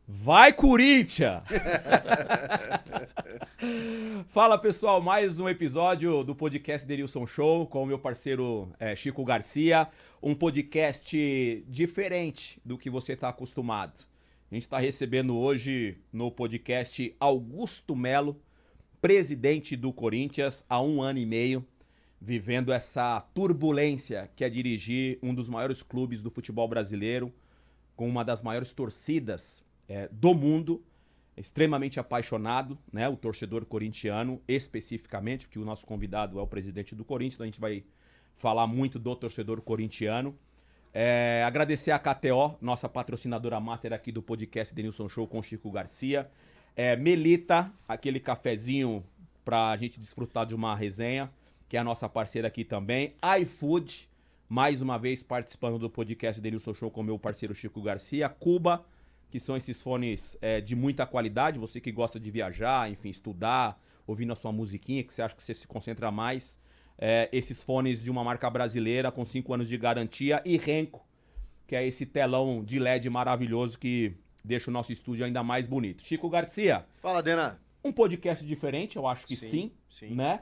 Vai, Corinthians! Fala, pessoal, mais um episódio do podcast Denilson Show com o meu parceiro Chico Garcia. Um podcast diferente do que você está acostumado. A gente está recebendo hoje no podcast Augusto Melo, presidente do Corinthians há 1 ano e meio, vivendo essa turbulência que é dirigir um dos maiores clubes do futebol brasileiro, com uma das maiores torcidas do mundo, extremamente apaixonado, né? O torcedor corintiano, especificamente, porque o nosso convidado é o presidente do Corinthians, então a gente vai falar muito do torcedor corintiano. Agradecer a KTO, nossa patrocinadora master aqui do podcast Denilson Show com Chico Garcia. Melita, aquele cafezinho pra gente desfrutar de uma resenha, que é a nossa parceira aqui também. iFood, mais uma vez participando do podcast Denilson Show com o meu parceiro Chico Garcia. Cuba, que são esses fones de muita qualidade, você que gosta de viajar, enfim, estudar, ouvindo a sua musiquinha, que você acha que você se concentra mais. Esses fones de uma marca brasileira com 5 anos de garantia. E Renko, que é esse telão de LED maravilhoso que deixa o nosso estúdio ainda mais bonito. Chico Garcia. Fala, Dena. Um podcast diferente, eu acho que sim. Né?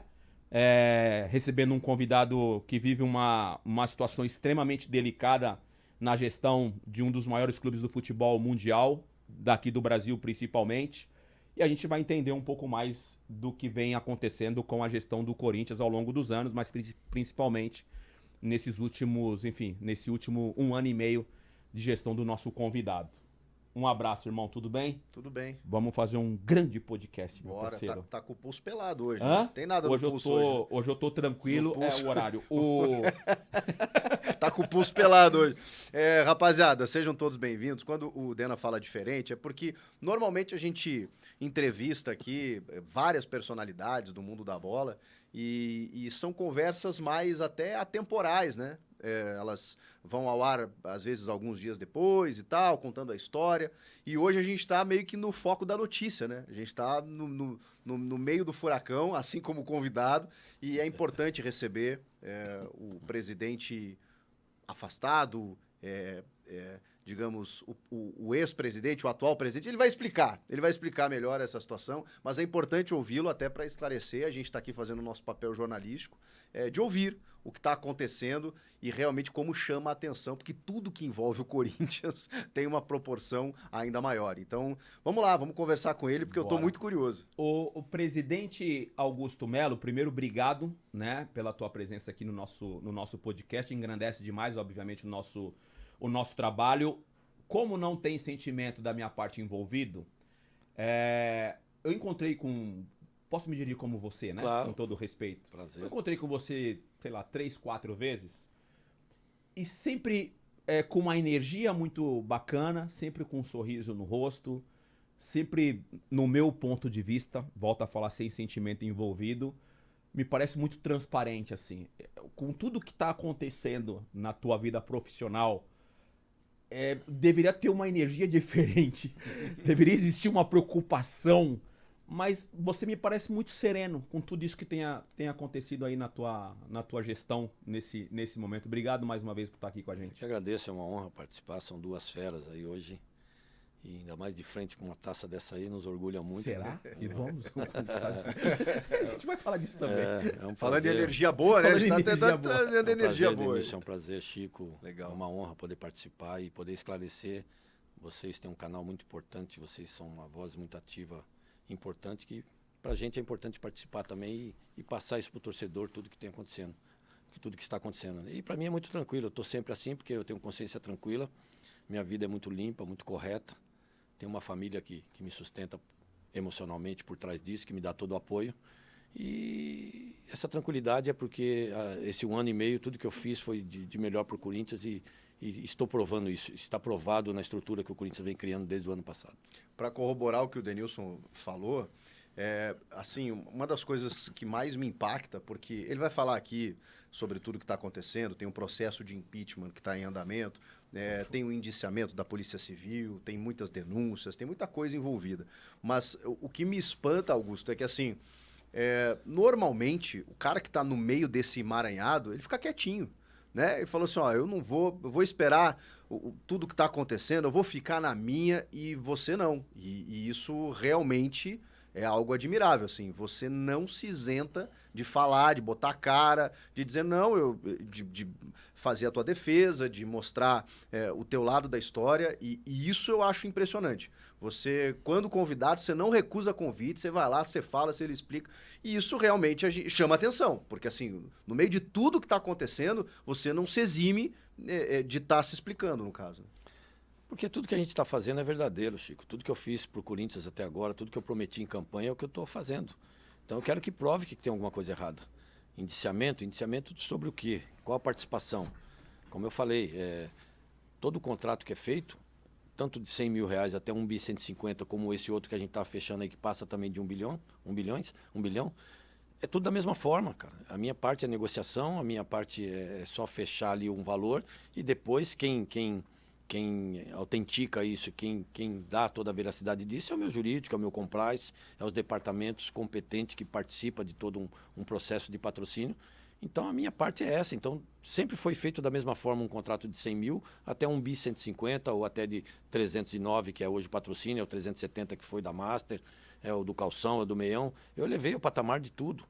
Recebendo um convidado que vive uma situação extremamente delicada na gestão de um dos maiores clubes do futebol mundial, daqui do Brasil principalmente. E a gente vai entender um pouco mais do que vem acontecendo com a gestão do Corinthians ao longo dos anos, mas principalmente nesse último 1 ano e meio de gestão do nosso convidado. Um abraço, irmão, tudo bem? Tudo bem. Vamos fazer um grande podcast, meu Bora, parceiro. tá com o pulso pelado hoje. Hã? Né? Tem nada Hoje no pulso hoje. Hoje eu tô tranquilo, é o horário. Tá com o pulso pelado hoje. Rapaziada, sejam todos bem-vindos. Quando o Dena fala diferente, é porque normalmente a gente entrevista aqui várias personalidades do mundo da bola e são conversas mais até atemporais, né? Elas vão ao ar, às vezes, alguns dias depois e tal, contando a história. E hoje a gente está meio que no foco da notícia, né? A gente está no meio do furacão, assim como o convidado, e é importante receber o presidente afastado, digamos, o ex-presidente, o atual presidente. Ele vai explicar melhor essa situação, mas é importante ouvi-lo até para esclarecer. A gente está aqui fazendo o nosso papel jornalístico, de ouvir o que está acontecendo e realmente como chama a atenção, porque tudo que envolve o Corinthians tem uma proporção ainda maior. Então, vamos lá, vamos conversar com ele, porque eu estou muito curioso. O presidente Augusto Melo, primeiro, obrigado, né, pela tua presença aqui no nosso podcast. Engrandece demais, obviamente, o nosso trabalho. Como não tem sentimento da minha parte envolvido, eu encontrei com... Posso me dirigir como você, né? Claro. Com todo respeito. Prazer. Eu encontrei com você, sei lá, 3, 4 vezes. E sempre com uma energia muito bacana, sempre com um sorriso no rosto, sempre, no meu ponto de vista, volto a falar sem sentimento envolvido, me parece muito transparente, assim. Com tudo que está acontecendo na tua vida profissional, deveria ter uma energia diferente, deveria existir uma preocupação, mas você me parece muito sereno com tudo isso que tem acontecido aí na tua gestão nesse momento. Obrigado mais uma vez por estar aqui com a gente. Eu te agradeço, é uma honra participar, são 2 feras aí hoje. E ainda mais de frente com uma taça dessa aí, nos orgulha muito. Será? Né? E vamos A gente vai falar disso também. É um Falando de prazer. energia boa, né? A gente Falando de tá energia boa. trazendo energia boa. Denilson, é um prazer, Chico. Legal. É uma honra poder participar e poder esclarecer. Vocês têm um canal muito importante, vocês são uma voz muito ativa, importante, que pra gente é importante participar também e passar isso pro torcedor, tudo que tem acontecendo, tudo que está acontecendo. E pra mim é muito tranquilo, eu tô sempre assim, porque eu tenho consciência tranquila, minha vida é muito limpa, muito correta. Tenho uma família que me sustenta emocionalmente por trás disso, que me dá todo o apoio. E essa tranquilidade é porque esse 1 ano e meio, tudo que eu fiz foi de melhor para o Corinthians e estou provando isso. Está provado na estrutura que o Corinthians vem criando desde o ano passado. Para corroborar o que o Denilson falou, assim, uma das coisas que mais me impacta, porque ele vai falar aqui sobre tudo que está acontecendo, tem um processo de impeachment que está em andamento, tem o indiciamento da Polícia Civil, tem muitas denúncias, tem muita coisa envolvida. Mas o que me espanta, Augusto, é que assim, normalmente o cara que está no meio desse emaranhado, ele fica quietinho. né? Ele falou assim, ó, eu vou esperar tudo que está acontecendo, eu vou ficar na minha e você não. E isso realmente é algo admirável, assim. Você não se isenta de falar, de botar a cara, de dizer não, de fazer a tua defesa, de mostrar o teu lado da história. E isso eu acho impressionante. Você, quando convidado, você não recusa convite, você vai lá, você fala, você explica. E isso realmente chama atenção, porque assim, no meio de tudo que está acontecendo, você não se exime de estar se explicando, no caso. Porque tudo que a gente está fazendo é verdadeiro, Chico. Tudo que eu fiz para o Corinthians até agora, tudo que eu prometi em campanha é o que eu estou fazendo. Então eu quero que prove que tem alguma coisa errada. Indiciamento sobre o quê? Qual a participação? Como eu falei, todo o contrato que é feito, tanto de 100 mil reais até 1 bi 150, como esse outro que a gente está fechando aí, que passa também de 1 bilhão, é tudo da mesma forma, cara. A minha parte é negociação, a minha parte é só fechar ali um valor e depois quem autentica isso, quem dá toda a veracidade disso é o meu jurídico, é o meu compliance, é os departamentos competentes que participam de todo um processo de patrocínio. Então, a minha parte é essa. Então, sempre foi feito da mesma forma um contrato de 100 mil até 1 bi 150 ou até de 309, que é hoje patrocínio, é o 370 que foi da Master, é o do calção, é o do meião. Eu levei o patamar de tudo.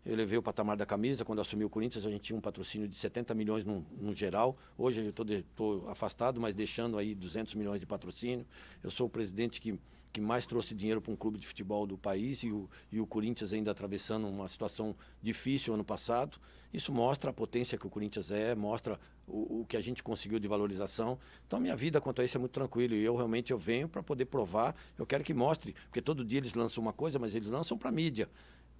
Eu levei o patamar da camisa. Quando eu assumi o Corinthians, a gente tinha um patrocínio de 70 milhões no geral. Hoje eu estou afastado, mas deixando aí 200 milhões de patrocínio. Eu sou o presidente que mais trouxe dinheiro para um clube de futebol do país e o Corinthians ainda atravessando uma situação difícil ano passado. Isso mostra a potência que o Corinthians mostra o que a gente conseguiu de valorização. Então, a minha vida quanto a isso é muito tranquilo. E eu venho para poder provar. Eu quero que mostre, porque todo dia eles lançam uma coisa, mas eles lançam para a mídia,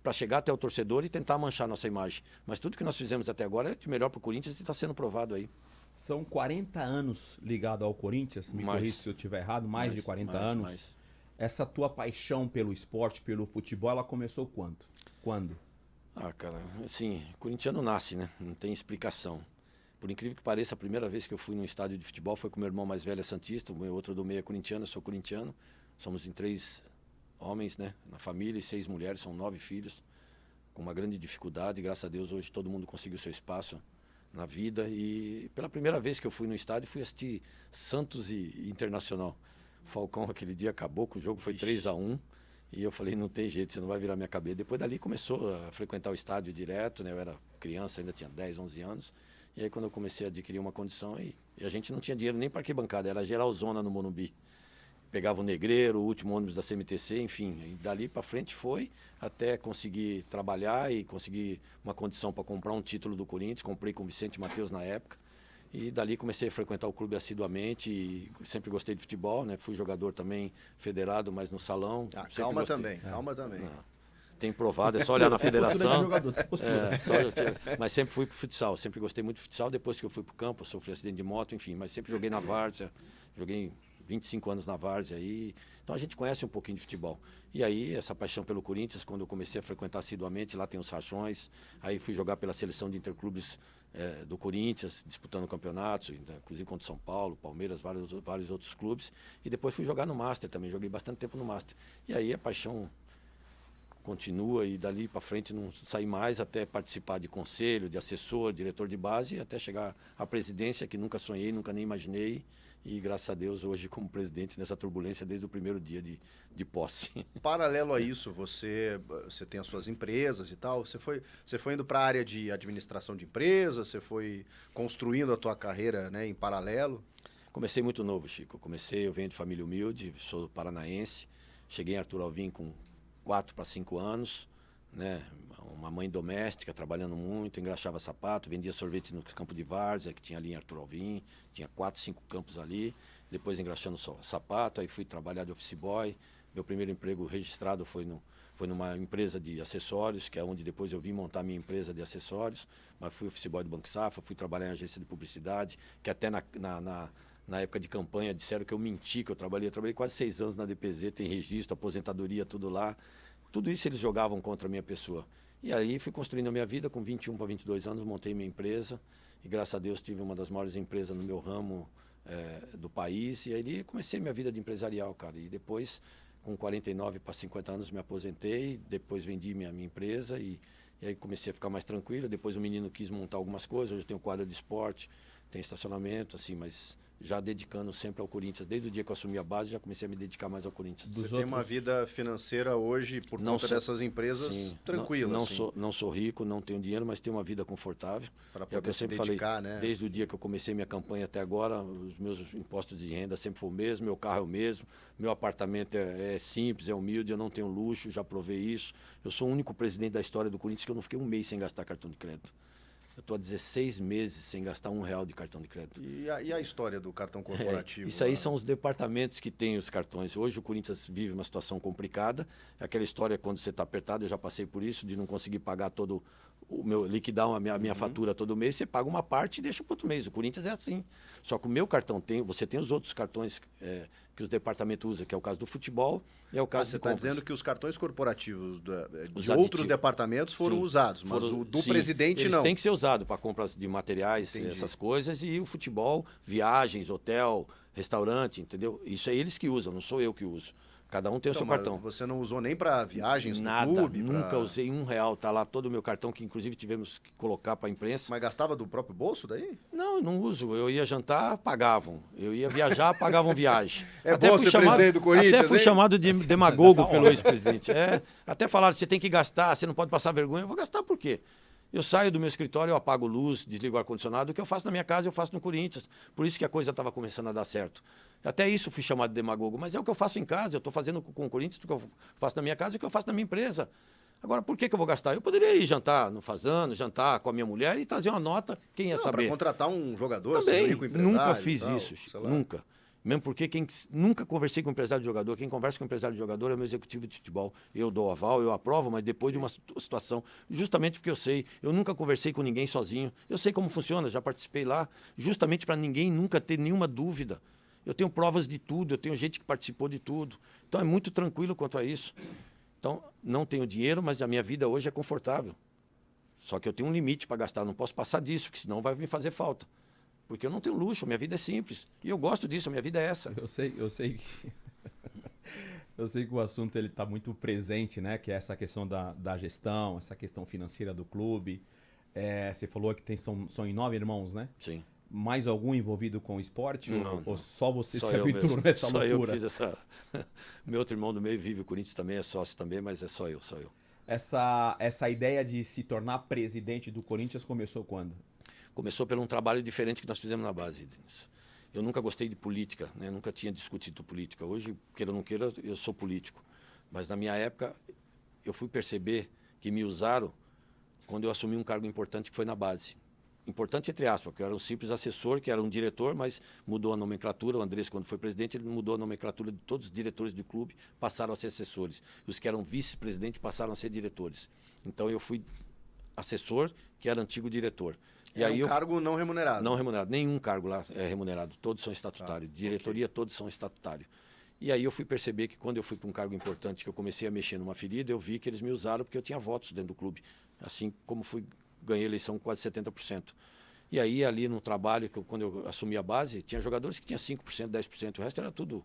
para chegar até o torcedor e tentar manchar nossa imagem. Mas tudo que nós fizemos até agora é de melhor para o Corinthians e está sendo provado aí. São 40 anos ligado ao Corinthians, me corrija se eu estiver errado, mais de 40 anos. Essa tua paixão pelo esporte, pelo futebol, ela começou quando? Ah, cara, assim, corintiano nasce, né? Não tem explicação. Por incrível que pareça, a primeira vez que eu fui num estádio de futebol foi com meu irmão mais velho, é santista, o meu outro do meio é corintiano, eu sou corintiano. Somos em 3 homens, né, na família, e 6 mulheres, são 9 filhos, com uma grande dificuldade. Graças a Deus, hoje todo mundo conseguiu seu espaço na vida. E pela primeira vez que eu fui no estádio, fui assistir Santos e Internacional. O Falcão aquele dia acabou com o jogo, foi 3-1. E eu falei, não tem jeito, você não vai virar minha cabeça. Depois dali começou a frequentar o estádio direto, né? Eu era criança, ainda tinha 10, 11 anos. E aí quando eu comecei a adquirir uma condição, e a gente não tinha dinheiro nem para arquibancada, era geralzona no Morumbi. Pegava o Negreiro, o último ônibus da CMTC, enfim. E dali para frente foi até conseguir trabalhar e conseguir uma condição para comprar um título do Corinthians. Comprei com o Vicente Matheus na época. E dali comecei a frequentar o clube assiduamente e sempre gostei de futebol, né? Fui jogador também federado, mas no salão. Calma também. Tem provado, é só olhar na federação. Jogador, mas sempre fui pro futsal, sempre gostei muito de futsal. Depois que eu fui pro campo, eu sofri acidente de moto, enfim, mas sempre joguei na várzea, joguei 25 anos na várzea aí. Então a gente conhece um pouquinho de futebol. E aí, essa paixão pelo Corinthians, quando eu comecei a frequentar assiduamente, lá tem os rachões, aí fui jogar pela seleção de interclubes do Corinthians, disputando campeonatos, inclusive contra São Paulo, Palmeiras, vários outros clubes. E depois fui jogar no Master também, joguei bastante tempo no Master. E aí a paixão continua e dali para frente não saí mais, até participar de conselho, de assessor, diretor de base, até chegar à presidência, que nunca sonhei, nunca nem imaginei. E graças a Deus hoje como presidente nessa turbulência desde o primeiro dia de posse. Paralelo a isso, você tem as suas empresas e tal, você foi indo para a área de administração de empresas, você foi construindo a tua carreira, né, em paralelo? Comecei muito novo, Chico. Eu venho de família humilde, sou paranaense, cheguei em Arthur Alvim com 4 para 5 anos, né? Uma mãe doméstica, trabalhando muito, engraxava sapato, vendia sorvete no campo de várzea, que tinha ali em Arthur Alvim, tinha 4, 5 campos ali, depois engraxando sapato, aí fui trabalhar de office boy. Meu primeiro emprego registrado foi numa empresa de acessórios, que é onde depois eu vim montar minha empresa de acessórios, mas fui office boy do Banco Safra, fui trabalhar em agência de publicidade, que até na época de campanha disseram que eu menti, que eu trabalhei quase 6 anos na DPZ, tem registro, aposentadoria, tudo lá. Tudo isso eles jogavam contra a minha pessoa. E aí fui construindo a minha vida, com 21 para 22 anos, montei minha empresa, e graças a Deus tive uma das maiores empresas no meu ramo do país, e aí comecei minha vida de empresarial, cara. E depois, com 49 para 50 anos, me aposentei, depois vendi minha empresa, e E aí comecei a ficar mais tranquilo. Depois o menino quis montar algumas coisas. Hoje eu tenho quadra de esporte, tem estacionamento, assim, mas já dedicando sempre ao Corinthians. Desde o dia que eu assumi a base, já comecei a me dedicar mais ao Corinthians. Você tem uma vida financeira hoje, por conta dessas empresas, sim, tranquila. Não sou rico, não tenho dinheiro, mas tenho uma vida confortável. Para É o poder que eu se sempre dedicar, falei, né? desde o dia que eu comecei minha campanha até agora, os meus impostos de renda sempre foram o mesmo, meu carro é o mesmo, meu apartamento é simples, é humilde, eu não tenho luxo, já provei isso. Eu sou o único presidente da história do Corinthians que eu não fiquei um mês sem gastar cartão de crédito. Eu estou há 16 meses sem gastar R$1 de cartão de crédito. E a história do cartão corporativo? Isso aí são os departamentos que têm os cartões. Hoje o Corinthians vive uma situação complicada. É aquela história quando você está apertado, eu já passei por isso, de não conseguir pagar todo liquidar a minha fatura todo mês, você paga uma parte e deixa para outro mês. O Corinthians é assim. Só que o meu cartão você tem os outros cartões que os departamentos usam, que é o caso do futebol e é o caso você de compras. Está dizendo que os cartões corporativos de outros aditivos. departamentos foram usados, mas o do presidente eles não. Tem que ser usado para compras de materiais, essas coisas, e o futebol, viagens, hotel, restaurante, entendeu? Isso é eles que usam, não sou eu que uso. Cada um tem o seu cartão. Você não usou nem para viagens Nada, do clube? nunca usei R$1. Tá lá todo o meu cartão, que inclusive tivemos que colocar para a imprensa. Mas gastava do próprio bolso daí? Não, não uso. Eu ia jantar, pagavam. Eu ia viajar, pagavam viagem. Até bom ser presidente do Corinthians, Até fui hein? chamado de demagogo pelo ex-presidente. Até falaram, você tem que gastar, você não pode passar vergonha. Eu vou gastar por quê? Eu saio do meu escritório, eu apago luz, desligo o ar-condicionado. O que eu faço na minha casa, eu faço no Corinthians. Por isso que a coisa estava começando a dar certo. Até isso fui chamado de demagogo, mas é o que eu faço em casa. Eu estou fazendo com o Corinthians o que eu faço na minha casa e o que eu faço na minha empresa. Agora, por que eu vou gastar? Eu poderia ir jantar no Fazano, jantar com a minha mulher e trazer uma nota, quem ia saber? Para contratar um jogador, Também, ser um empresário. nunca fiz isso, Chico, nunca. Mesmo porque nunca conversei com o empresário de jogador. Quem conversa com o empresário de jogador é o meu executivo de futebol. Eu dou aval, eu aprovo, mas depois de uma situação, justamente porque eu sei. Eu nunca conversei com ninguém sozinho. Eu sei como funciona, já participei lá, justamente para ninguém nunca ter nenhuma dúvida. Eu tenho provas de tudo, eu tenho gente que participou de tudo. Então é muito tranquilo quanto a isso. Então, não tenho dinheiro, mas a minha vida hoje é confortável. Só que eu tenho um limite para gastar, não posso passar disso, porque senão vai me fazer falta. Porque eu não tenho luxo, minha vida é simples. E eu gosto disso, a minha vida é essa. Eu sei que eu sei que o assunto ele está muito presente, né? Que é essa questão da gestão, essa questão financeira do clube. Você falou que são em 9 irmãos, né? Sim. Mais algum envivido com o esporte? Não, ou só você só se aventurou nessa só loucura? Eu fiz essa... Meu outro irmão do meio vive o Corinthians também, é sócio também, mas é só eu. Essa ideia de se tornar presidente do Corinthians começou quando? Começou por um trabalho diferente que nós fizemos na base. Eu nunca gostei de política, né? Nunca tinha discutido política. Hoje, queira ou não queira, eu sou político. Mas na minha época, eu fui perceber que me usaram quando eu assumi um cargo importante que foi na base. Importante entre aspas, porque eu era um simples assessor, que era um diretor, mas mudou a nomenclatura. O Andrés, quando foi presidente, ele mudou a nomenclatura de todos os diretores do clube, passaram a ser assessores. Os que eram vice-presidente passaram a ser diretores. Então eu fui assessor, que era antigo diretor. E aí cargo não remunerado? Não remunerado. Nenhum cargo lá é remunerado. Todos são estatutários. Diretoria, okay. Todos são estatutários. E aí eu fui perceber que quando eu fui para um cargo importante, que eu comecei a mexer numa ferida, eu vi que eles me usaram porque eu tinha votos dentro do clube. Assim como ganhei a eleição com quase 70%. E aí ali no trabalho, quando eu assumi a base, tinha jogadores que tinham 5%, 10%. O resto era tudo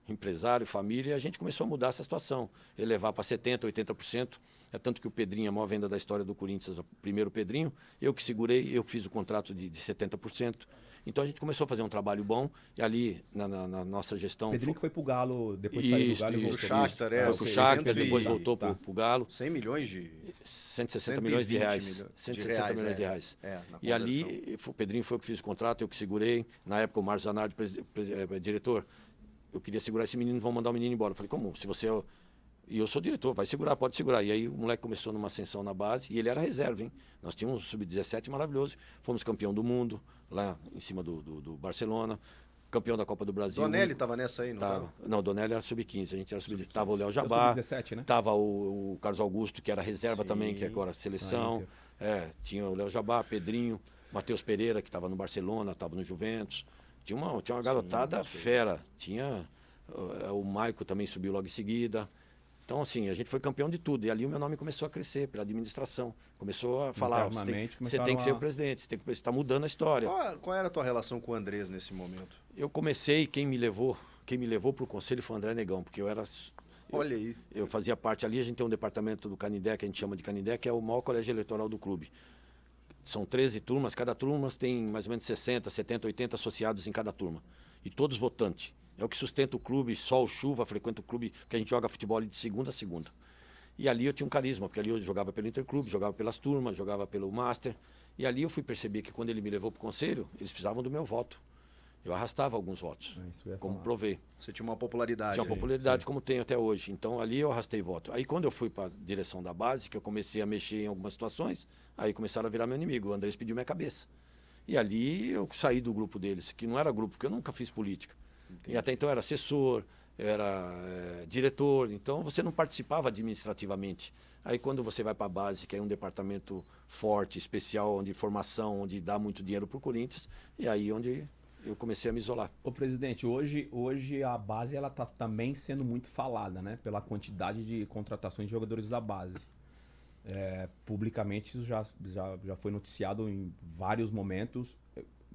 empresário, família. E a gente começou a mudar essa situação. Elevar para 70%, 80%. É tanto que o Pedrinho, a maior venda da história do Corinthians, o primeiro Pedrinho, eu que segurei, eu que fiz o contrato de 70%. Então a gente começou a fazer um trabalho bom e ali na nossa gestão... Pedrinho que foi pro Galo, depois saiu do Galo e voltou. O Shakhtar, foi pro Shakhtar, depois voltou pro Galo. 100 milhões de... 160 milhões de reais. 160 milhões de reais. E ali, o Pedrinho foi o que fiz o contrato, eu que segurei. Na época o Márcio Zanardi, diretor, eu queria segurar esse menino, vão mandar o menino embora. Eu falei, como? Se você... E eu sou diretor, vai segurar, pode segurar. E aí o moleque começou numa ascensão na base e ele era reserva, hein? Nós tínhamos um sub-17 maravilhoso. Fomos campeão do mundo, lá em cima do Barcelona. Campeão da Copa do Brasil. Donelli estava nessa aí, não estava? Não, Donelli era sub-15, a gente era sub-15. Tava o Léo Jabá, sub-17, né? Tava o Carlos Augusto, que era reserva também, que agora seleção. Tinha o Léo Jabá, Pedrinho, Matheus Pereira, que estava no Barcelona, estava no Juventus. Tinha uma garotada fera. Tinha o Maico também subiu logo em seguida. Então, assim, a gente foi campeão de tudo. E ali o meu nome começou a crescer pela administração. Começou a falar, você tem que ser o presidente, você está mudando a história. Qual era a tua relação com o Andrés nesse momento? Eu comecei, quem me levou para o conselho foi o André Negão, porque Olha aí. Eu fazia parte ali, a gente tem um departamento do Canindé, que a gente chama de Canindé, que é o maior colégio eleitoral do clube. São 13 turmas, cada turma tem mais ou menos 60, 70, 80 associados em cada turma. E todos votantes. É o que sustenta o clube, sol, chuva, frequenta o clube, porque a gente joga futebol ali de segunda a segunda. E ali eu tinha um carisma, porque ali eu jogava pelo Interclube, jogava pelas turmas, jogava pelo Master. E ali eu fui perceber que quando ele me levou para o conselho, eles precisavam do meu voto. Eu arrastava alguns votos, como provei. Você tinha uma popularidade. Tinha uma popularidade, como tenho até hoje. Então, ali eu arrastei voto. Aí, quando eu fui para a direção da base, que eu comecei a mexer em algumas situações, aí começaram a virar meu inimigo. O Andrés pediu minha cabeça. E ali eu saí do grupo deles, que não era grupo, porque eu nunca fiz política. Entendi. E até então eu era assessor, eu era diretor, então você não participava administrativamente. Aí, quando você vai para a base, que é um departamento forte, especial, onde formação, onde dá muito dinheiro para o Corinthians, e aí onde eu comecei a me isolar. Ô, presidente, hoje a base ela tá também sendo muito falada, né? Pela quantidade de contratações de jogadores da base. Publicamente isso já foi noticiado em vários momentos.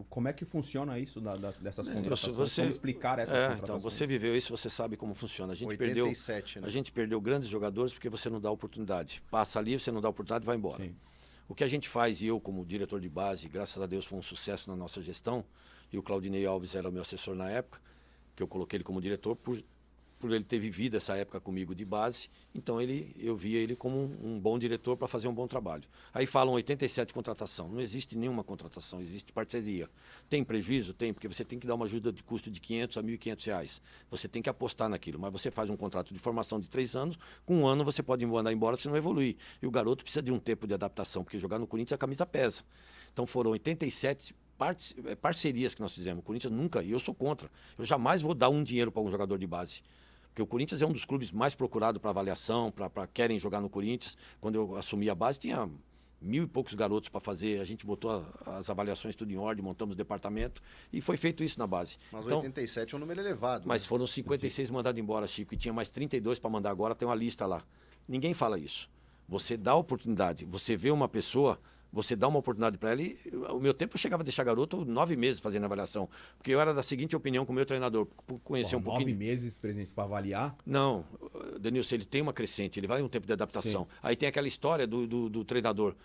Como é que funciona isso dessas contratações? Como explicar essas contratações? Então, você viveu isso, você sabe como funciona. A gente 87, né? A gente perdeu grandes jogadores porque você não dá oportunidade. Passa ali, você não dá oportunidade, vai embora. Sim. O que a gente faz, e eu como diretor de base, graças a Deus foi um sucesso na nossa gestão, e o Claudinei Alves era o meu assessor na época, que eu coloquei ele como diretor por ele ter vivido essa época comigo de base. Então eu via ele como um bom diretor para fazer um bom trabalho. Aí falam 87 contratação. Não existe nenhuma contratação, existe parceria. Tem prejuízo? Tem, porque você tem que dar uma ajuda de custo de R$500 a R$1.500. Você tem que apostar naquilo, mas você faz um contrato de formação de 3 anos, com 1 ano você pode mandar embora se não evoluir. E o garoto precisa de um tempo de adaptação, porque jogar no Corinthians a camisa pesa. Então foram 87 parcerias que nós fizemos. O Corinthians nunca, e eu sou contra. Eu jamais vou dar um dinheiro para um jogador de base. Porque o Corinthians é um dos clubes mais procurados para avaliação, para querem jogar no Corinthians. Quando eu assumi a base, tinha 1000 e poucos garotos para fazer. A gente botou as avaliações tudo em ordem, montamos o departamento e foi feito isso na base. Mas então, 87 é um número elevado. Mas foram 56 mandados embora, Chico, e tinha mais 32 para mandar agora, tem uma lista lá. Ninguém fala isso. Você dá oportunidade, você vê uma pessoa, você dá uma oportunidade para ela e o meu tempo eu chegava a deixar garoto 9 meses fazendo avaliação. Porque eu era da seguinte opinião com o meu treinador, por conhecer um pouquinho. 9 meses, presidente, para avaliar? Não, Denilson, ele tem uma crescente, ele vai um tempo de adaptação. Sim. Aí tem aquela história do treinador.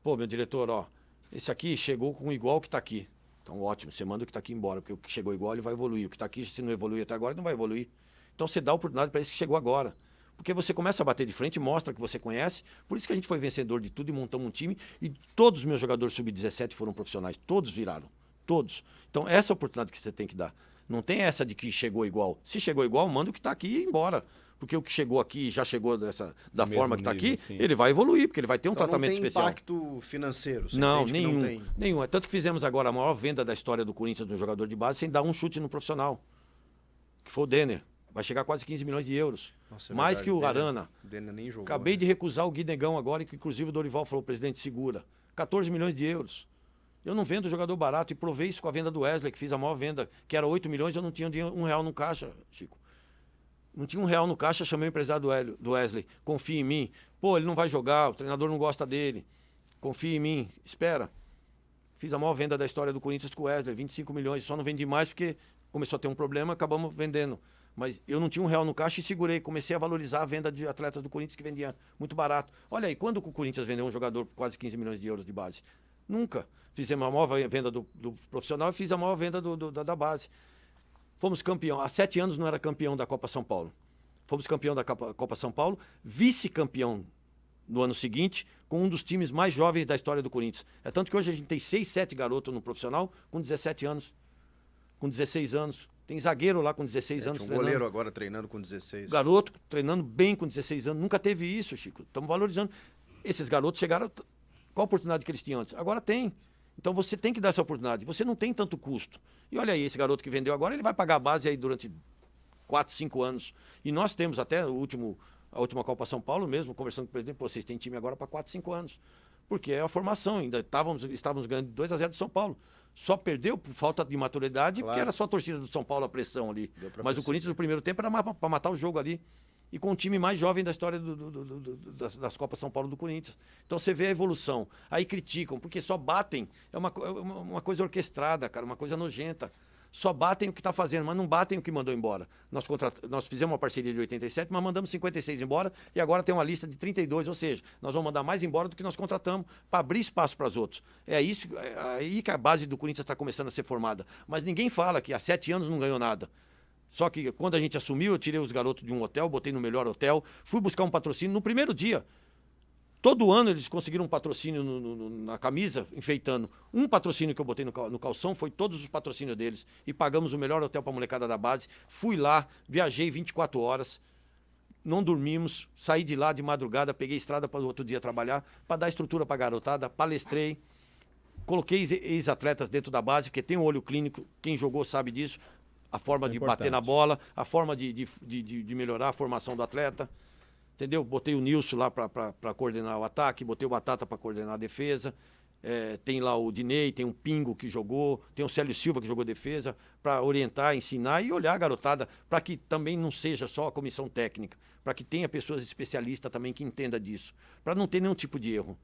Pô, meu diretor, ó, esse aqui chegou com igual o que está aqui. Então ótimo, você manda o que está aqui embora, porque o que chegou igual ele vai evoluir. O que está aqui, se não evoluir até agora, não vai evoluir. Então você dá oportunidade para esse que chegou agora. Porque você começa a bater de frente, mostra que você conhece. Por isso que a gente foi vencedor de tudo e montamos um time. E todos os meus jogadores sub-17 foram profissionais. Todos viraram. Todos. Então, essa é a oportunidade que você tem que dar. Não tem essa de que chegou igual. Se chegou igual, manda o que está aqui e ir embora. Porque o que chegou aqui, já chegou da forma que está aqui, sim. Ele vai evoluir, porque ele vai ter um tratamento especial. Não tem impacto financeiro? Não, nenhum. Nenhum. É tanto que fizemos agora a maior venda da história do Corinthians de um jogador de base sem dar um chute no profissional. Que foi o Denner. Vai chegar a quase 15 milhões de euros. Nossa, mais verdade, que o Arana. Denner nem jogou, Acabei de recusar o Guinegão agora, que inclusive o Dorival falou, presidente, segura. 14 milhões de euros. Eu não vendo jogador barato e provei isso com a venda do Wesley, que fiz a maior venda, que era 8 milhões, eu não tinha R$1 no caixa, Chico. Não tinha R$1 no caixa, chamei o empresário do Wesley. Confia em mim. Pô, ele não vai jogar, o treinador não gosta dele. Confia em mim, espera. Fiz a maior venda da história do Corinthians com o Wesley, 25 milhões. Só não vendi mais porque começou a ter um problema, acabamos vendendo. Mas eu não tinha R$1 no caixa e segurei. Comecei a valorizar a venda de atletas do Corinthians que vendia muito barato. Olha aí, quando o Corinthians vendeu um jogador por quase 15 milhões de euros de base? Nunca. Fizemos a maior venda do profissional e fiz a maior venda da base. Fomos campeão. Há 7 anos não era campeão da Copa São Paulo. Fomos campeão da Copa São Paulo, vice-campeão no ano seguinte, com um dos times mais jovens da história do Corinthians. É tanto que hoje a gente tem 6, 7 garotos no profissional com 17 anos, com 16 anos. Tem zagueiro lá com 16 anos treinando. Um goleiro agora treinando com 16. Garoto treinando bem com 16 anos. Nunca teve isso, Chico. Estamos valorizando. Esses garotos chegaram... Qual a oportunidade que eles tinham antes? Agora tem. Então você tem que dar essa oportunidade. Você não tem tanto custo. E olha aí, esse garoto que vendeu agora, ele vai pagar a base aí durante 4, 5 anos. E nós temos até a última Copa São Paulo mesmo, conversando com o presidente, vocês têm time agora para 4, 5 anos. Porque é a formação. Ainda estávamos ganhando 2-0 do São Paulo. Só perdeu por falta de maturidade, claro. Porque era só a torcida do São Paulo a pressão ali. Mas o Corinthians no primeiro tempo era para matar o jogo ali. E com o time mais jovem da história das Copas São Paulo do Corinthians. Então você vê a evolução. Aí criticam, porque só batem. É uma coisa orquestrada, cara, uma coisa nojenta. só batem o que está fazendo, mas não batem o que mandou embora. Nós fizemos uma parceria de 87, mas mandamos 56 embora e agora tem uma lista de 32, ou seja, nós vamos mandar mais embora do que nós contratamos para abrir espaço para os outros. É aí que a base do Corinthians está começando a ser formada. Mas ninguém fala que há 7 anos não ganhou nada. Só que quando a gente assumiu, eu tirei os garotos de um hotel, botei no melhor hotel, fui buscar um patrocínio no primeiro dia. Todo ano eles conseguiram um patrocínio na camisa, enfeitando. Um patrocínio que eu botei no calção foi todos os patrocínios deles. E pagamos o melhor hotel para a molecada da base. Fui lá, viajei 24 horas, não dormimos, saí de lá de madrugada, peguei estrada para o outro dia trabalhar, para dar estrutura para a garotada, palestrei. Coloquei ex-atletas dentro da base, porque tem um olho clínico, quem jogou sabe disso. A forma de bater na bola, a forma de melhorar a formação do atleta. Entendeu? Botei o Nilson lá para coordenar o ataque, botei o Batata para coordenar a defesa. Tem lá o Dinei, tem o Pingo que jogou, tem o Célio Silva que jogou defesa, para orientar, ensinar e olhar a garotada, para que também não seja só a comissão técnica, para que tenha pessoas especialistas também que entendam disso, para não ter nenhum tipo de erro.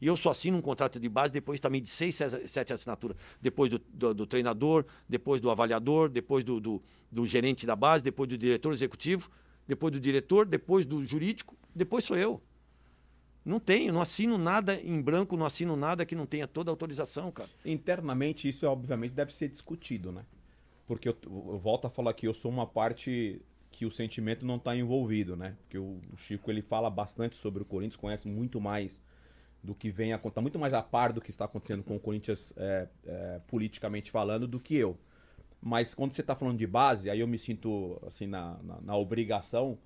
E eu só assino um contrato de base depois também de 6, 7 assinaturas. Depois do treinador, depois do avaliador, depois do gerente da base, depois do diretor executivo, depois do diretor, depois do jurídico, depois sou eu. Não assino nada em branco, não assino nada que não tenha toda a autorização, cara. Internamente, isso obviamente deve ser discutido, né? Porque eu volto a falar que eu sou uma parte que o sentimento não está envolvido, né? Porque o Chico, ele fala bastante sobre o Corinthians, conhece muito mais do que vem a contar, muito mais a par do que está acontecendo com o Corinthians politicamente falando do que eu. Mas quando você está falando de base, aí eu me sinto assim na obrigação,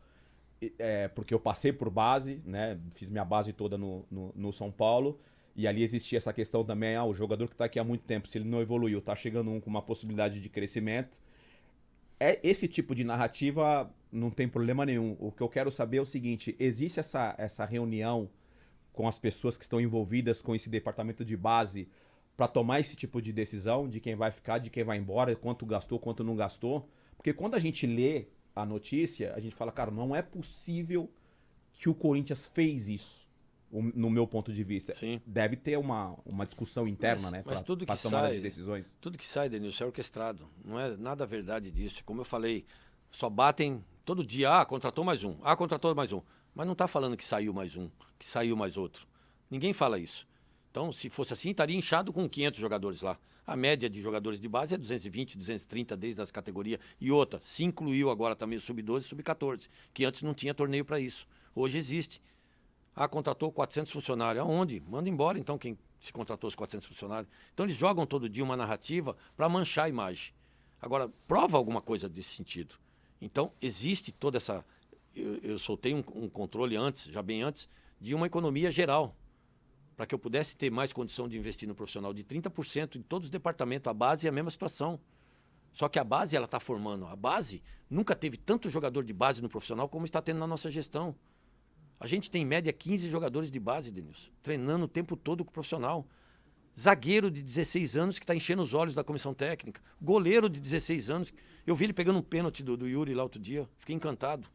porque eu passei por base, né? Fiz minha base toda no São Paulo, e ali existia essa questão também, o jogador que está aqui há muito tempo, se ele não evoluiu, está chegando com uma possibilidade de crescimento. Esse tipo de narrativa não tem problema nenhum. O que eu quero saber é o seguinte, existe essa reunião com as pessoas que estão envolvidas com esse departamento de base para tomar esse tipo de decisão de quem vai ficar, de quem vai embora, quanto gastou, quanto não gastou? Porque quando a gente lê a notícia, a gente fala, cara, não é possível que o Corinthians fez isso, no meu ponto de vista. Sim. Deve ter uma discussão interna, né, para tomada de decisões. Tudo que sai, Denilson, é orquestrado. Não é nada verdade disso. Como eu falei, só batem todo dia, contratou mais um, contratou mais um. Mas não está falando que saiu mais um, que saiu mais outro. Ninguém fala isso. Então, se fosse assim, estaria inchado com 500 jogadores lá. A média de jogadores de base é 220, 230 desde as categorias. E outra, se incluiu agora também o sub-12 e sub-14, que antes não tinha torneio para isso. Hoje existe. Contratou 400 funcionários. Aonde? Manda embora, então, quem se contratou os 400 funcionários. Então, eles jogam todo dia uma narrativa para manchar a imagem. Agora, prova alguma coisa desse sentido. Então, existe toda essa... Eu soltei um controle antes, já bem antes, de uma economia geral, para que eu pudesse ter mais condição de investir no profissional de 30% em todos os departamentos. A base é a mesma situação. Só que a base ela está formando. A base nunca teve tanto jogador de base no profissional como está tendo na nossa gestão. A gente tem em média 15 jogadores de base, Denilson, treinando o tempo todo com o profissional. Zagueiro de 16 anos que está enchendo os olhos da comissão técnica. Goleiro de 16 anos. Eu vi ele pegando um pênalti do Yuri lá outro dia. Fiquei encantado.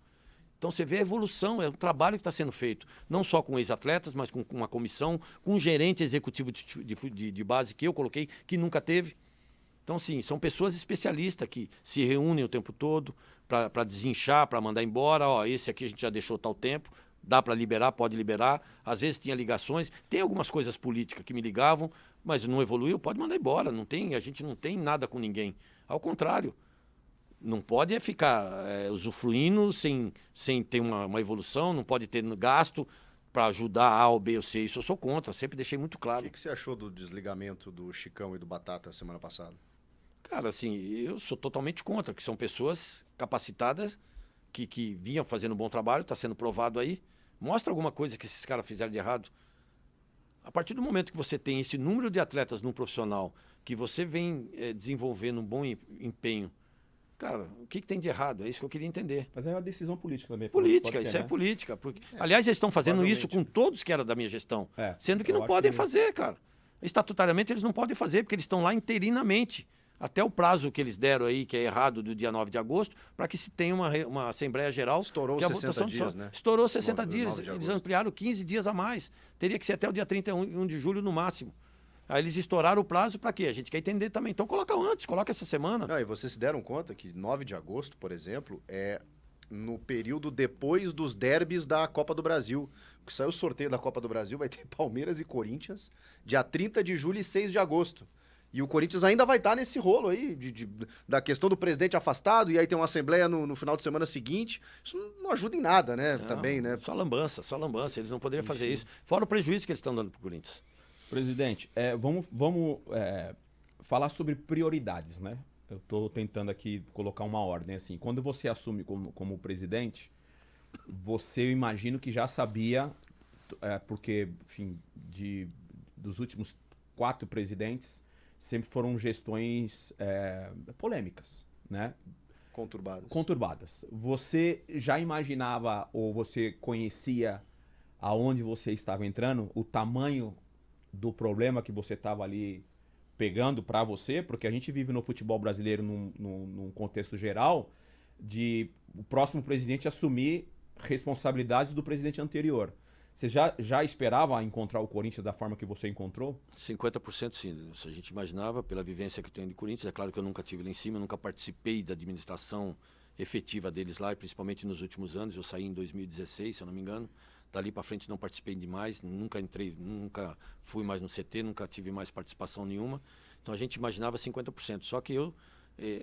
Então você vê a evolução, é o trabalho que está sendo feito. Não só com ex-atletas, mas com uma comissão, com um gerente executivo de base que eu coloquei, que nunca teve. Então, sim, são pessoas especialistas que se reúnem o tempo todo para desinchar, para mandar embora. Esse aqui a gente já deixou tal tempo, dá para liberar, pode liberar. Às vezes tinha ligações, tem algumas coisas políticas que me ligavam, mas não evoluiu, pode mandar embora. A gente não tem nada com ninguém. Ao contrário. Não pode ficar usufruindo sem ter uma evolução, não pode ter gasto para ajudar A ou B ou C. Isso eu sou contra, sempre deixei muito claro. O que você achou do desligamento do Chicão e do Batata semana passada? Cara, assim, eu sou totalmente contra, que são pessoas capacitadas que vinham fazendo um bom trabalho, está sendo provado aí. Mostra alguma coisa que esses caras fizeram de errado. A partir do momento que você tem esse número de atletas num profissional, que você vem desenvolvendo um bom empenho, cara, o que tem de errado? É isso que eu queria entender. Mas é uma decisão política também. Política, isso é política. Porque... Aliás, eles estão fazendo isso com todos que eram da minha gestão. Sendo que não podem fazer, cara. Estatutariamente eles não podem fazer, porque eles estão lá interinamente. Até o prazo que eles deram aí, que é errado, do dia 9 de agosto, para que se tenha uma Assembleia Geral. Estourou 60 dias, né? Estourou 60 dias. Eles ampliaram 15 dias a mais. Teria que ser até o dia 31 de julho no máximo. Aí eles estouraram o prazo para quê? A gente quer entender também. Então coloca antes, coloca essa semana. Não, e vocês se deram conta que 9 de agosto, por exemplo, é no período depois dos derbys da Copa do Brasil. Que saiu o sorteio da Copa do Brasil, vai ter Palmeiras e Corinthians, dia 30 de julho e 6 de agosto. E o Corinthians ainda vai estar nesse rolo aí, da questão do presidente afastado, e aí tem uma assembleia no final de semana seguinte. Isso não ajuda em nada, né? Não, Também, né? Só lambança. Eles não poderiam fazer isso. Fora o prejuízo que eles estão dando pro Corinthians. Presidente, vamos falar sobre prioridades, né? Eu estou tentando aqui colocar uma ordem, assim. Quando você assume como presidente, você, eu imagino que já sabia, porque, enfim, dos últimos 4 presidentes, sempre foram gestões polêmicas, né? Conturbadas. Você já imaginava ou você conhecia aonde você estava entrando, o tamanho do problema que você estava ali pegando para você? Porque a gente vive no futebol brasileiro num contexto geral de o próximo presidente assumir responsabilidades do presidente anterior. Você já esperava encontrar o Corinthians da forma que você encontrou? 50% sim. A gente imaginava, pela vivência que eu tenho de Corinthians. É claro que eu nunca estive lá em cima, nunca participei da administração efetiva deles lá, principalmente nos últimos anos. Eu saí em 2016, se eu não me engano. Dali para frente não participei de mais, nunca fui mais no CT, nunca tive mais participação nenhuma. Então a gente imaginava 50%. Só que eu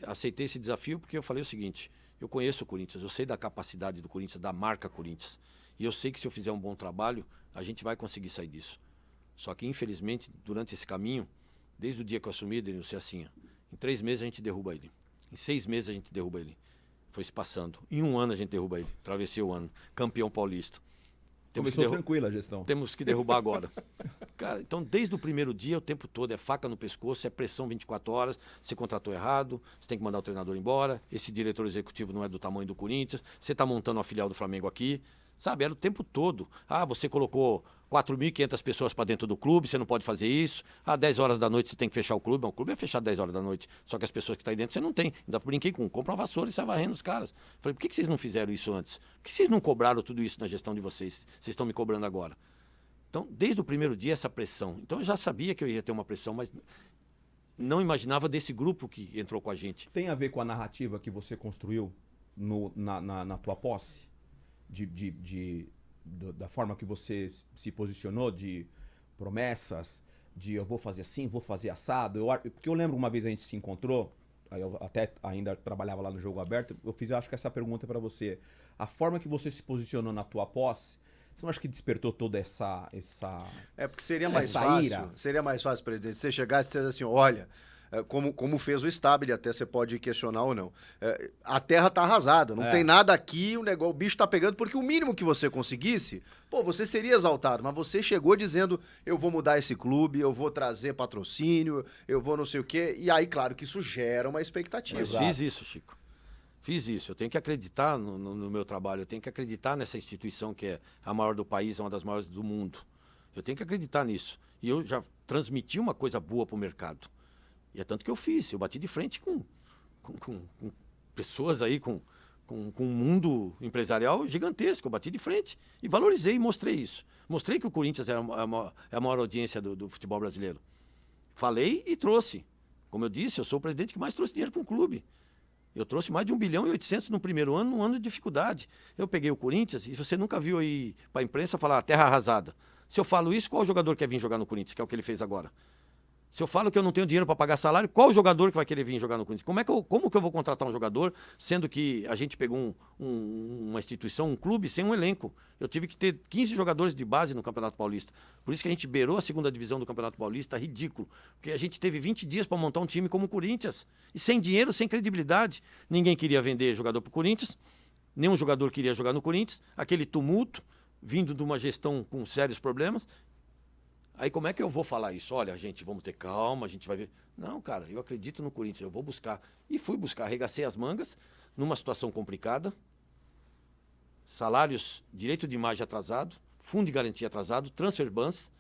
aceitei esse desafio porque eu falei o seguinte: eu conheço o Corinthians, eu sei da capacidade do Corinthians, da marca Corinthians. E eu sei que se eu fizer um bom trabalho, a gente vai conseguir sair disso. Só que, infelizmente, durante esse caminho, desde o dia que eu assumi, Denilson, assim, em 3 meses a gente derruba ele. Em 6 meses a gente derruba ele. Foi se passando. Em 1 ano a gente derruba ele. Travessei o ano. Campeão paulista. Começou tranquila a gestão. Temos que derrubar agora. Cara, então desde o primeiro dia, o tempo todo, é faca no pescoço, é pressão 24 horas, você contratou errado, você tem que mandar o treinador embora, esse diretor executivo não é do tamanho do Corinthians, você está montando uma filial do Flamengo aqui, sabe? Era o tempo todo. Ah, você colocou 4.500 pessoas para dentro do clube, você não pode fazer isso. Ah, 10 horas da noite você tem que fechar o clube. Não, o clube é fechado 10 horas da noite, só que as pessoas que estão aí dentro você não tem. Ainda brinquei com compra uma vassoura e sai varrendo os caras. Falei, por que vocês não fizeram isso antes? Por que vocês não cobraram tudo isso na gestão de vocês? Vocês estão me cobrando agora. Então, desde o primeiro dia, essa pressão. Então, eu já sabia que eu ia ter uma pressão, mas não imaginava desse grupo que entrou com a gente. Tem a ver com a narrativa que você construiu na tua posse? Da forma que você se posicionou, de promessas, de eu vou fazer assim, vou fazer assado. Porque eu lembro uma vez a gente se encontrou, eu até ainda trabalhava lá no Jogo Aberto, eu fiz, acho que essa pergunta para você. A forma que você se posicionou na tua posse, você não acha que despertou toda essa porque seria mais fácil. ira? Seria mais fácil, presidente, se você chegasse e dissesse assim, olha, como fez o Stabile, até você pode questionar ou não. A terra tá arrasada, não tem nada aqui, o bicho tá pegando, porque o mínimo que você conseguisse, você seria exaltado, mas você chegou dizendo, eu vou mudar esse clube, eu vou trazer patrocínio, eu vou não sei o quê, e aí, claro, que isso gera uma expectativa. Mas fiz isso, Chico. Fiz isso. Eu tenho que acreditar no meu trabalho, eu tenho que acreditar nessa instituição que é a maior do país, é uma das maiores do mundo. Eu tenho que acreditar nisso. E eu já transmiti uma coisa boa para o mercado. E é tanto que eu fiz. Eu bati de frente com pessoas aí, com um mundo empresarial gigantesco. Eu bati de frente e valorizei e mostrei isso. Mostrei que o Corinthians é a maior audiência do futebol brasileiro. Falei e trouxe. Como eu disse, eu sou o presidente que mais trouxe dinheiro para um clube. Eu trouxe mais de 1,8 bilhão no primeiro ano, num ano de dificuldade. Eu peguei o Corinthians e você nunca viu aí para a imprensa falar terra arrasada. Se eu falo isso, qual jogador quer vir jogar no Corinthians, que é o que ele fez agora? Se eu falo que eu não tenho dinheiro para pagar salário, qual jogador que vai querer vir jogar no Corinthians? Como que eu vou contratar um jogador, sendo que a gente pegou uma instituição, um clube, sem um elenco? Eu tive que ter 15 jogadores de base no Campeonato Paulista. Por isso que a gente beirou a 2ª divisão do Campeonato Paulista, ridículo. Porque a gente teve 20 dias para montar um time como o Corinthians. E sem dinheiro, sem credibilidade. Ninguém queria vender jogador para o Corinthians, nenhum jogador queria jogar no Corinthians, aquele tumulto, vindo de uma gestão com sérios problemas. Aí como é que eu vou falar isso? Olha, gente, vamos ter calma, a gente vai ver. Não, cara, eu acredito no Corinthians, eu vou buscar. E fui buscar, arregacei as mangas, numa situação complicada, salários, direito de imagem atrasado, fundo de garantia atrasado, transfer bans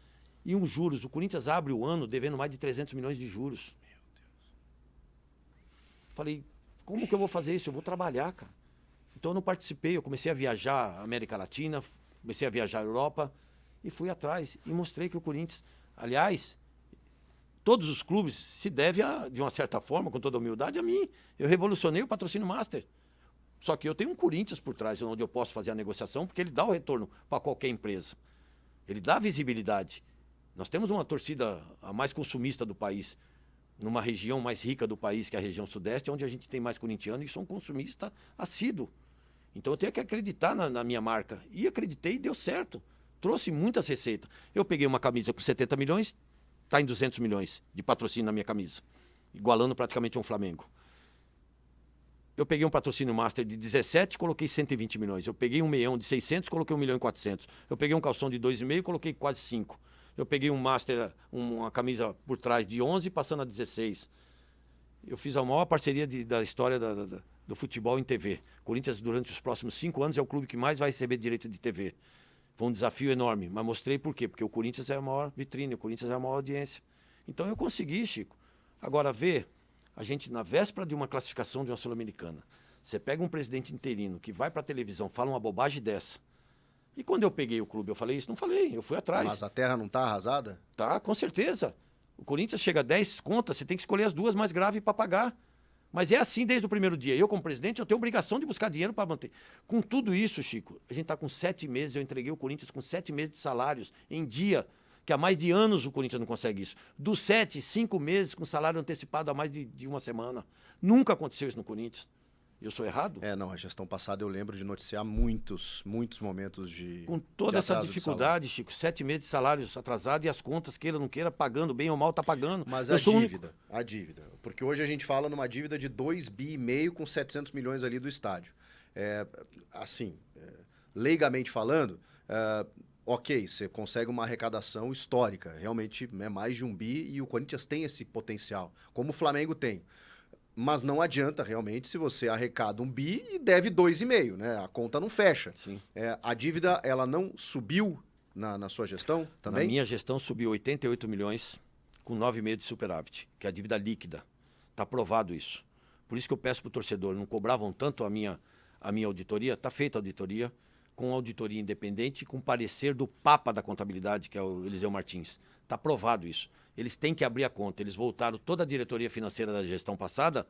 e juros. O Corinthians abre o ano devendo mais de 300 milhões de juros. Meu Deus. Falei, como que eu vou fazer isso? Eu vou trabalhar, cara. Então eu não participei, eu comecei a viajar a América Latina, comecei a viajar a Europa, e fui atrás e mostrei que o Corinthians, aliás, todos os clubes se deve, de uma certa forma, com toda humildade, a mim. Eu revolucionei o patrocínio Master. Só que eu tenho um Corinthians por trás, onde eu posso fazer a negociação, porque ele dá o retorno para qualquer empresa. Ele dá visibilidade. Nós temos uma torcida a mais consumista do país, numa região mais rica do país, que é a região sudeste, onde a gente tem mais corintiano e sou um consumista assíduo. Então eu tenho que acreditar na minha marca. E acreditei e deu certo. Trouxe muitas receitas. Eu peguei uma camisa com 70 milhões, está em 200 milhões de patrocínio na minha camisa, igualando praticamente um Flamengo. Eu peguei um patrocínio Master de 17, coloquei 120 milhões. Eu peguei um meião de 600, coloquei 1 milhão e 400. Eu peguei um calção de 2,5, coloquei quase 5. Eu peguei um Master, uma camisa por trás de 11, passando a 16. Eu fiz a maior parceria da história do futebol em TV. Corinthians, durante os próximos 5 anos, é o clube que mais vai receber direito de TV. Foi um desafio enorme, mas mostrei por quê. Porque o Corinthians é a maior vitrine, o Corinthians é a maior audiência. Então eu consegui, Chico. Agora, a gente, na véspera de uma classificação de uma Sul-Americana, você pega um presidente interino que vai para a televisão, fala uma bobagem dessa. E quando eu peguei o clube, eu falei isso? Não falei, eu fui atrás. Mas a terra não está arrasada? Tá, com certeza. O Corinthians chega a 10 contas, você tem que escolher as 2 mais graves para pagar. Mas é assim desde o primeiro dia. Eu, como presidente, eu tenho obrigação de buscar dinheiro para manter. Com tudo isso, Chico, a gente está com 7 meses, eu entreguei o Corinthians com 7 meses de salários em dia, que há mais de anos o Corinthians não consegue isso. Dos 7, 5 meses com salário antecipado há mais de uma semana. Nunca aconteceu isso no Corinthians. Eu sou errado? Não, a gestão passada eu lembro de noticiar muitos momentos de com toda essa dificuldade, Chico, 7 meses de salários atrasados e as contas, queira ou não queira, pagando, bem ou mal, tá pagando. Mas a dívida. Porque hoje a gente fala numa dívida de 2,5 bi com 700 milhões ali do estádio. Leigamente falando, ok, você consegue uma arrecadação histórica, realmente é mais de 1 bi e o Corinthians tem esse potencial, como o Flamengo tem. Mas não adianta realmente se você arrecada 1 bi e deve 2,5, né? A conta não fecha. Sim. A dívida, ela não subiu na sua gestão também? Na minha gestão subiu 88 milhões com 9,5 de superávit, que é a dívida líquida. Está aprovado isso. Por isso que eu peço para o torcedor, não cobravam tanto a minha auditoria, está feita a auditoria, com auditoria independente e com parecer do Papa da contabilidade, que é o Eliseu Martins. Está aprovado isso. Eles têm que abrir a conta. Eles voltaram toda a diretoria financeira da gestão passada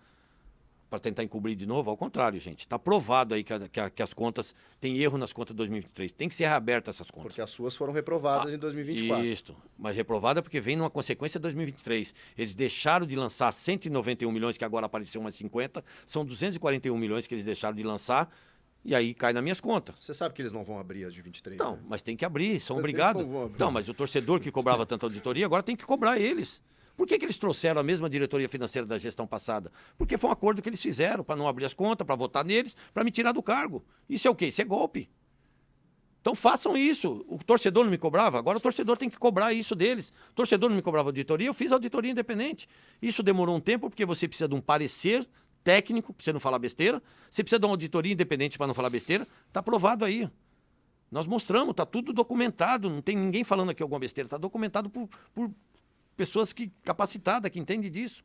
para tentar encobrir de novo. Ao contrário, gente. Está provado aí que as contas... Tem erro nas contas de 2023. Tem que ser reabertas essas contas. Porque as suas foram reprovadas em 2024. Isso. Mas reprovada porque vem numa consequência de 2023. Eles deixaram de lançar 191 milhões, que agora apareceu umas 50. São 241 milhões que eles deixaram de lançar. E aí cai nas minhas contas. Você sabe que eles não vão abrir as de 23, Não, né? mas tem que abrir, são Vocês obrigados. não vão abrir. Não, mas o torcedor que cobrava tanta auditoria, agora tem que cobrar eles. Por que eles trouxeram a mesma diretoria financeira da gestão passada? Porque foi um acordo que eles fizeram para não abrir as contas, para votar neles, para me tirar do cargo. Isso é o quê? Isso é golpe. Então façam isso. O torcedor não me cobrava, agora o torcedor tem que cobrar isso deles. O torcedor não me cobrava auditoria, eu fiz auditoria independente. Isso demorou um tempo porque você precisa de um parecer técnico, para você não falar besteira. Você precisa de uma auditoria independente para não falar besteira. Está aprovado aí. Nós mostramos, está tudo documentado. Não tem ninguém falando aqui alguma besteira. Está documentado por pessoas capacitadas, que entendem disso.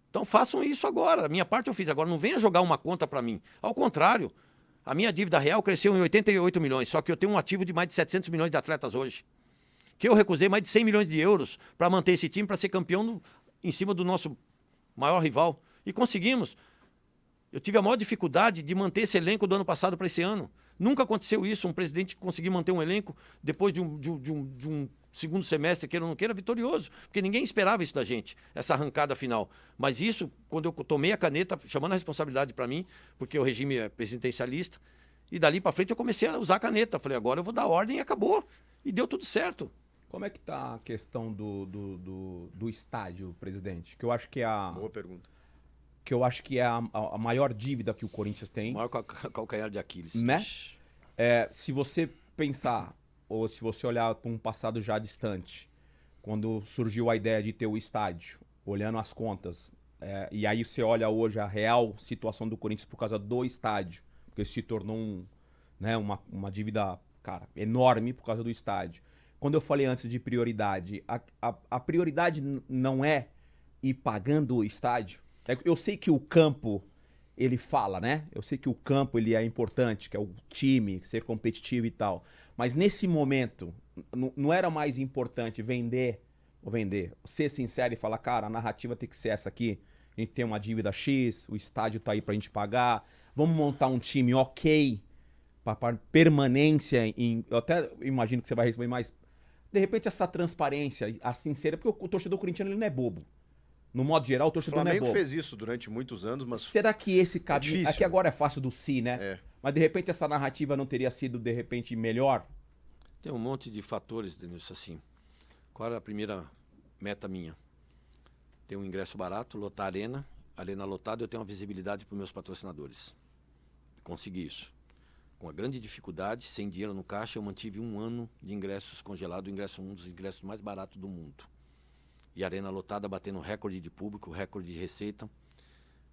Então façam isso agora. A minha parte eu fiz. Agora não venha jogar uma conta para mim. Ao contrário, a minha dívida real cresceu em 88 milhões. Só que eu tenho um ativo de mais de 700 milhões de atletas hoje. Que eu recusei mais de 100 milhões de euros para manter esse time, para ser campeão em cima do nosso maior rival. E conseguimos. Eu tive a maior dificuldade de manter esse elenco do ano passado para esse ano. Nunca aconteceu isso, um presidente conseguir manter um elenco depois de um segundo semestre, queira ou não queira, vitorioso. Porque ninguém esperava isso da gente, essa arrancada final. Mas isso, quando eu tomei a caneta, chamando a responsabilidade para mim, porque o regime é presidencialista, e dali para frente eu comecei a usar a caneta. Falei, agora eu vou dar ordem e acabou. E deu tudo certo. Como é que tá a questão do estádio, presidente? Que eu acho que é Boa pergunta. que eu acho que é a maior dívida que o Corinthians tem. O maior calcanhar de Aquiles. Né? Se você pensar, ou se você olhar para um passado já distante, quando surgiu a ideia de ter o estádio, olhando as contas, e aí você olha hoje a real situação do Corinthians por causa do estádio, porque se tornou uma dívida, cara, enorme por causa do estádio. Quando eu falei antes de prioridade, a prioridade não é ir pagando o estádio. Eu sei que o campo, ele fala, né? Eu sei que o campo ele é importante, que é o time, ser competitivo e tal. Mas nesse momento, não era mais importante vender ou vender, ser sincero e falar, cara, a narrativa tem que ser essa aqui, a gente tem uma dívida X, o estádio tá aí pra gente pagar, vamos montar um time ok, para permanência eu até imagino que você vai receber mais. De repente, essa transparência, a sincera, porque o torcedor corintiano ele não é bobo. No modo geral, o O torcedor não é Flamengo bobo. fez isso durante muitos anos, mas Será que esse caminho. difícil, Aqui agora é fácil do si, né? É. Mas de repente essa narrativa não teria sido, de repente, melhor? Tem um monte de fatores, Denilson, assim. Qual era a primeira meta minha? Ter um ingresso barato, lotar a arena lotada, eu tenho uma visibilidade para os meus patrocinadores. Consegui isso. Com a grande dificuldade, sem dinheiro no caixa, eu mantive 1 ano de ingressos congelados, um dos ingressos mais baratos do mundo. E a arena lotada batendo recorde de público, recorde de receita.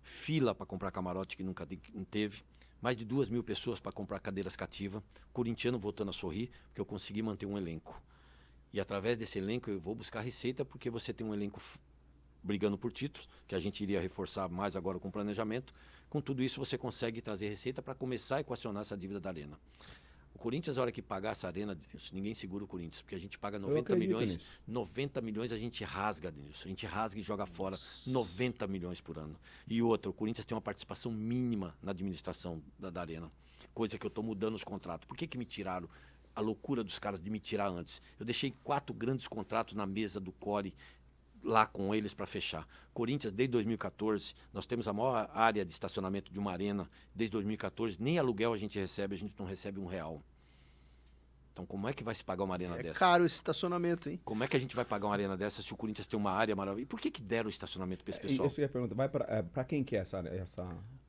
Fila para comprar camarote que nunca teve. Mais de 2.000 pessoas para comprar cadeiras cativas. Corintiano voltando a sorrir, porque eu consegui manter um elenco. E através desse elenco eu vou buscar receita, porque você tem um elenco brigando por títulos, que a gente iria reforçar mais agora com o planejamento. Com tudo isso você consegue trazer receita para começar a equacionar essa dívida da arena. O Corinthians, a hora que pagar essa arena, ninguém segura o Corinthians, porque a gente paga 90 milhões. Nisso. 90 milhões a gente rasga, Denilson. A gente rasga e joga fora 90 milhões por ano. E outra, o Corinthians tem uma participação mínima na administração da arena. Coisa que eu estou mudando os contratos. Por que me tiraram? A loucura dos caras de me tirar antes. Eu deixei 4 grandes contratos na mesa do Core, lá com eles para fechar. Corinthians, desde 2014, nós temos a maior área de estacionamento de uma arena. Desde 2014, nem aluguel a gente não recebe R$1. Então, como é que vai se pagar uma arena dessa? É caro esse estacionamento, hein? Como é que a gente vai pagar uma arena dessa se o Corinthians tem uma área maravilhosa? E por que deram o estacionamento para esse pessoal? Isso eu ia perguntar, vai pra quem que é essa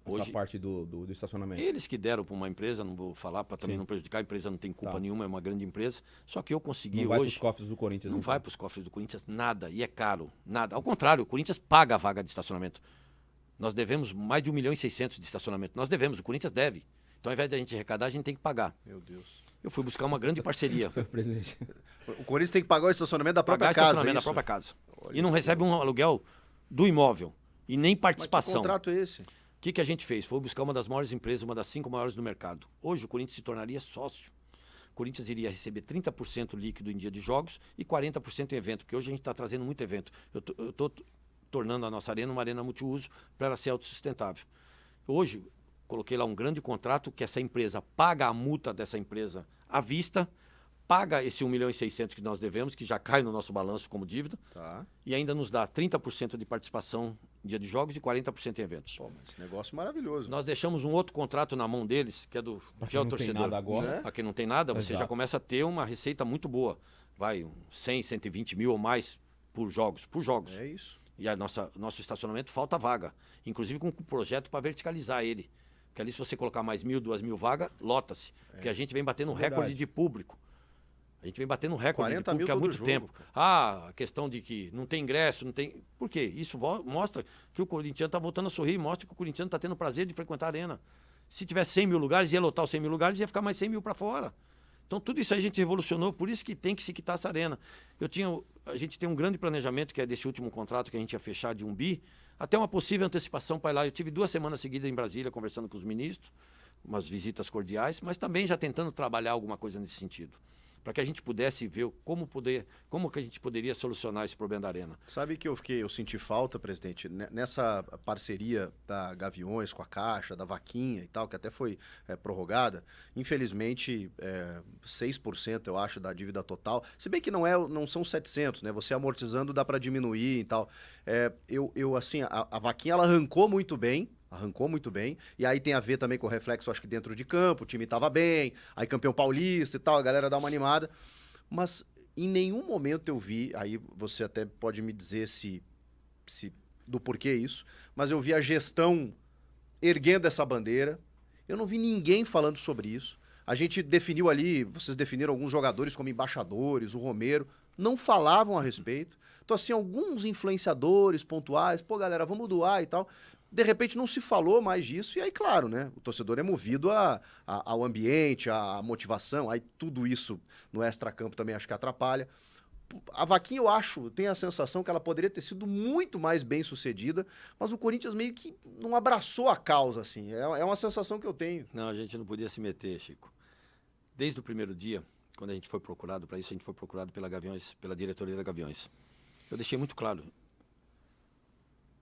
Hoje, parte do estacionamento? Eles que deram para uma empresa, não vou falar para também não prejudicar, a empresa não tem culpa nenhuma, é uma grande empresa. Só que eu consegui não vai hoje... pros cofres do Corinthians. Não então. vai para os cofres do Corinthians nada, e é caro, nada. Ao contrário, o Corinthians paga a vaga de estacionamento. Nós devemos mais de 1.600.000 de estacionamento. Nós devemos, o Corinthians deve. Então, ao invés de a gente arrecadar, a gente tem que pagar. Meu Deus. Eu fui buscar uma grande parceria. Presidente. O Corinthians tem que pagar o estacionamento da própria Pagar casa, estacionamento é da isso? própria casa. Olha E não que recebe um aluguel do imóvel. E nem Mas que participação. contrato é esse? O que a gente fez? Foi buscar uma das maiores empresas, uma das 5 maiores do mercado. Hoje o Corinthians se tornaria sócio. O Corinthians iria receber 30% líquido em dia de jogos e 40% em evento, porque hoje a gente está trazendo muito evento. Eu estou tornando a nossa arena uma arena multiuso para ela ser autossustentável. Hoje, coloquei lá um grande contrato que essa empresa paga a multa dessa empresa à vista, paga esse 1.600.000 que nós devemos, que já cai no nosso balanço como dívida, Tá. e ainda nos dá 30% de participação em dia de jogos e 40% em eventos. Pô, mas esse negócio maravilhoso. Nós deixamos um outro contrato na mão deles, que é do Pra quem fiel não tem torcedor. nada agora. Né? Para quem não tem nada, você Exato. já começa a ter uma receita muito boa. Vai, 100, 120 mil ou mais por jogos. É isso. E a nosso estacionamento falta vaga. Inclusive com um projeto para verticalizar ele. Porque ali se você colocar mais 1.000, 2.000 vagas, lota-se. Porque a gente vem batendo recorde verdade. de público. A gente vem batendo recorde de 40 público mil há todo muito jogo, tempo. pô. Ah, a questão de que não tem ingresso, não tem... Por quê? Isso mostra que o corintiano está voltando a sorrir, mostra que o corintiano está tendo prazer de frequentar a arena. Se tivesse 100 mil lugares, ia lotar os 100 mil lugares, ia ficar mais 100 mil para fora. Então tudo isso aí a gente revolucionou, por isso que tem que se quitar essa arena. A gente tem um grande planejamento, que é desse último contrato que a gente ia fechar de 1 bi, até uma possível antecipação para ir lá. Eu tive 2 semanas seguidas em Brasília, conversando com os ministros, umas visitas cordiais, mas também já tentando trabalhar alguma coisa nesse sentido. Para que a gente pudesse ver como que a gente poderia solucionar esse problema da arena. Sabe que eu senti falta, presidente, nessa parceria da Gaviões com a Caixa, da Vaquinha e tal, que até foi prorrogada, infelizmente 6% eu acho da dívida total, se bem que não são 700, né? Você amortizando dá para diminuir e tal. Assim, a Vaquinha ela arrancou muito bem, e aí tem a ver também com o reflexo, acho que dentro de campo, o time tava bem, aí campeão paulista e tal, a galera dá uma animada, mas em nenhum momento eu vi, aí você até pode me dizer se do porquê isso, mas eu vi a gestão erguendo essa bandeira, eu não vi ninguém falando sobre isso, a gente definiu ali, vocês definiram alguns jogadores como embaixadores, o Romero, não falavam a respeito, então assim, alguns influenciadores pontuais, pô galera, vamos doar e tal, de repente não se falou mais disso, e aí, claro, né? O torcedor é movido ao ambiente, à motivação, aí tudo isso no extracampo também acho que atrapalha. A Vaquinha, eu tenho a sensação que ela poderia ter sido muito mais bem sucedida, mas o Corinthians meio que não abraçou a causa, assim. É uma sensação que eu tenho. Não, a gente não podia se meter, Chico. Desde o primeiro dia, quando a gente foi procurado para isso, a gente foi procurado pela Gaviões, pela diretoria da Gaviões. eu deixei muito claro.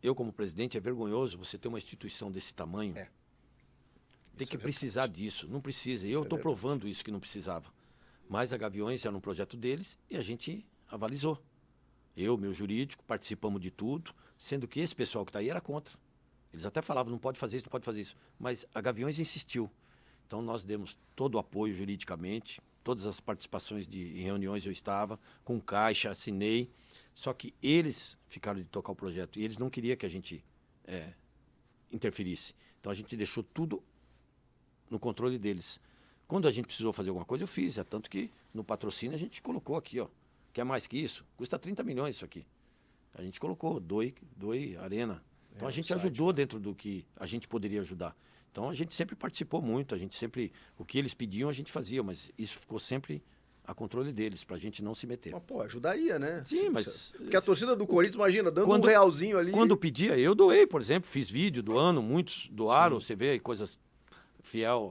Eu, como presidente, é vergonhoso você ter uma instituição desse tamanho. Tem que precisar disso. Não precisa. Eu estou provando isso que não precisava. Mas a Gaviões era um projeto deles e a gente avalizou. Eu, meu jurídico, participamos de tudo, sendo que esse pessoal que está aí era contra. Eles até falavam, não pode fazer isso, não pode fazer isso. Mas a Gaviões insistiu. Então nós demos todo o apoio juridicamente, todas as participações em reuniões eu estava, com caixa, assinei. Só que eles ficaram de tocar o projeto e eles não queriam que a gente interferisse. Então a gente deixou tudo no controle deles. Quando a gente precisou fazer alguma coisa, eu fiz. É tanto que no patrocínio a gente colocou aqui, ó. Quer mais que isso? Custa 30 milhões isso aqui. A gente colocou, doe Arena. Então a gente ajudou dentro do que a gente poderia ajudar. Então a gente sempre participou muito, a gente sempre, o que eles pediam a gente fazia, mas isso ficou sempre a controle deles, pra gente não se meter. Mas, pô, ajudaria, né? Sim, mas... Porque a torcida do Corinthians, imagina, dando um realzinho ali. Quando pedia, eu doei, por exemplo, fiz vídeo doando, muitos doaram, você vê coisas...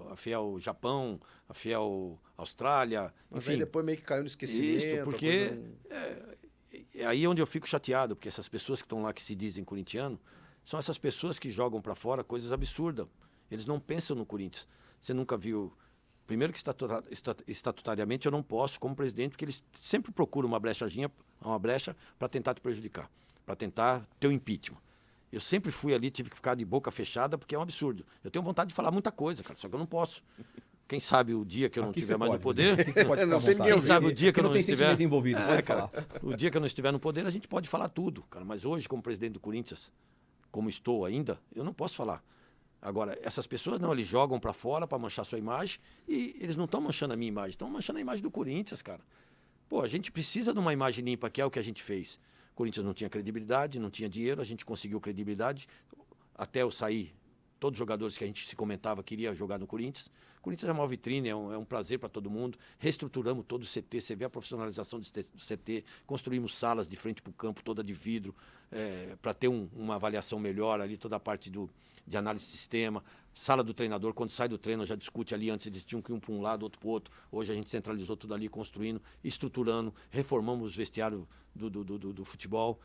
A Fiel Japão, a Fiel Austrália, mas enfim. aí depois meio que caiu no esquecimento. Isso, porque é aí onde eu fico chateado, porque essas pessoas que estão lá que se dizem corintiano, são essas pessoas que jogam para fora coisas absurdas. Eles não pensam no Corinthians. Você nunca viu... Primeiro que estatutariamente eu não posso, como presidente, porque eles sempre procuram uma brecha para tentar te prejudicar, para tentar ter o impeachment. Eu sempre fui ali, tive que ficar de boca fechada, porque é um absurdo. Eu tenho vontade de falar muita coisa, cara, só que eu não posso. Quem sabe o dia que eu não estiver mais no poder... Quem sabe o dia que eu não estiver... envolvido, pode cara, o dia que eu não estiver no poder, a gente pode falar tudo, cara. Mas hoje, como presidente do Corinthians, como estou ainda, eu não posso falar. Agora, essas pessoas não, eles jogam para fora para manchar sua imagem e eles não estão manchando a minha imagem, estão manchando a imagem do Corinthians, cara. Pô, a gente precisa de uma imagem limpa, que é o que a gente fez. O Corinthians não tinha credibilidade, não tinha dinheiro, a gente conseguiu credibilidade. Até eu sair, todos os jogadores que a gente se comentava queria jogar no Corinthians. O Corinthians é uma vitrine, é um prazer para todo mundo. Reestruturamos todo o CT, você vê a profissionalização do CT, construímos salas de frente para o campo, toda de vidro, para ter uma avaliação melhor ali, toda a parte de análise de sistema. Sala do treinador, quando sai do treino, já discute ali, antes eles tinham que ir um para um lado, outro para o outro. Hoje a gente centralizou tudo ali, construindo, estruturando, reformamos os vestiários do futebol.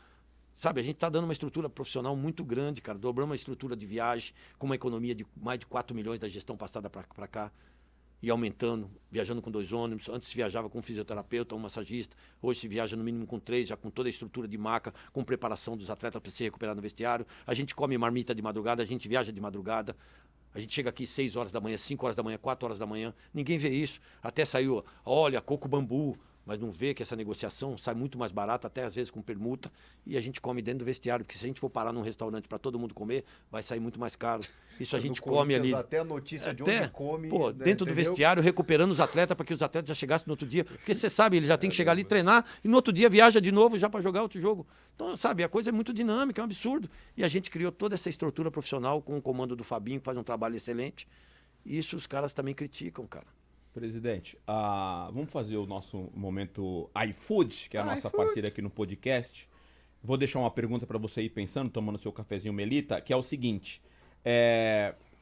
Sabe, a gente está dando uma estrutura profissional muito grande, cara. Dobramos a estrutura de viagem, com uma economia de mais de 4 milhões da gestão passada para cá. E aumentando, viajando com 2 ônibus. Antes se viajava com um fisioterapeuta, um massagista. Hoje se viaja no mínimo com 3, já com toda a estrutura de maca, com preparação dos atletas para se recuperar no vestiário. A gente come marmita de madrugada, a gente viaja de madrugada. A gente chega aqui 6 horas da manhã, 5 horas da manhã, 4 horas da manhã. Ninguém vê isso. Até saiu, olha, coco bambu. Mas não vê que essa negociação sai muito mais barata, até às vezes com permuta, e a gente come dentro do vestiário, porque se a gente for parar num restaurante para todo mundo comer, vai sair muito mais caro. Isso a gente come ali. Até a notícia de onde come. Pô, dentro do vestiário, recuperando os atletas, para que os atletas já chegassem no outro dia. Porque você sabe, eles já têm que chegar ali, treinar, e no outro dia viaja de novo já para jogar outro jogo. Então, sabe, a coisa é muito dinâmica, é um absurdo. E a gente criou toda essa estrutura profissional com o comando do Fabinho, que faz um trabalho excelente. E isso os caras também criticam, cara. Presidente, vamos fazer o nosso momento iFood, que é a nossa parceira aqui no podcast. Vou deixar uma pergunta para você ir pensando, tomando seu cafezinho Melita, que é o seguinte.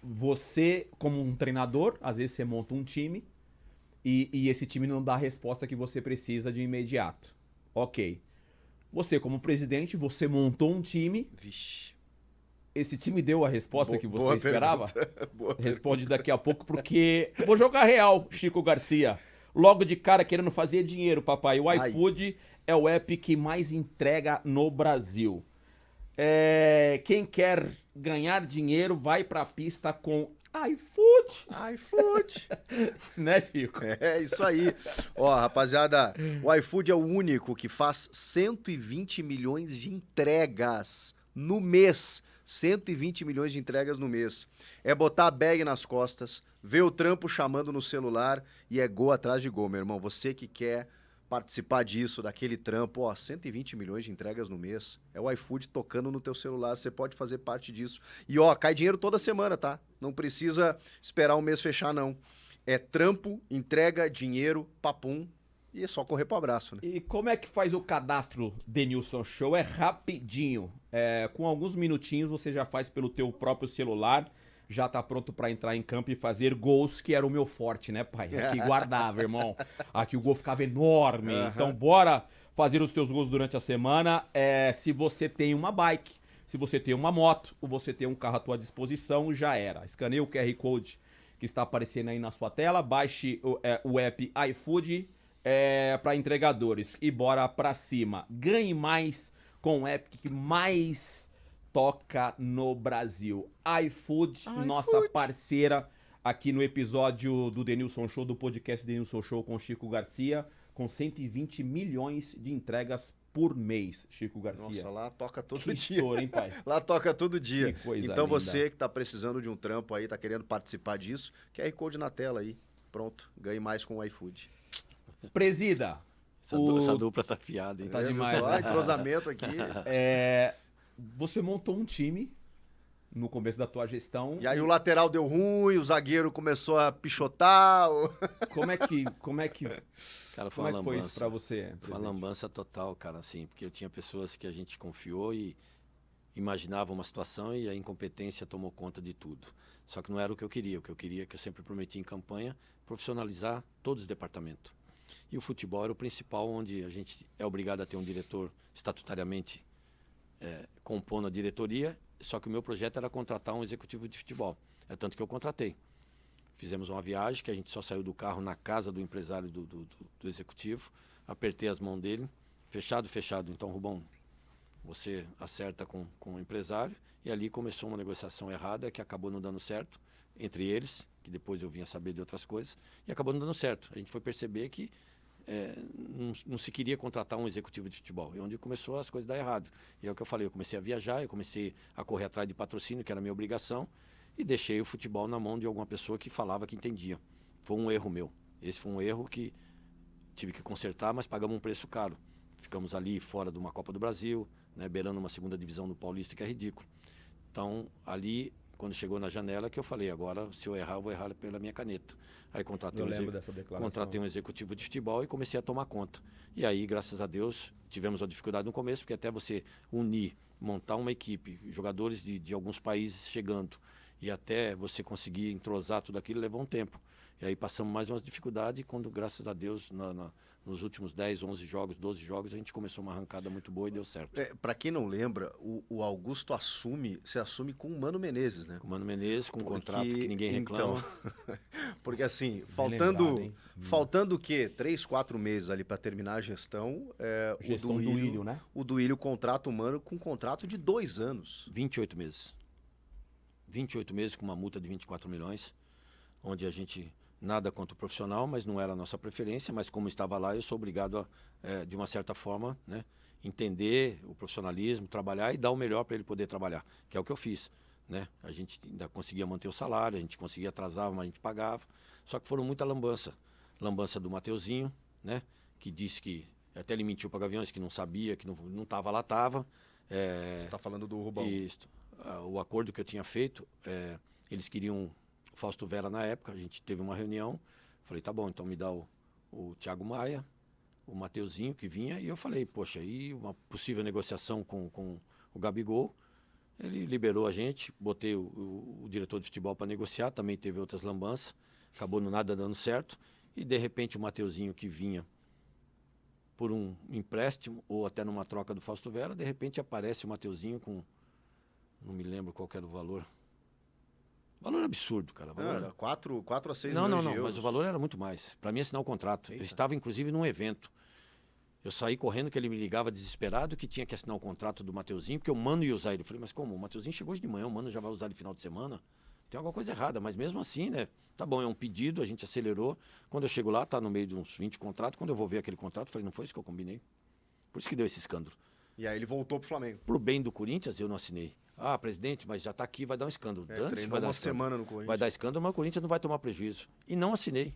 Você, como um treinador, às vezes você monta um time e esse time não dá a resposta que você precisa de imediato. Ok. Você, como presidente, você montou um time. Vixe. Esse time deu a resposta que você esperava? Responde pergunta. daqui a pouco, porque vou jogar real, Chico Garcia. Logo de cara querendo fazer dinheiro, papai. O iFood é o app que mais entrega no Brasil. Quem quer ganhar dinheiro vai pra pista com iFood. iFood. Né, Chico? É isso aí. Ó, rapaziada, o iFood é o único que faz 120 milhões de entregas no mês. 120 milhões de entregas no mês. É botar a bag nas costas, ver o trampo chamando no celular e é gol atrás de gol, meu irmão. Você que quer participar disso, daquele trampo, ó, 120 milhões de entregas no mês. É o iFood tocando no teu celular, você pode fazer parte disso. E ó, cai dinheiro toda semana, tá? Não precisa esperar um mês fechar, não. É trampo, entrega, dinheiro, papum. E é só correr pro abraço, né? E como é que faz o cadastro Denilson Show? É rapidinho. Com alguns minutinhos você já faz pelo teu próprio celular. Já tá pronto pra entrar em campo e fazer gols, que era o meu forte, né, pai? Aqui guardava, irmão. Aqui o gol ficava enorme. Então bora fazer os teus gols durante a semana. Se você tem uma bike, se você tem uma moto, ou você tem um carro à tua disposição, já era. Escaneie o QR Code que está aparecendo aí na sua tela, baixe o app iFood para entregadores e bora pra cima. Ganhe mais com o app que mais toca no Brasil. iFood, nossa parceira aqui no episódio do Denilson Show, do podcast Denilson Show com Chico Garcia, com 120 milhões de entregas por mês, Chico Garcia. Nossa, lá toca todo Que dia. estouro, hein, pai? Lá toca todo dia. Que coisa então linda. você que tá precisando de um trampo aí, tá querendo participar disso, QR Code na tela aí. Pronto, ganhe mais com o iFood. Presida. Essa dupla tá afiada, hein? Tá demais, Só né? entrosamento aqui. Você montou um time no começo da tua gestão. E aí o lateral deu ruim, o zagueiro começou a pichotar. Como é que Cara, Como é que foi isso pra você, Foi uma presidente? lambança total, cara, assim, porque eu tinha pessoas que a gente confiou e imaginava uma situação e a incompetência tomou conta de tudo. Só que não era o que eu queria. O que eu queria, que eu sempre prometi em campanha, profissionalizar todos os departamentos. E o futebol era o principal, onde a gente é obrigado a ter um diretor estatutariamente compondo a diretoria, só que o meu projeto era contratar um executivo de futebol. É tanto que eu contratei. Fizemos uma viagem que a gente só saiu do carro na casa do empresário do executivo, apertei as mãos dele, fechado. Então, Rubão, você acerta com o empresário, e ali começou uma negociação errada que acabou não dando certo entre eles, que depois eu vinha saber de outras coisas, e acabou não dando certo. A gente foi perceber que não se queria contratar um executivo de futebol, e onde começou as coisas a dar errado. E é o que eu falei, eu comecei a viajar, eu comecei a correr atrás de patrocínio, que era a minha obrigação, e deixei o futebol na mão de alguma pessoa que falava que entendia. Foi um erro meu. Esse foi um erro que tive que consertar, mas pagamos um preço caro. Ficamos ali fora de uma Copa do Brasil, né, beirando uma segunda divisão do Paulista, que é ridículo. Então, ali, quando chegou na janela, que eu falei, agora, se eu errar, eu vou errar pela minha caneta. Aí contratei um executivo de futebol e comecei a tomar conta. E aí, graças a Deus, tivemos uma dificuldade no começo, porque até você unir, montar uma equipe, jogadores de alguns países chegando, e até você conseguir entrosar tudo aquilo, levou um tempo. E aí passamos mais umas dificuldades, quando, graças a Deus, nos últimos 10, 11 jogos, 12 jogos, a gente começou uma arrancada muito boa e deu certo. Para quem não lembra, o Augusto se assume com o Mano Menezes, né? Com o Mano Menezes, com um contrato que ninguém reclama. Então, porque assim, lembrado, faltando o quê? 3, 4 meses ali para terminar a gestão, Gestão do Duílio, né? O Duílio contrata o Mano com um contrato de 2 anos. 28 meses. 28 meses com uma multa de 24 milhões, onde a gente... Nada contra o profissional, mas não era a nossa preferência, mas como estava lá, eu sou obrigado a, de uma certa forma, né, entender o profissionalismo, trabalhar e dar o melhor para ele poder trabalhar, que é o que eu fiz. Né? A gente ainda conseguia manter o salário, a gente conseguia atrasar, mas a gente pagava. Só que foram muita lambança. Lambança do Mateuzinho, né, que disse que, até ele mentiu para Gaviões, que não sabia, que não estava lá, estava. Você está falando do Rubão. Isso. O acordo que eu tinha feito, eles queriam... Fausto Vera na época, a gente teve uma reunião, falei, tá bom, então me dá o Thiago Maia, o Mateuzinho que vinha, e eu falei, poxa, aí uma possível negociação com o Gabigol, ele liberou a gente, botei o diretor de futebol para negociar, também teve outras lambanças, acabou no nada dando certo, e de repente o Mateuzinho que vinha por um empréstimo, ou até numa troca do Fausto Vera, de repente aparece o Mateuzinho com, não me lembro qual que era o valor, valor absurdo, cara. Valor... Era 4 a 6 milhões de euros. Mas o valor era muito mais. Para mim, assinar o contrato. Eita. Eu estava, inclusive, num evento. Eu saí correndo, que ele me ligava desesperado, que tinha que assinar o contrato do Mateuzinho, porque o Mano ia usar ele. Eu falei, mas como? O Mateuzinho chegou hoje de manhã, o Mano já vai usar ele no final de semana? Tem alguma coisa errada, mas mesmo assim, né? Tá bom, é um pedido, a gente acelerou. Quando eu chego lá, tá no meio de uns 20 contratos. Quando eu vou ver aquele contrato, eu falei, não foi isso que eu combinei. Por isso que deu esse escândalo. E aí ele voltou pro Flamengo. Pro bem do Corinthians, eu não assinei. Ah, presidente, mas já está aqui, vai dar um escândalo. Treinou uma semana no Corinthians. Vai dar escândalo, mas o Corinthians não vai tomar prejuízo. E não assinei.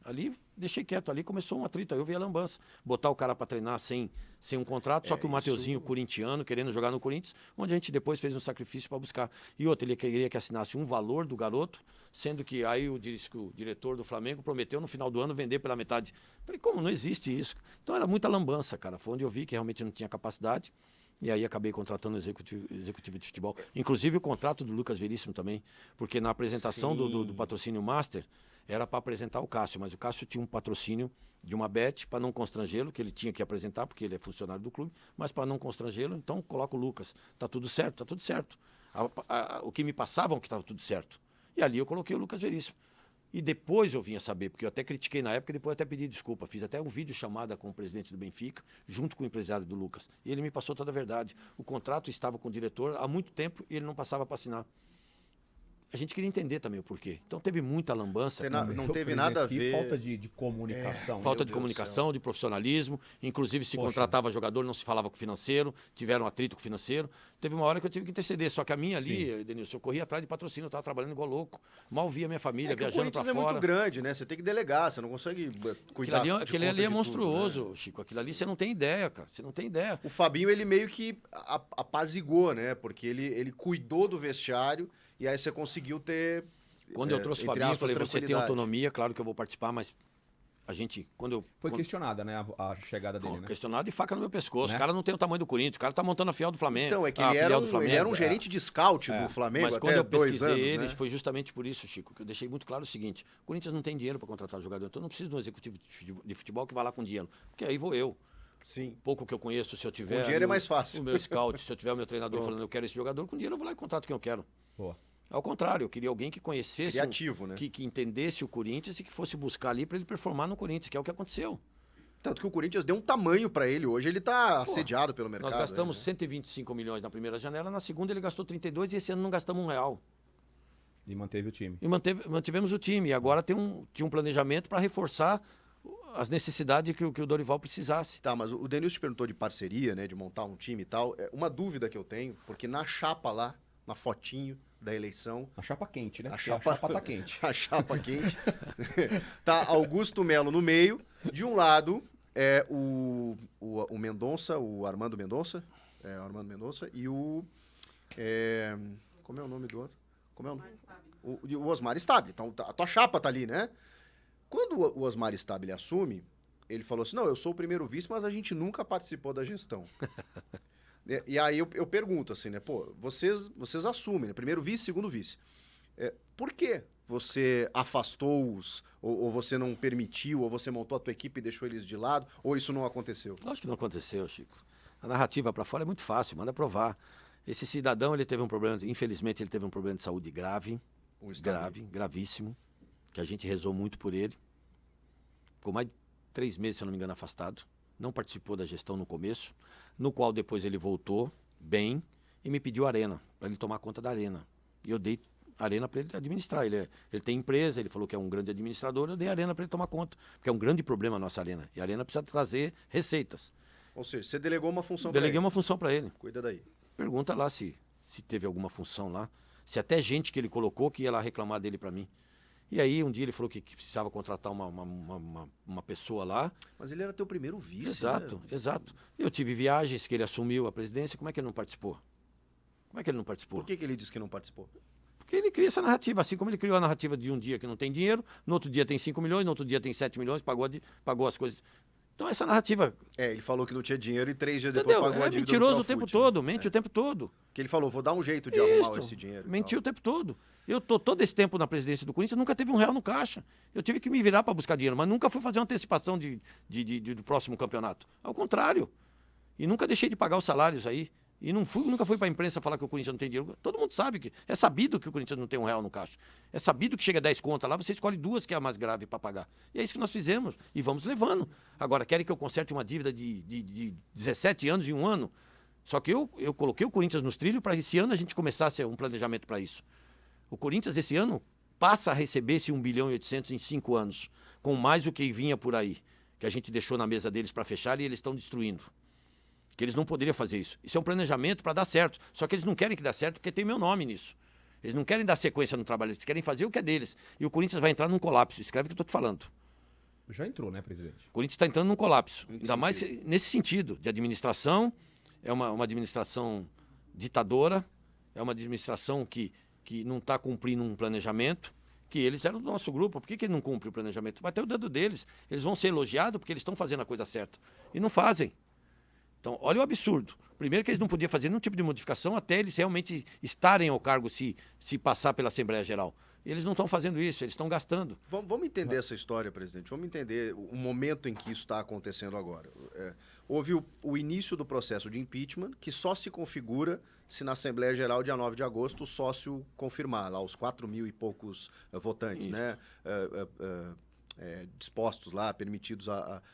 Ali, deixei quieto. Ali começou um atrito. Aí eu vi a lambança. Botar o cara para treinar sem um contrato, só que o Mateuzinho, corintiano, querendo jogar no Corinthians, onde a gente depois fez um sacrifício para buscar. E outro, ele queria que assinasse um valor do garoto, sendo que aí o diretor do Flamengo prometeu no final do ano vender pela metade. Falei, como? Não existe isso. Então era muita lambança, cara. Foi onde eu vi que realmente não tinha capacidade. E aí acabei contratando o executivo de futebol. Inclusive o contrato do Lucas Veríssimo também, porque na apresentação do patrocínio Master, era para apresentar o Cássio, mas o Cássio tinha um patrocínio de uma bet para não constrangê-lo, que ele tinha que apresentar, porque ele é funcionário do clube, mas para não constrangê-lo, então coloca o Lucas. Tá tudo certo, tá tudo certo. O que me passavam que estava tudo certo. E ali eu coloquei o Lucas Veríssimo. E depois eu vim a saber, porque eu até critiquei na época e depois até pedi desculpa. Fiz até um vídeo chamada com o presidente do Benfica, junto com o empresário do Lucas. E ele me passou toda a verdade. O contrato estava com o diretor há muito tempo e ele não passava para assinar. A gente queria entender também o porquê. Então teve muita lambança. Não teve nada a ver. Falta de comunicação. Falta de comunicação, de profissionalismo. Inclusive, se contratava jogador, não se falava com o financeiro. Tiveram atrito com o financeiro. Teve uma hora que eu tive que interceder. Só que a minha ali, Denilson, eu corria atrás de patrocínio. Eu estava trabalhando igual louco. Mal via minha família, viajando para fora. O Corinthians é muito grande, né? Você tem que delegar. Você não consegue cuidar Aquele ali é monstruoso, tudo, né? Chico. Aquilo ali você não tem ideia, cara. Você não tem ideia. O Fabinho, ele meio que apazigou, né? Porque ele cuidou do vestiário e aí você conseguiu ter... Quando eu trouxe o Fabinho, eu falei, você tem autonomia, claro que eu vou participar, mas a gente, Foi questionada, né, a chegada dele, né? Questionado e faca no meu pescoço. Né? O cara não tem o tamanho do Corinthians, o cara tá montando a fiel do Flamengo. Então, é que ele era um gerente de scout do Flamengo mas até quando eu 2 pesquisei anos, ele, né? foi justamente por isso, Chico, que eu deixei muito claro o seguinte, o Corinthians não tem dinheiro para contratar jogador, então eu não preciso de um executivo de futebol que vá lá com dinheiro, porque aí vou eu. Sim. Pouco que eu conheço, se eu tiver... Com dinheiro é mais fácil. O meu scout, se eu tiver o meu treinador falando, eu quero esse jogador, com dinheiro eu vou lá e contrato quem eu quero. Boa. Ao contrário, eu queria alguém que conhecesse... Criativo, né? Que entendesse o Corinthians e que fosse buscar ali para ele performar no Corinthians, que é o que aconteceu. Tanto que o Corinthians deu um tamanho pra ele. Hoje ele tá assediado pelo mercado. Nós gastamos né? 125 milhões na primeira janela, na segunda ele gastou 32 e esse ano não gastamos R$1. E manteve o time. E mantivemos o time. E agora tinha um planejamento para reforçar as necessidades que o Dorival precisasse. Tá, mas o Denilson te perguntou de parceria, né? De montar um time e tal. Uma dúvida que eu tenho, porque na chapa lá, na fotinho da eleição... A chapa quente, né? A chapa tá quente. A chapa quente. Tá Augusto Melo no meio. De um lado é o Mendonça, o Armando Mendonça. É, o Armando Mendonça. E o... como é o nome do outro? Como é o nome? O Osmar Stabile. Então, a tua chapa tá ali, né? Quando o Osmar Stabile assume, ele falou assim, não, eu sou o primeiro vice, mas a gente nunca participou da gestão. E aí eu pergunto assim, né? Pô, vocês assumem, né? Primeiro vice, segundo vice. Por que você afastou-os, ou você não permitiu, ou você montou a tua equipe e deixou eles de lado, ou isso não aconteceu? Acho que não aconteceu, Chico. A narrativa para fora é muito fácil, manda provar. Esse cidadão, ele teve um problema, infelizmente ele teve um problema de saúde grave, gravíssimo, que a gente rezou muito por ele. Ficou mais de 3 meses, se eu não me engano, afastado. Não participou da gestão no começo, no qual depois ele voltou bem e me pediu arena, para ele tomar conta da arena. E eu dei arena para ele administrar. Ele tem empresa, ele falou que é um grande administrador, eu dei arena para ele tomar conta, porque é um grande problema a nossa arena. E a arena precisa trazer receitas. Ou seja, você delegou uma função para ele. Deleguei uma função para ele. Cuida daí. Pergunta lá se teve alguma função lá, se até gente que ele colocou que ia lá reclamar dele para mim. E aí, um dia ele falou que precisava contratar uma pessoa lá. Mas ele era teu primeiro vice, Exato, né? exato. Eu tive viagens que ele assumiu a presidência, como é que ele não participou? Como é que ele não participou? Por que ele disse que não participou? Porque ele cria essa narrativa, assim como ele criou a narrativa de um dia que não tem dinheiro, no outro dia tem 5 milhões, no outro dia tem 7 milhões, pagou as coisas. Então essa narrativa... Ele falou que não tinha dinheiro e 3 dias Entendeu? depois pagou a dívida do mentiroso o Profut, tempo todo, mente o tempo todo. Que ele falou, vou dar um jeito de arrumar esse dinheiro. Mentiu o tempo todo. Eu tô todo esse tempo na presidência do Corinthians, nunca teve R$1 no caixa. Eu tive que me virar para buscar dinheiro, mas nunca fui fazer uma antecipação do próximo campeonato. Ao contrário. E nunca deixei de pagar os salários aí. E nunca fui para a imprensa falar que o Corinthians não tem dinheiro. Todo mundo sabe que é sabido que o Corinthians não tem R$1 no caixa. É sabido que chega a 10 contas lá, você escolhe 2 que é a mais grave para pagar. E é isso que nós fizemos e vamos levando. Agora, querem que eu conserte uma dívida de 17 anos em um ano? Só que eu coloquei o Corinthians nos trilhos para esse ano a gente começasse um planejamento para isso. O Corinthians esse ano passa a receber esse 1 bilhão e 800 em 5 anos, com mais o que vinha por aí, que a gente deixou na mesa deles para fechar e eles estão destruindo. Que eles não poderiam fazer isso. Isso é um planejamento para dar certo. Só que eles não querem que dê certo porque tem meu nome nisso. Eles não querem dar sequência no trabalho, eles querem fazer o que é deles. E o Corinthians vai entrar num colapso. Escreve o que eu estou te falando. Já entrou, né, presidente? O Corinthians está entrando num colapso. Ainda mais nesse sentido, de administração. É uma administração ditadora. É uma administração que não está cumprindo um planejamento. Que eles eram do nosso grupo. Por que ele não cumpre o planejamento? Vai ter o dedo deles. Eles vão ser elogiados porque eles estão fazendo a coisa certa. E não fazem. Então, olha o absurdo. Primeiro que eles não podiam fazer nenhum tipo de modificação até eles realmente estarem ao cargo se passar pela Assembleia Geral. Eles não estão fazendo isso, eles estão gastando. Vamos entender essa história, presidente. Vamos entender o momento em que isso está acontecendo agora. Houve o início do processo de impeachment, que só se configura se na Assembleia Geral, dia 9 de agosto, o sócio confirmar, lá os 4 mil e poucos votantes, né? Dispostos lá,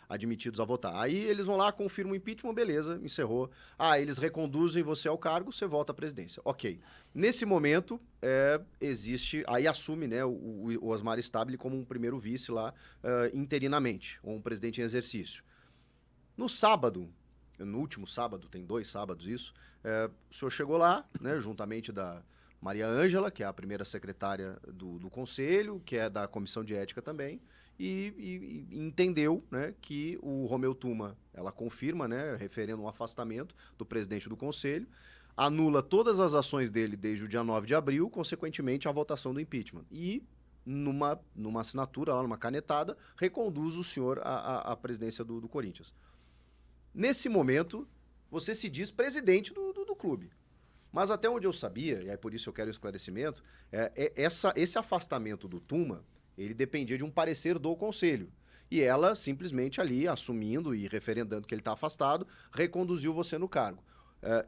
admitidos a votar. Aí eles vão lá, confirmam o impeachment, beleza, encerrou. Eles reconduzem você ao cargo, você volta à presidência. Ok. Nesse momento, existe... Aí assume, né, o Osmar Stabile como um primeiro vice lá, interinamente, ou um presidente em exercício. No sábado, no último sábado, tem 2 sábados isso, o senhor chegou lá, né, juntamente da Maria Ângela, que é a primeira secretária do Conselho, que é da Comissão de Ética também, e entendeu, né, que o Romeu Tuma, ela confirma, né, referendo um afastamento do presidente do Conselho, anula todas as ações dele desde o dia 9 de abril, consequentemente a votação do impeachment. E, numa assinatura, lá, numa canetada, reconduz o senhor à presidência do Corinthians. Nesse momento, você se diz presidente do clube. Mas até onde eu sabia, e aí por isso eu quero um esclarecimento, esse afastamento do Tuma, ele dependia de um parecer do Conselho. E ela, simplesmente ali, assumindo e referendando que ele está afastado, reconduziu você no cargo.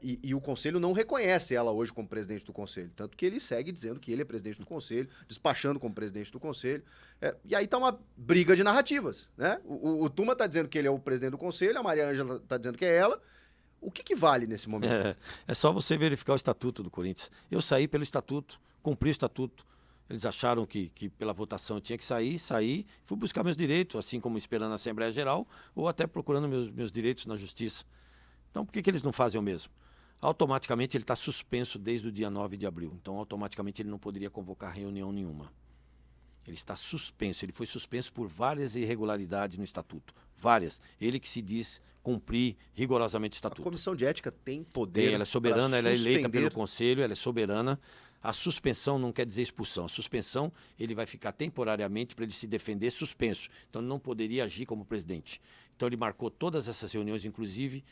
E o Conselho não reconhece ela hoje como presidente do Conselho. Tanto que ele segue dizendo que ele é presidente do Conselho, despachando como presidente do Conselho. E aí está uma briga de narrativas, né? O Tuma está dizendo que ele é o presidente do Conselho, a Maria Ângela está dizendo que é ela. O que vale nesse momento? É só você verificar o estatuto do Corinthians. Eu saí pelo estatuto, cumpri o estatuto. Eles acharam que pela votação eu tinha que saí, fui buscar meus direitos, assim como esperando a Assembleia Geral, ou até procurando meus direitos na Justiça. Então, por que eles não fazem o mesmo? Automaticamente ele está suspenso desde o dia 9 de abril. Então, automaticamente ele não poderia convocar reunião nenhuma. Ele está suspenso. Ele foi suspenso por várias irregularidades no estatuto. Várias. Ele que se diz cumprir rigorosamente o estatuto. A Comissão de Ética tem poder. Ela é soberana, ela é eleita pelo Conselho, ela é soberana. A suspensão não quer dizer expulsão. A suspensão, ele vai ficar temporariamente para ele se defender suspenso. Então, ele não poderia agir como presidente. Então, ele marcou todas essas reuniões, inclusive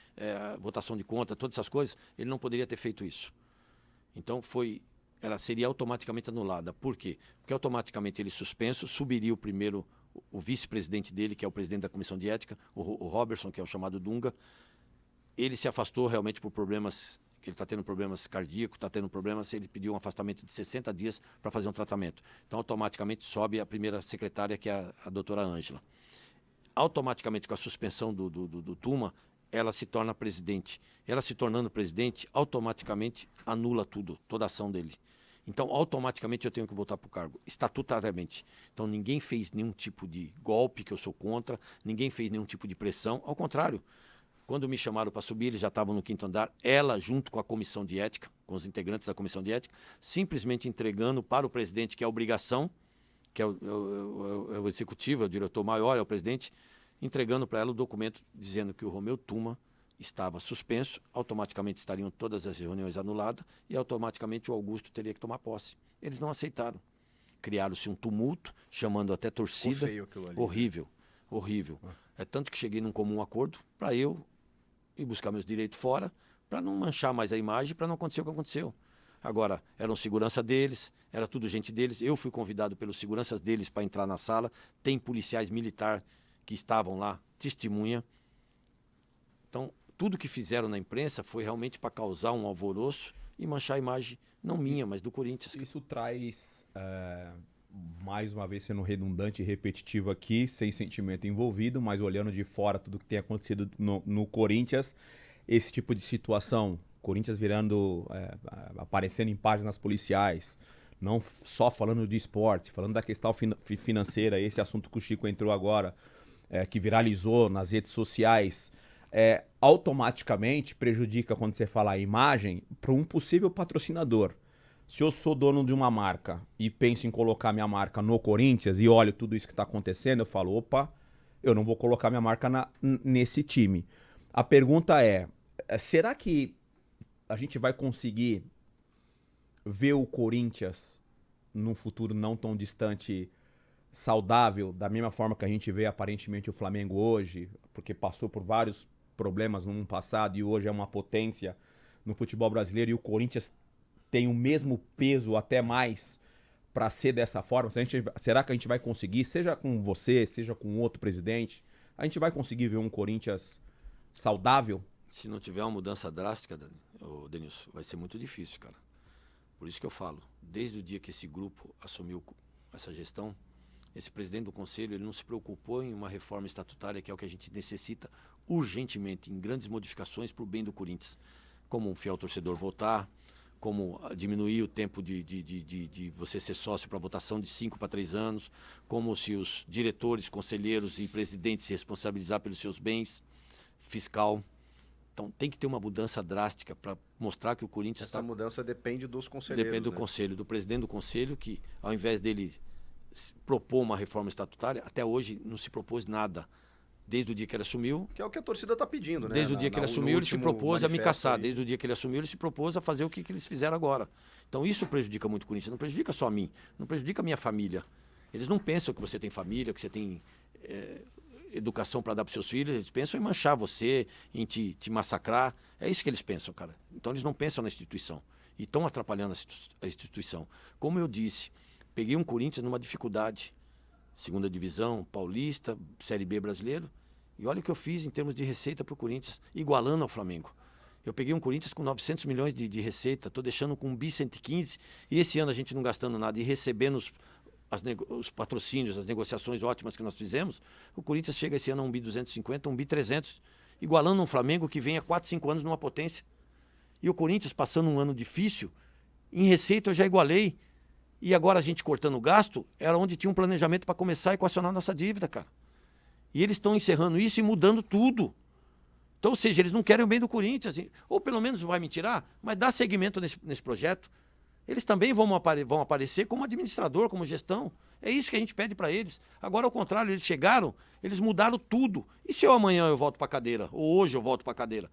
votação de conta, todas essas coisas. Ele não poderia ter feito isso. Então, ela seria automaticamente anulada. Por quê? Porque automaticamente ele suspenso, subiria o vice-presidente dele, que é o presidente da Comissão de Ética, o Robertson, que é o chamado Dunga. Ele se afastou realmente por problemas... que ele está tendo problemas cardíacos, está tendo problemas, ele pediu um afastamento de 60 dias para fazer um tratamento. Então, automaticamente sobe a primeira secretária, que é a doutora Ângela. Automaticamente, com a suspensão do Tuma, ela se torna presidente. Ela se tornando presidente, automaticamente anula tudo, toda a ação dele. Então, automaticamente eu tenho que voltar para o cargo, estatutariamente. Então, ninguém fez nenhum tipo de golpe, que eu sou contra, ninguém fez nenhum tipo de pressão, ao contrário. Quando me chamaram para subir, eles já estavam no 5º andar, ela junto com a comissão de ética, com os integrantes da comissão de ética, simplesmente entregando para o presidente, que é a obrigação, que é o executivo, é o diretor maior, é o presidente, entregando para ela o documento dizendo que o Romeu Tuma estava suspenso, automaticamente estariam todas as reuniões anuladas e automaticamente o Augusto teria que tomar posse. Eles não aceitaram. Criaram-se um tumulto, chamando até torcida. Feio aquilo ali, horrível, horrível. É tanto que cheguei num comum acordo para eu ir buscar meus direitos fora, para não manchar mais a imagem, para não acontecer o que aconteceu. Agora, eram segurança deles, era tudo gente deles. Eu fui convidado pelos seguranças deles para entrar na sala. Tem policiais militares que estavam lá, testemunha. Então, tudo que fizeram na imprensa foi realmente para causar um alvoroço e manchar a imagem, não minha, mas do Corinthians. Isso traz, mais uma vez sendo redundante e repetitivo aqui, sem sentimento envolvido, mas olhando de fora tudo que tem acontecido no Corinthians, esse tipo de situação, Corinthians aparecendo em páginas policiais, não só falando de esporte, falando da questão financeira, esse assunto que o Chico entrou agora, que viralizou nas redes sociais, automaticamente prejudica, quando você fala a imagem, para um possível patrocinador. Se eu sou dono de uma marca e penso em colocar minha marca no Corinthians e olho tudo isso que está acontecendo, eu falo, opa, eu não vou colocar minha marca nesse time. A pergunta será que a gente vai conseguir ver o Corinthians num futuro não tão distante saudável, da mesma forma que a gente vê aparentemente o Flamengo hoje, porque passou por vários problemas no ano passado e hoje é uma potência no futebol brasileiro, e o Corinthians tem o mesmo peso, até mais, para ser dessa forma? Será que a gente vai conseguir, seja com você, seja com outro presidente, a gente vai conseguir ver um Corinthians saudável? Se não tiver uma mudança drástica, Denilson, vai ser muito difícil, cara. Por isso que eu falo, desde o dia que esse grupo assumiu essa gestão, esse presidente do conselho, ele não se preocupou em uma reforma estatutária, que é o que a gente necessita urgentemente, em grandes modificações para o bem do Corinthians. Como um fiel torcedor votar, como diminuir o tempo de você ser sócio para votação de 5 para 3 anos, como se os diretores, conselheiros e presidentes se responsabilizar pelos seus bens, fiscal. Então tem que ter uma mudança drástica para mostrar que o Corinthians... Essa mudança depende dos conselheiros. Depende do conselho, do presidente do conselho, que ao invés dele propor uma reforma estatutária, até hoje não se propôs nada. Desde o dia que ele assumiu... Que é o que a torcida está pedindo, né? Desde o dia que ele assumiu, ele se propôs a me caçar. Aí. Desde o dia que ele assumiu, ele se propôs a fazer o que eles fizeram agora. Então isso prejudica muito o Corinthians. Não prejudica só a mim, não prejudica a minha família. Eles não pensam que você tem família, que você tem educação para dar para seus filhos. Eles pensam em manchar você, em te massacrar. É isso que eles pensam, cara. Então eles não pensam na instituição. E estão atrapalhando a instituição. Como eu disse, peguei um Corinthians numa dificuldade. Segunda divisão, paulista, Série B brasileiro. E olha o que eu fiz em termos de receita para o Corinthians, igualando ao Flamengo. Eu peguei um Corinthians com 900 milhões de receita, estou deixando com 1 bi 115, e esse ano a gente não gastando nada e recebendo os patrocínios, as negociações ótimas que nós fizemos, o Corinthians chega esse ano a 1 bi 250, 1 bi 300, igualando um Flamengo que vem há 4, 5 anos numa potência. E o Corinthians passando um ano difícil, em receita eu já igualei, e agora a gente cortando o gasto, era onde tinha um planejamento para começar a equacionar a nossa dívida, cara. E eles estão encerrando isso e mudando tudo. Então, ou seja, eles não querem o bem do Corinthians. Ou pelo menos vai me tirar, mas dá seguimento nesse projeto. Eles também vão aparecer como administrador, como gestão. É isso que a gente pede para eles. Agora, ao contrário, eles chegaram, eles mudaram tudo. E se amanhã eu volto para a cadeira? Ou hoje eu volto para a cadeira?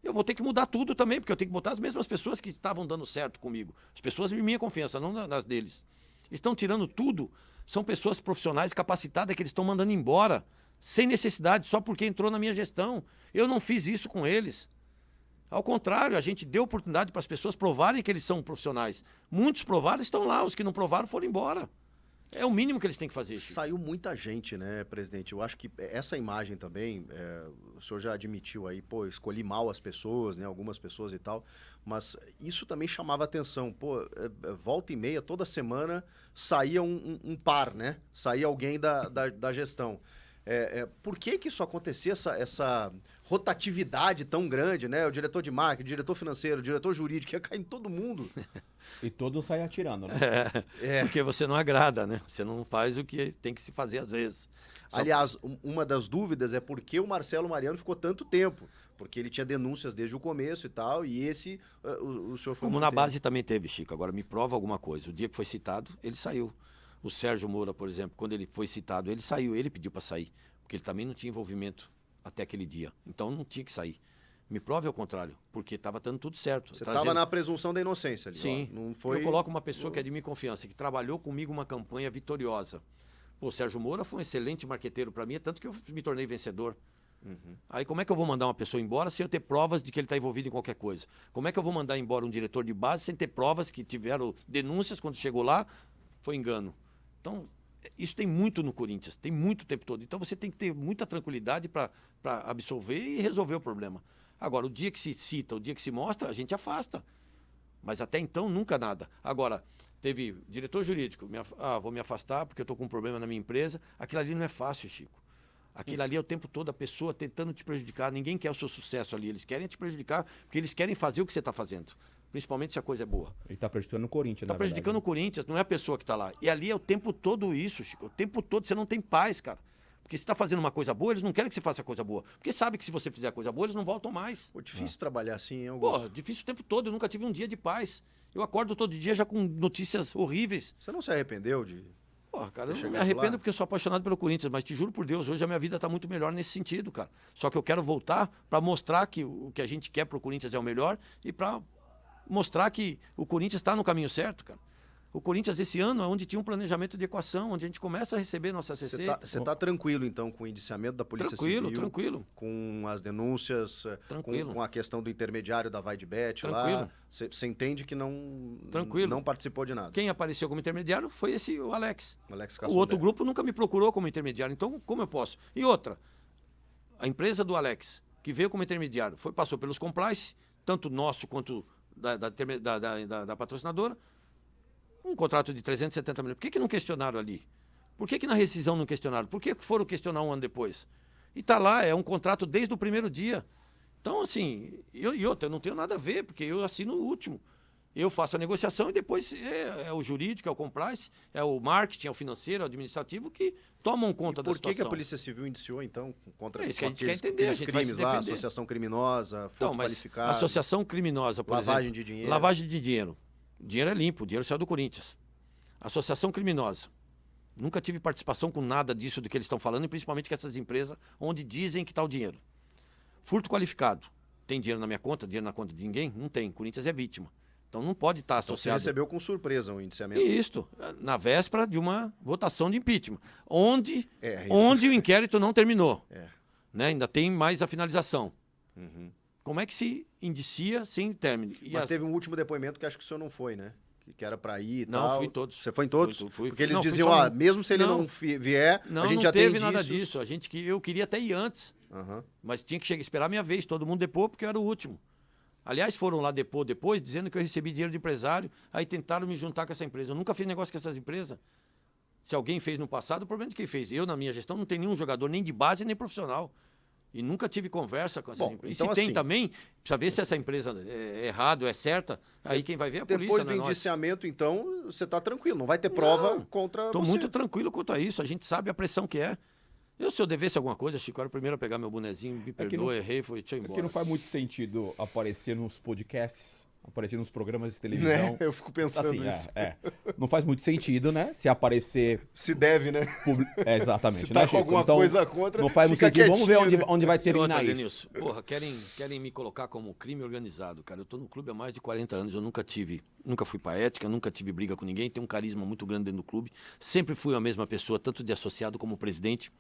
Eu vou ter que mudar tudo também, porque eu tenho que botar as mesmas pessoas que estavam dando certo comigo. As pessoas de minha confiança, não nas deles. Estão tirando tudo. São pessoas profissionais capacitadas que eles estão mandando embora. Sem necessidade, só porque entrou na minha gestão. Eu não fiz isso com eles. Ao contrário, a gente deu oportunidade para as pessoas provarem que eles são profissionais. Muitos provaram, estão lá. Os que não provaram foram embora. É o mínimo que eles têm que fazer. Chico. Saiu muita gente, né, presidente? Eu acho que essa imagem também, o senhor já admitiu aí, pô, escolhi mal as pessoas, né, algumas pessoas e tal, mas isso também chamava atenção. Pô, volta e meia, toda semana, saía um par, né? Saía alguém da gestão. Por que isso acontecia, essa rotatividade tão grande, né? O diretor de marketing, o diretor financeiro, o diretor jurídico, ia cair em todo mundo. E todos saem atirando, né? Porque você não agrada, né? Você não faz o que tem que se fazer às vezes. Aliás, uma das dúvidas é por que o Marcelo Mariano ficou tanto tempo. Porque ele tinha denúncias desde o começo e tal, e esse o senhor foi Como na base também teve, Chico. Agora me prova alguma coisa. O dia que foi citado, ele saiu. O Sérgio Moura, por exemplo, quando ele foi citado, ele saiu, ele pediu para sair, porque ele também não tinha envolvimento até aquele dia. Então não tinha que sair. Me prove ao contrário, porque estava dando tudo certo. Você estava na presunção da inocência ali. Sim. Ó, não foi... Eu coloco uma pessoa que é de minha confiança, que trabalhou comigo uma campanha vitoriosa. Pô, o Sérgio Moura foi um excelente marqueteiro para mim, tanto que eu me tornei vencedor. Uhum. Aí como é que eu vou mandar uma pessoa embora sem eu ter provas de que ele está envolvido em qualquer coisa? Como é que eu vou mandar embora um diretor de base sem ter provas que tiveram denúncias quando chegou lá? Foi engano. Então, isso tem muito no Corinthians, tem muito o tempo todo. Então você tem que ter muita tranquilidade para absolver e resolver o problema. Agora, o dia que se cita, o dia que se mostra, a gente afasta. Mas até então, nunca nada. Agora, teve diretor jurídico, vou me afastar porque eu estou com um problema na minha empresa. Aquilo ali não é fácil, Chico. Aquilo ali é o tempo todo a pessoa tentando te prejudicar. Ninguém quer o seu sucesso ali. Eles querem te prejudicar porque eles querem fazer o que você está fazendo. Principalmente se a coisa é boa. Ele está prejudicando o Corinthians, Está prejudicando o Corinthians, não é a pessoa que está lá. E ali é o tempo todo isso, Chico. O tempo todo você não tem paz, cara. Porque se está fazendo uma coisa boa, eles não querem que você faça coisa boa. Porque sabe que se você fizer coisa boa, eles não voltam mais. Pô, difícil trabalhar assim, hein, Augusto? Pô, difícil o tempo todo. Eu nunca tive um dia de paz. Eu acordo todo dia já com notícias horríveis. Você não se arrependeu de... Pô, cara, eu não me arrependo porque eu sou apaixonado pelo Corinthians, mas te juro por Deus, hoje a minha vida está muito melhor nesse sentido, cara. Só que eu quero voltar para mostrar que o que a gente quer pro Corinthians é o melhor e para mostrar que o Corinthians está no caminho certo, cara. O Corinthians, esse ano, é onde tinha um planejamento de equação, onde a gente começa a receber nossas receitas. Você está tranquilo, então, com o indiciamento da Polícia Civil? Tranquilo. Com as denúncias, com a questão do intermediário da VaideBet lá? Você entende que não participou de nada? Quem apareceu como intermediário foi o Alex. O outro grupo nunca me procurou como intermediário. Então, como eu posso? E outra, a empresa do Alex, que veio como intermediário, passou pelos compliance, tanto nosso quanto da patrocinadora, um contrato de 370 milhões. Por que não questionaram ali? Por que na rescisão não questionaram? Por que foram questionar um ano depois? E está lá, é um contrato desde o primeiro dia. Então, assim, eu não tenho nada a ver, porque eu assino o último. Eu faço a negociação e depois é o jurídico, é o compliance, é o marketing, é o financeiro, é o administrativo que tomam conta da situação. Por que a Polícia Civil indiciou, então, contra isso que a gente quer entender, a gente crimes lá, associação criminosa, furto qualificado? Associação criminosa, por exemplo. Lavagem de dinheiro. Lavagem de dinheiro. O dinheiro é limpo, o dinheiro saiu do Corinthians. Associação criminosa. Nunca tive participação com nada disso do que eles estão falando, e principalmente com essas empresas onde dizem que está o dinheiro. Furto qualificado. Tem dinheiro na minha conta, dinheiro na conta de ninguém? Não tem. Corinthians é vítima. Então não pode estar associado. Você recebeu com surpresa um indiciamento. Isso, na véspera de uma votação de impeachment, onde o inquérito não terminou. Né? Ainda tem mais a finalização. Uhum. Como é que se indicia sem término? Mas teve um último depoimento que acho que o senhor não foi, né? Que era para ir e tal. Não, fui em todos. Você foi em todos? Fui. Porque eles diziam, mesmo se ele não vier, a gente já tem Não teve nada disso. Eu queria até ir antes, mas tinha que esperar a minha vez, todo mundo depor, porque eu era o último. Aliás, foram lá depor depois, dizendo que eu recebi dinheiro de empresário, aí tentaram me juntar com essa empresa. Eu nunca fiz negócio com essas empresas. Se alguém fez no passado, o problema é de quem fez. Eu, na minha gestão, não tenho nenhum jogador nem de base nem profissional. E nunca tive conversa com essa empresa. E então, se tem também, precisa ver se essa empresa é errada ou é certa, aí quem vai ver é a polícia. Depois do indiciamento, então, você está tranquilo, não vai ter prova contra você. Estou muito tranquilo quanto a isso, a gente sabe a pressão que é. Se eu devesse alguma coisa, Chico, eu era o primeiro a pegar meu bonezinho, me perdoa, errei, deixa eu ir embora. Porque não faz muito sentido aparecer nos podcasts, aparecer nos programas de televisão. Eu fico pensando isso. Não faz muito sentido, né? Se aparecer... Se deve, né? Exatamente. Se tá com alguma coisa contra, não faz muito sentido. Vamos ver onde vai terminar isso. Denilson, porra, querem me colocar como crime organizado, cara. Eu tô no clube há mais de 40 anos, eu nunca fui pra ética, nunca tive briga com ninguém, tenho um carisma muito grande dentro do clube. Sempre fui a mesma pessoa, tanto de associado como presidente.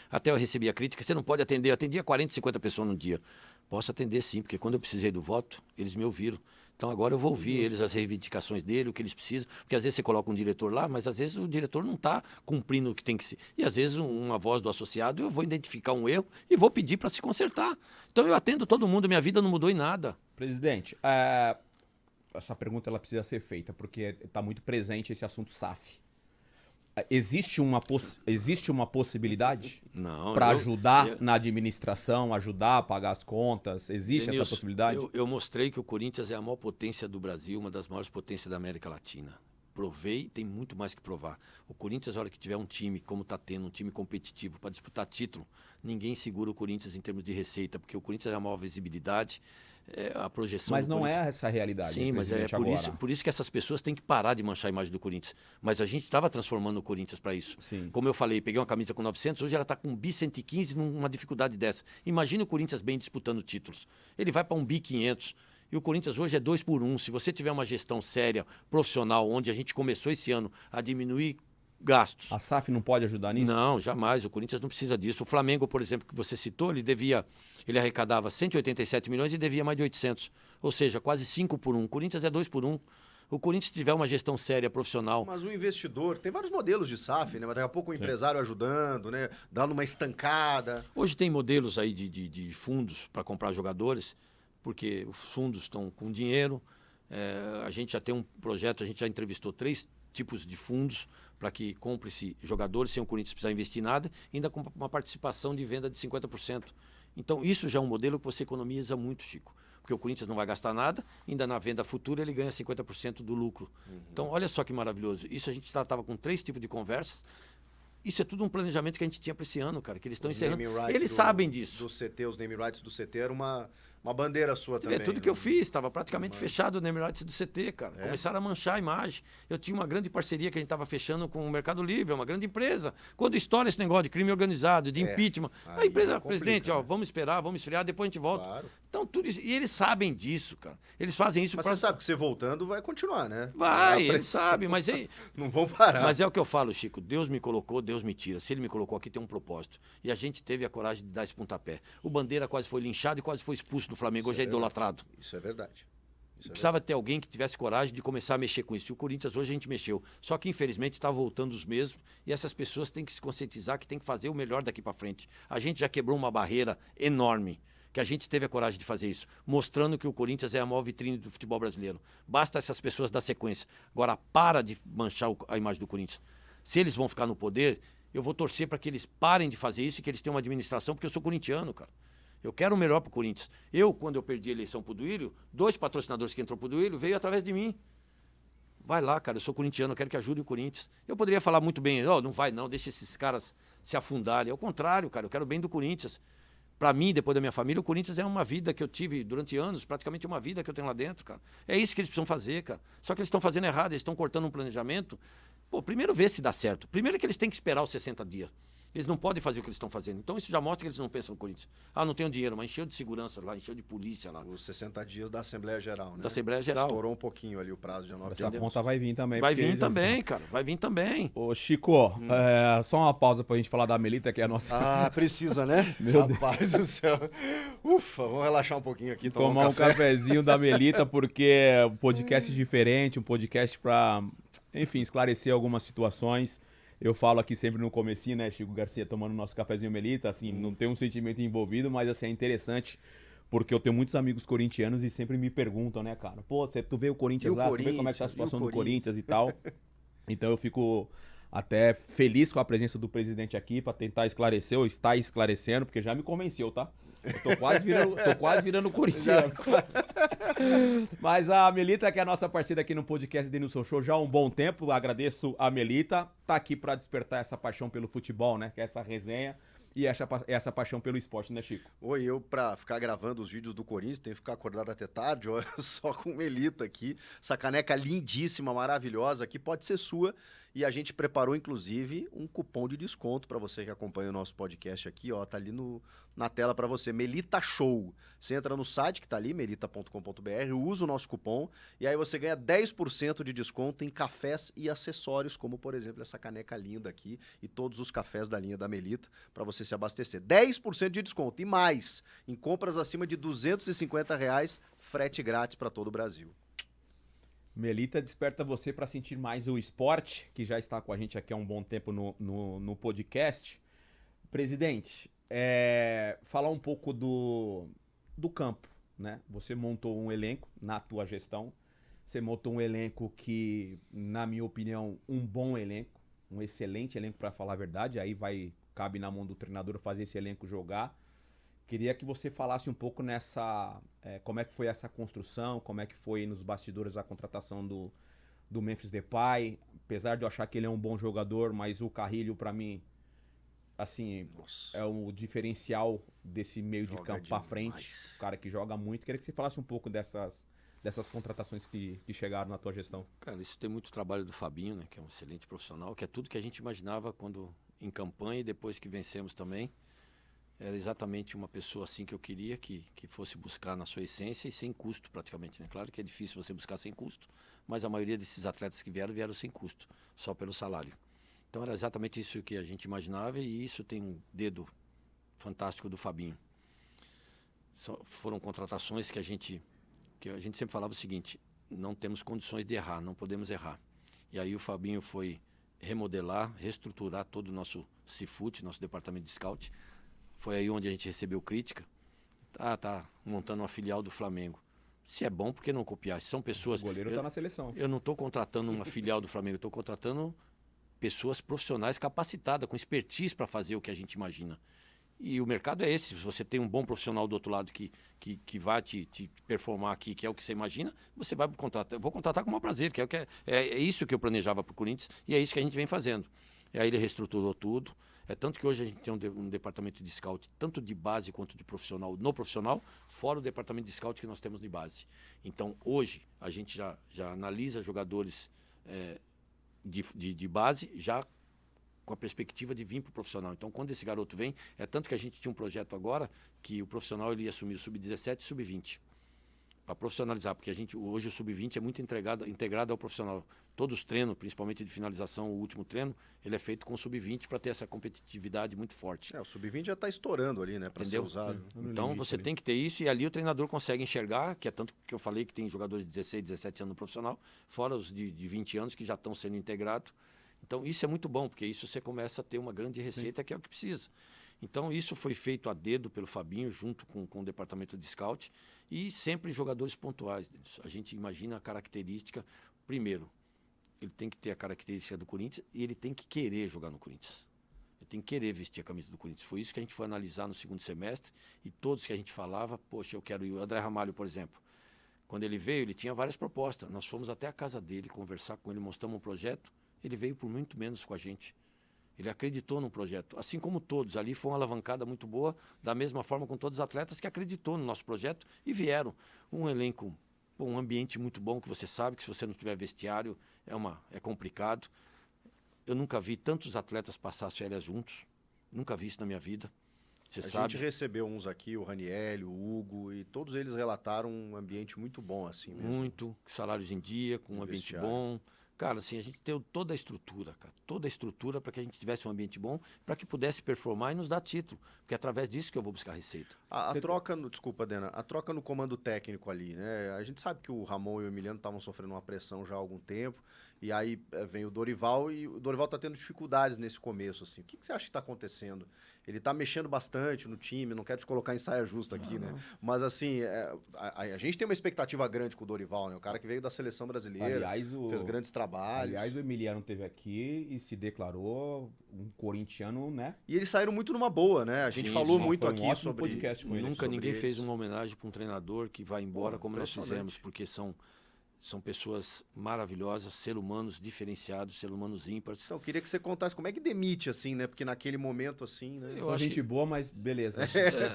Até eu recebi a crítica, você não pode atender. Eu atendia 40, 50 pessoas no dia. Posso atender sim, porque quando eu precisei do voto, eles me ouviram. Então agora eu vou ouvir eles, as reivindicações dele, o que eles precisam. Porque às vezes você coloca um diretor lá, mas às vezes o diretor não está cumprindo o que tem que ser. E às vezes uma voz do associado, eu vou identificar um erro e vou pedir para se consertar. Então eu atendo todo mundo, minha vida não mudou em nada. Presidente, essa pergunta ela precisa ser feita, porque está muito presente esse assunto SAF. Existe uma possibilidade para ajudar na administração, ajudar a pagar as contas? Existe Denilson, essa possibilidade? Eu mostrei que o Corinthians é a maior potência do Brasil, uma das maiores potências da América Latina. Provei, tem muito mais que provar. O Corinthians, na hora que tiver um time, como está tendo, um time competitivo para disputar título, ninguém segura o Corinthians em termos de receita, porque o Corinthians é a maior visibilidade, a projeção. Mas não é essa a realidade. Sim, mas é por isso que essas pessoas têm que parar de manchar a imagem do Corinthians. Mas a gente estava transformando o Corinthians para isso. Sim. Como eu falei, peguei uma camisa com 900, hoje ela está com um bi 115 numa dificuldade dessa. Imagina o Corinthians bem disputando títulos. Ele vai para um bi 500. E o Corinthians hoje é 2-por-1. Se você tiver uma gestão séria, profissional, onde a gente começou esse ano a diminuir gastos. A SAF não pode ajudar nisso? Não, jamais. O Corinthians não precisa disso. O Flamengo, por exemplo, que você citou, ele arrecadava 187 milhões e devia mais de 800. Ou seja, quase 5-por-1. O Corinthians é 2-por-1. O Corinthians, se tiver uma gestão séria, profissional... Mas o investidor, tem vários modelos de SAF, né? Mas daqui a pouco o empresário ajudando, né? Dando uma estancada. Hoje tem modelos aí de fundos para comprar jogadores, porque os fundos estão com dinheiro. A gente já tem um projeto, a gente já entrevistou 3 tipos de fundos para que compre-se jogadores sem o Corinthians precisar investir nada, ainda com uma participação de venda de 50%. Então, isso já é um modelo que você economiza muito, Chico. Porque o Corinthians não vai gastar nada, ainda na venda futura ele ganha 50% do lucro. Então, olha só que maravilhoso. Isso a gente estava com 3 tipos de conversas. Isso é tudo um planejamento que a gente tinha para esse ano, cara, que eles estão encerrando. Eles sabem disso. Os name rights do CT era uma Uma bandeira sua Você vê, também. tudo que eu fiz, estava praticamente fechado no Emirates do CT, cara. É? Começaram a manchar a imagem. Eu tinha uma grande parceria que a gente estava fechando com o Mercado Livre, uma grande empresa. Quando estoura esse negócio de crime organizado, de impeachment, a Aí empresa, complica, presidente, ó, né? vamos esperar, vamos esfriar, depois a gente volta. Claro. Então, tudo isso. E eles sabem disso, cara. Eles fazem isso Mas pra... você sabe que você voltando vai continuar, né? Vai, A eles pressão. sabem, mas é... Não vão parar. Mas é o que eu falo, Chico. Deus me colocou, Deus me tira. Se ele me colocou aqui, tem um propósito. E a gente teve a coragem de dar esse pontapé. O Bandeira quase foi linchado e quase foi expulso do Flamengo. Hoje é idolatrado. Isso é verdade. Isso é Precisava ter alguém que tivesse coragem de começar a mexer com isso. E o Corinthians hoje a gente mexeu. Só que, infelizmente, está voltando os mesmos. E essas pessoas têm que se conscientizar que tem que fazer o melhor daqui para frente. A gente já quebrou uma barreira enorme. Que a gente teve a coragem de fazer isso, mostrando que o Corinthians é a maior vitrine do futebol brasileiro. Basta essas pessoas dar sequência. Agora, para de manchar a imagem do Corinthians. Se eles vão ficar no poder, eu vou torcer para que eles parem de fazer isso e que eles tenham uma administração, porque eu sou corintiano, cara. Eu quero o melhor para o Corinthians. Quando eu perdi a eleição para o Duílio, 2 patrocinadores que entrou para o Duílio veio através de mim. Vai lá, cara, eu sou corintiano, eu quero que ajude o Corinthians. Eu poderia falar muito bem, não vai não, deixa esses caras se afundarem. Ao contrário, cara, eu quero o bem do Corinthians. Para mim, depois da minha família, o Corinthians é uma vida que eu tive durante anos, praticamente uma vida que eu tenho lá dentro, cara. É isso que eles precisam fazer, cara. Só que eles estão fazendo errado, eles estão cortando um planejamento. Pô, primeiro vê se dá certo. Primeiro que eles têm que esperar os 60 dias. Eles não podem fazer o que eles estão fazendo. Então isso já mostra que eles não pensam no Corinthians. Não tenho dinheiro, mas encheu de segurança lá, encheu de polícia lá. Os 60 dias da Assembleia Geral, né? Da Assembleia Geral. Estourou um pouquinho ali o prazo de 9 Essa dias. conta vai vir também. Vai porque- vir também, cara. Vai vir também. Ô, Chico, só uma pausa pra gente falar da Melita, que é a nossa. Ah, precisa, né? Meu Rapaz do céu. Ufa, vamos relaxar um pouquinho aqui, Tomar um cafezinho da Melita, porque é um podcast diferente, um podcast pra, enfim, esclarecer algumas situações. Eu falo aqui sempre no comecinho, né, Chico Garcia, tomando nosso cafezinho Melita, assim, não tem um sentimento envolvido, mas assim, é interessante, porque eu tenho muitos amigos corintianos e sempre me perguntam, né, cara, pô, tu vê o Corinthians lá, você vê como é que tá a situação do Corinthians e tal. Então eu fico até feliz com a presença do presidente aqui pra tentar esclarecer, ou está esclarecendo, porque já me convenceu, tá? Eu tô quase virando corintiano. Mas a Melita, que é a nossa parceira aqui no podcast Denilson Show já há um bom tempo, agradeço a Melita, tá aqui pra despertar essa paixão pelo futebol, né? Que é essa resenha e essa paixão pelo esporte, né, Chico? Oi, eu pra ficar gravando os vídeos do Corinthians, tenho que ficar acordado até tarde, ó, só com Melita aqui. Essa caneca lindíssima, maravilhosa aqui, pode ser sua. E a gente preparou, inclusive, um cupom de desconto para você que acompanha o nosso podcast aqui, ó, tá ali na tela para você, Melita Show. Você entra no site que tá ali, melita.com.br, usa o nosso cupom e aí você ganha 10% de desconto em cafés e acessórios, como, por exemplo, essa caneca linda aqui e todos os cafés da linha da Melita, para você se abastecer. 10% de desconto e mais, em compras acima de R$250, frete grátis para todo o Brasil. Melita desperta você para sentir mais o esporte, que já está com a gente aqui há um bom tempo no podcast. Presidente, falar um pouco do campo, né? Você montou um elenco na tua gestão, você montou um elenco que, na minha opinião, um bom elenco, um excelente elenco para falar a verdade, aí cabe na mão do treinador fazer esse elenco jogar. Queria que você falasse um pouco como é que foi essa construção, como é que foi nos bastidores a contratação do Memphis Depay. Apesar de eu achar que ele é um bom jogador, mas o Carrilho, pra mim, assim, Nossa. é o diferencial desse meio de Joga campo pra demais. frente. O cara que joga muito. Queria que você falasse um pouco dessas contratações que chegaram na tua gestão. Cara, isso tem muito trabalho do Fabinho, né? Que é um excelente profissional, que é tudo que a gente imaginava quando em campanha e depois que vencemos também. Era exatamente uma pessoa assim que eu queria que fosse buscar na sua essência e sem custo praticamente, né? Claro que é difícil você buscar sem custo, mas a maioria desses atletas que vieram sem custo, só pelo salário. Então era exatamente isso que a gente imaginava e isso tem um dedo fantástico do Fabinho. Foram contratações que a gente sempre falava o seguinte, não temos condições de errar, não podemos errar. E aí o Fabinho foi remodelar, reestruturar todo o nosso CIFUT, nosso departamento de scout. Foi aí onde a gente recebeu crítica. Tá montando uma filial do Flamengo. Se é bom, por que não copiar? Se são pessoas... O goleiro tá na seleção. Eu não estou contratando uma filial do Flamengo, eu estou contratando pessoas profissionais capacitadas, com expertise para fazer o que a gente imagina. E o mercado é esse. Se você tem um bom profissional do outro lado que vai te performar aqui, que é o que você imagina, você vai contratar. Eu vou contratar com o maior prazer, é isso que eu planejava para o Corinthians e é isso que a gente vem fazendo. E aí ele reestruturou tudo. É tanto que hoje a gente tem um departamento de scout, tanto de base quanto de profissional, no profissional, fora o departamento de scout que nós temos de base. Então, hoje, a gente já analisa jogadores de base, já com a perspectiva de vir para o profissional. Então, quando esse garoto vem, é tanto que a gente tinha um projeto agora que o profissional ele ia assumir o sub-17 e sub-20. Para profissionalizar, porque hoje o sub-20 é muito integrado ao profissional. Todos os treinos, principalmente de finalização, o último treino, ele é feito com o sub-20 para ter essa competitividade muito forte. O sub-20 já está estourando ali, né, para ser usado. Então você tem que ter isso e ali o treinador consegue enxergar, que é tanto que eu falei que tem jogadores de 16, 17 anos no profissional, fora os de 20 anos que já estão sendo integrados. Então isso é muito bom, porque isso você começa a ter uma grande receita, que é o que precisa. Então isso foi feito a dedo pelo Fabinho, junto com o departamento de scout, e sempre jogadores pontuais. A gente imagina a característica, primeiro, ele tem que ter a característica do Corinthians e ele tem que querer jogar no Corinthians. Ele tem que querer vestir a camisa do Corinthians. Foi isso que a gente foi analisar no segundo semestre, e todos que a gente falava, poxa, eu quero ir. O André Ramalho, por exemplo, quando ele veio, ele tinha várias propostas. Nós fomos até a casa dele, conversar com ele, mostramos um projeto. Ele veio por muito menos com a gente. Ele acreditou no projeto. Assim como todos, ali foi uma alavancada muito boa, da mesma forma com todos os atletas que acreditou no nosso projeto e vieram. Um elenco, um ambiente muito bom, que você sabe que se você não tiver vestiário, é complicado. Eu nunca vi tantos atletas passar as férias juntos. Nunca vi isso na minha vida. Você sabe. A gente recebeu uns aqui, o Raniel, o Hugo, e todos eles relataram um ambiente muito bom, assim mesmo. Muito, salários em dia, com um ambiente bom. Cara, assim, a gente tem toda a estrutura, cara. Toda a estrutura para que a gente tivesse um ambiente bom, para que pudesse performar e nos dar título. Porque é através disso que eu vou buscar receita. Desculpa, Dena, a troca no comando técnico ali, né? A gente sabe que o Ramon e o Emiliano estavam sofrendo uma pressão já há algum tempo. E aí vem o Dorival, e o Dorival está tendo dificuldades nesse começo, assim. O que você acha que está acontecendo? Ele está mexendo bastante no time, não quero te colocar em saia justa aqui, né? Mas, assim, a gente tem uma expectativa grande com o Dorival, né? O cara que veio da seleção brasileira, fez grandes trabalhos. Aliás, o Emiliano esteve aqui e se declarou um corintiano, né? E eles saíram muito numa boa, né? A gente falou muito aqui sobre... podcast com ele. Nunca ninguém fez uma homenagem para um treinador que vai embora como nós fizemos, porque são pessoas maravilhosas, seres humanos diferenciados, seres humanos ímpares. Então, eu queria que você contasse como é que demite, assim, né? Porque naquele momento, assim, né? Eu acho gente boa, mas beleza.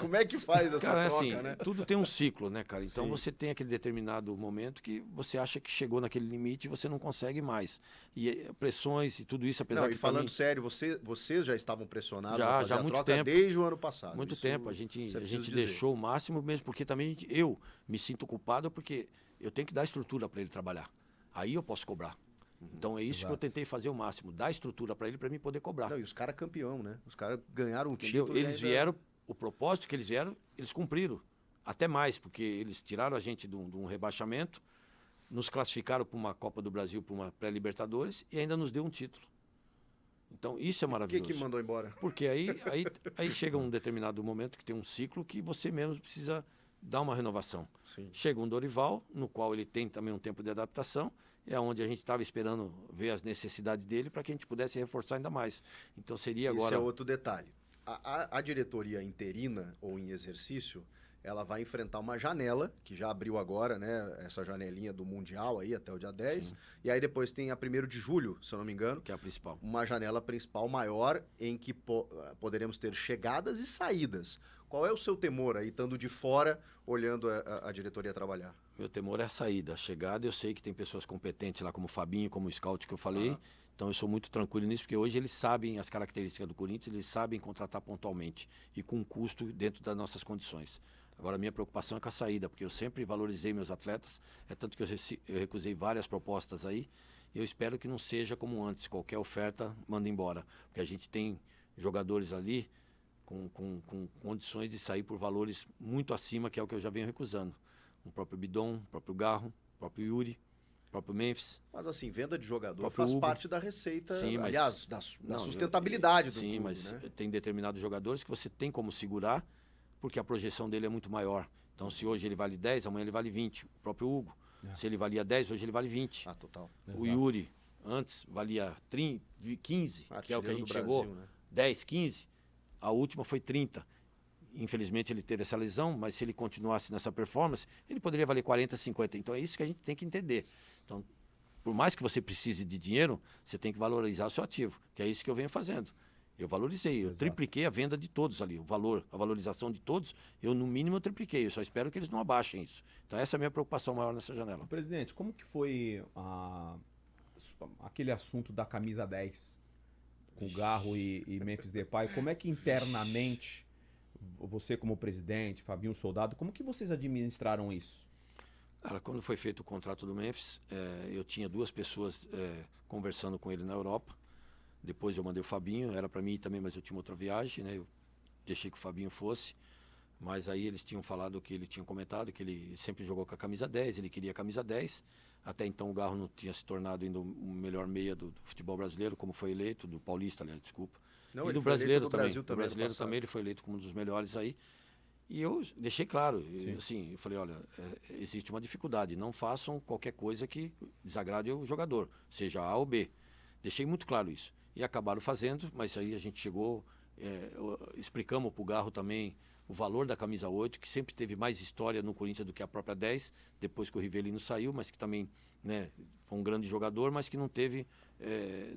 Como é que faz essa troca, assim, né? Tudo tem um ciclo, né, cara? Então, Sim. você tem aquele determinado momento que você acha que chegou naquele limite e você não consegue mais. E pressões e tudo isso, apesar de... falando sério, vocês já estavam pressionados a fazer a troca desde o ano passado. Muito tempo. A gente deixou o máximo mesmo, porque também eu me sinto culpado porque... eu tenho que dar estrutura para ele trabalhar. Aí eu posso cobrar. Então é isso que eu tentei fazer o máximo, dar estrutura para ele, para mim poder cobrar. Não, e os caras campeão, né? Os caras ganharam um título. Eles vieram, o propósito que eles vieram, eles cumpriram. Até mais, porque eles tiraram a gente de um rebaixamento, nos classificaram para uma Copa do Brasil, para uma pré-Libertadores, e ainda nos deu um título. Então isso é maravilhoso. Por que mandou embora? Porque aí chega um determinado momento que tem um ciclo que você mesmo precisa... dá uma renovação. Sim. Chega um Dorival, no qual ele tem também um tempo de adaptação, é onde a gente estava esperando ver as necessidades dele para que a gente pudesse reforçar ainda mais. Então seria agora... Esse é outro detalhe. A diretoria interina ou em exercício, ela vai enfrentar uma janela, que já abriu agora, né? Essa janelinha do Mundial aí até o dia 10. Sim. E aí depois tem a 1º de julho, se eu não me engano. Que é a principal. Uma janela principal maior em que poderemos ter chegadas e saídas. Qual é o seu temor aí, estando de fora, olhando a diretoria trabalhar? Meu temor é a saída. A chegada, eu sei que tem pessoas competentes lá, como o Fabinho, como o Scout que eu falei. Então eu sou muito tranquilo nisso, porque hoje eles sabem as características do Corinthians, eles sabem contratar pontualmente e com custo dentro das nossas condições. Agora, a minha preocupação é com a saída, porque eu sempre valorizei meus atletas, é tanto que eu recusei várias propostas aí, e eu espero que não seja como antes, qualquer oferta manda embora, porque a gente tem jogadores ali com condições de sair por valores muito acima, que é o que eu já venho recusando. O próprio Bidon, o próprio Garro, o próprio Yuri, o próprio Memphis. Mas assim, venda de jogador faz parte da receita, sim, aliás, da sustentabilidade do clube, mas né? Tem determinados jogadores que você tem como segurar, porque a projeção dele é muito maior. Então, se hoje ele vale 10, amanhã ele vale 20. O próprio Hugo, se ele valia 10, hoje ele vale 20. Ah, total. O Yuri, antes, valia 30, 15, que é o que a gente chegou, Brasil, né? 10, 15. A última foi 30. Infelizmente, ele teve essa lesão, mas se ele continuasse nessa performance, ele poderia valer 40, 50. Então, é isso que a gente tem que entender. Então, por mais que você precise de dinheiro, você tem que valorizar o seu ativo, que é isso que eu venho fazendo. Eu valorizei, eu Exato. tripliquei a venda de todos ali, o valor, a valorização de todos, no mínimo eu tripliquei, eu só espero que eles não abaixem isso. Então essa é a minha preocupação maior nessa janela. Presidente, como que foi aquele assunto da camisa 10 com Garro e Memphis Depay? Como é que internamente, você como presidente, Fabinho Soldado, como que vocês administraram isso? Cara, quando foi feito o contrato do Memphis, eu tinha 2 pessoas conversando com ele na Europa. Depois eu mandei o Fabinho, era para mim também, mas eu tinha outra viagem, né? Eu deixei que o Fabinho fosse. Mas aí eles tinham falado que ele tinha comentado que ele sempre jogou com a camisa 10, ele queria a camisa 10. Até então o Garro não tinha se tornado ainda o melhor meia do futebol brasileiro, como foi eleito, do Paulista, aliás, desculpa. Não, e ele do foi eleito brasileiro do também. Brasil Do brasileiro também ele foi eleito como um dos melhores aí. E eu deixei claro, eu falei, olha, existe uma dificuldade, não façam qualquer coisa que desagrade o jogador, seja A ou B. Deixei muito claro isso. E acabaram fazendo, mas aí a gente chegou, explicamos para o Garro também o valor da camisa 8, que sempre teve mais história no Corinthians do que a própria 10, depois que o Rivelino saiu, mas que também, né, foi um grande jogador, mas que não teve,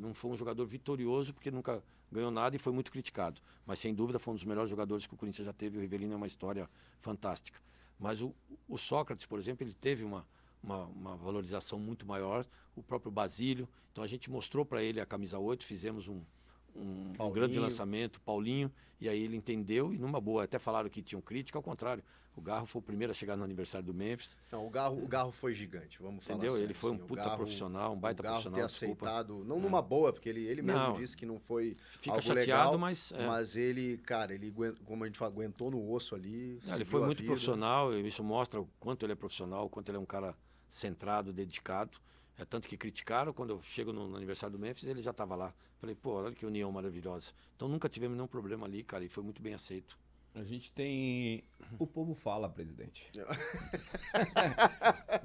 não foi um jogador vitorioso, porque nunca ganhou nada e foi muito criticado. Mas sem dúvida foi um dos melhores jogadores que o Corinthians já teve, o Rivelino é uma história fantástica. Mas o Sócrates, por exemplo, ele teve uma valorização muito maior, o próprio Basílio. Então a gente mostrou para ele a camisa 8, fizemos um grande lançamento, Paulinho, e aí ele entendeu e numa boa, até falaram que tinham crítica, ao contrário, o Garro foi o primeiro a chegar no aniversário do Memphis. Não, o Garro foi gigante, vamos falar sério. Ele foi um assim, puta profissional, um baita profissional. O Garro ter aceitado, não numa boa, porque ele mesmo disse que não foi fica algo chateado, legal, mas ele, cara, como a gente fala, aguentou no osso ali. Ele foi muito profissional, isso mostra o quanto ele é profissional, o quanto ele é um cara centrado, dedicado. Tanto que criticaram, quando eu chego no aniversário do Memphis, ele já estava lá. Falei, pô, olha que união maravilhosa. Então nunca tivemos nenhum problema ali, cara, e foi muito bem aceito. A gente tem... O povo fala, presidente.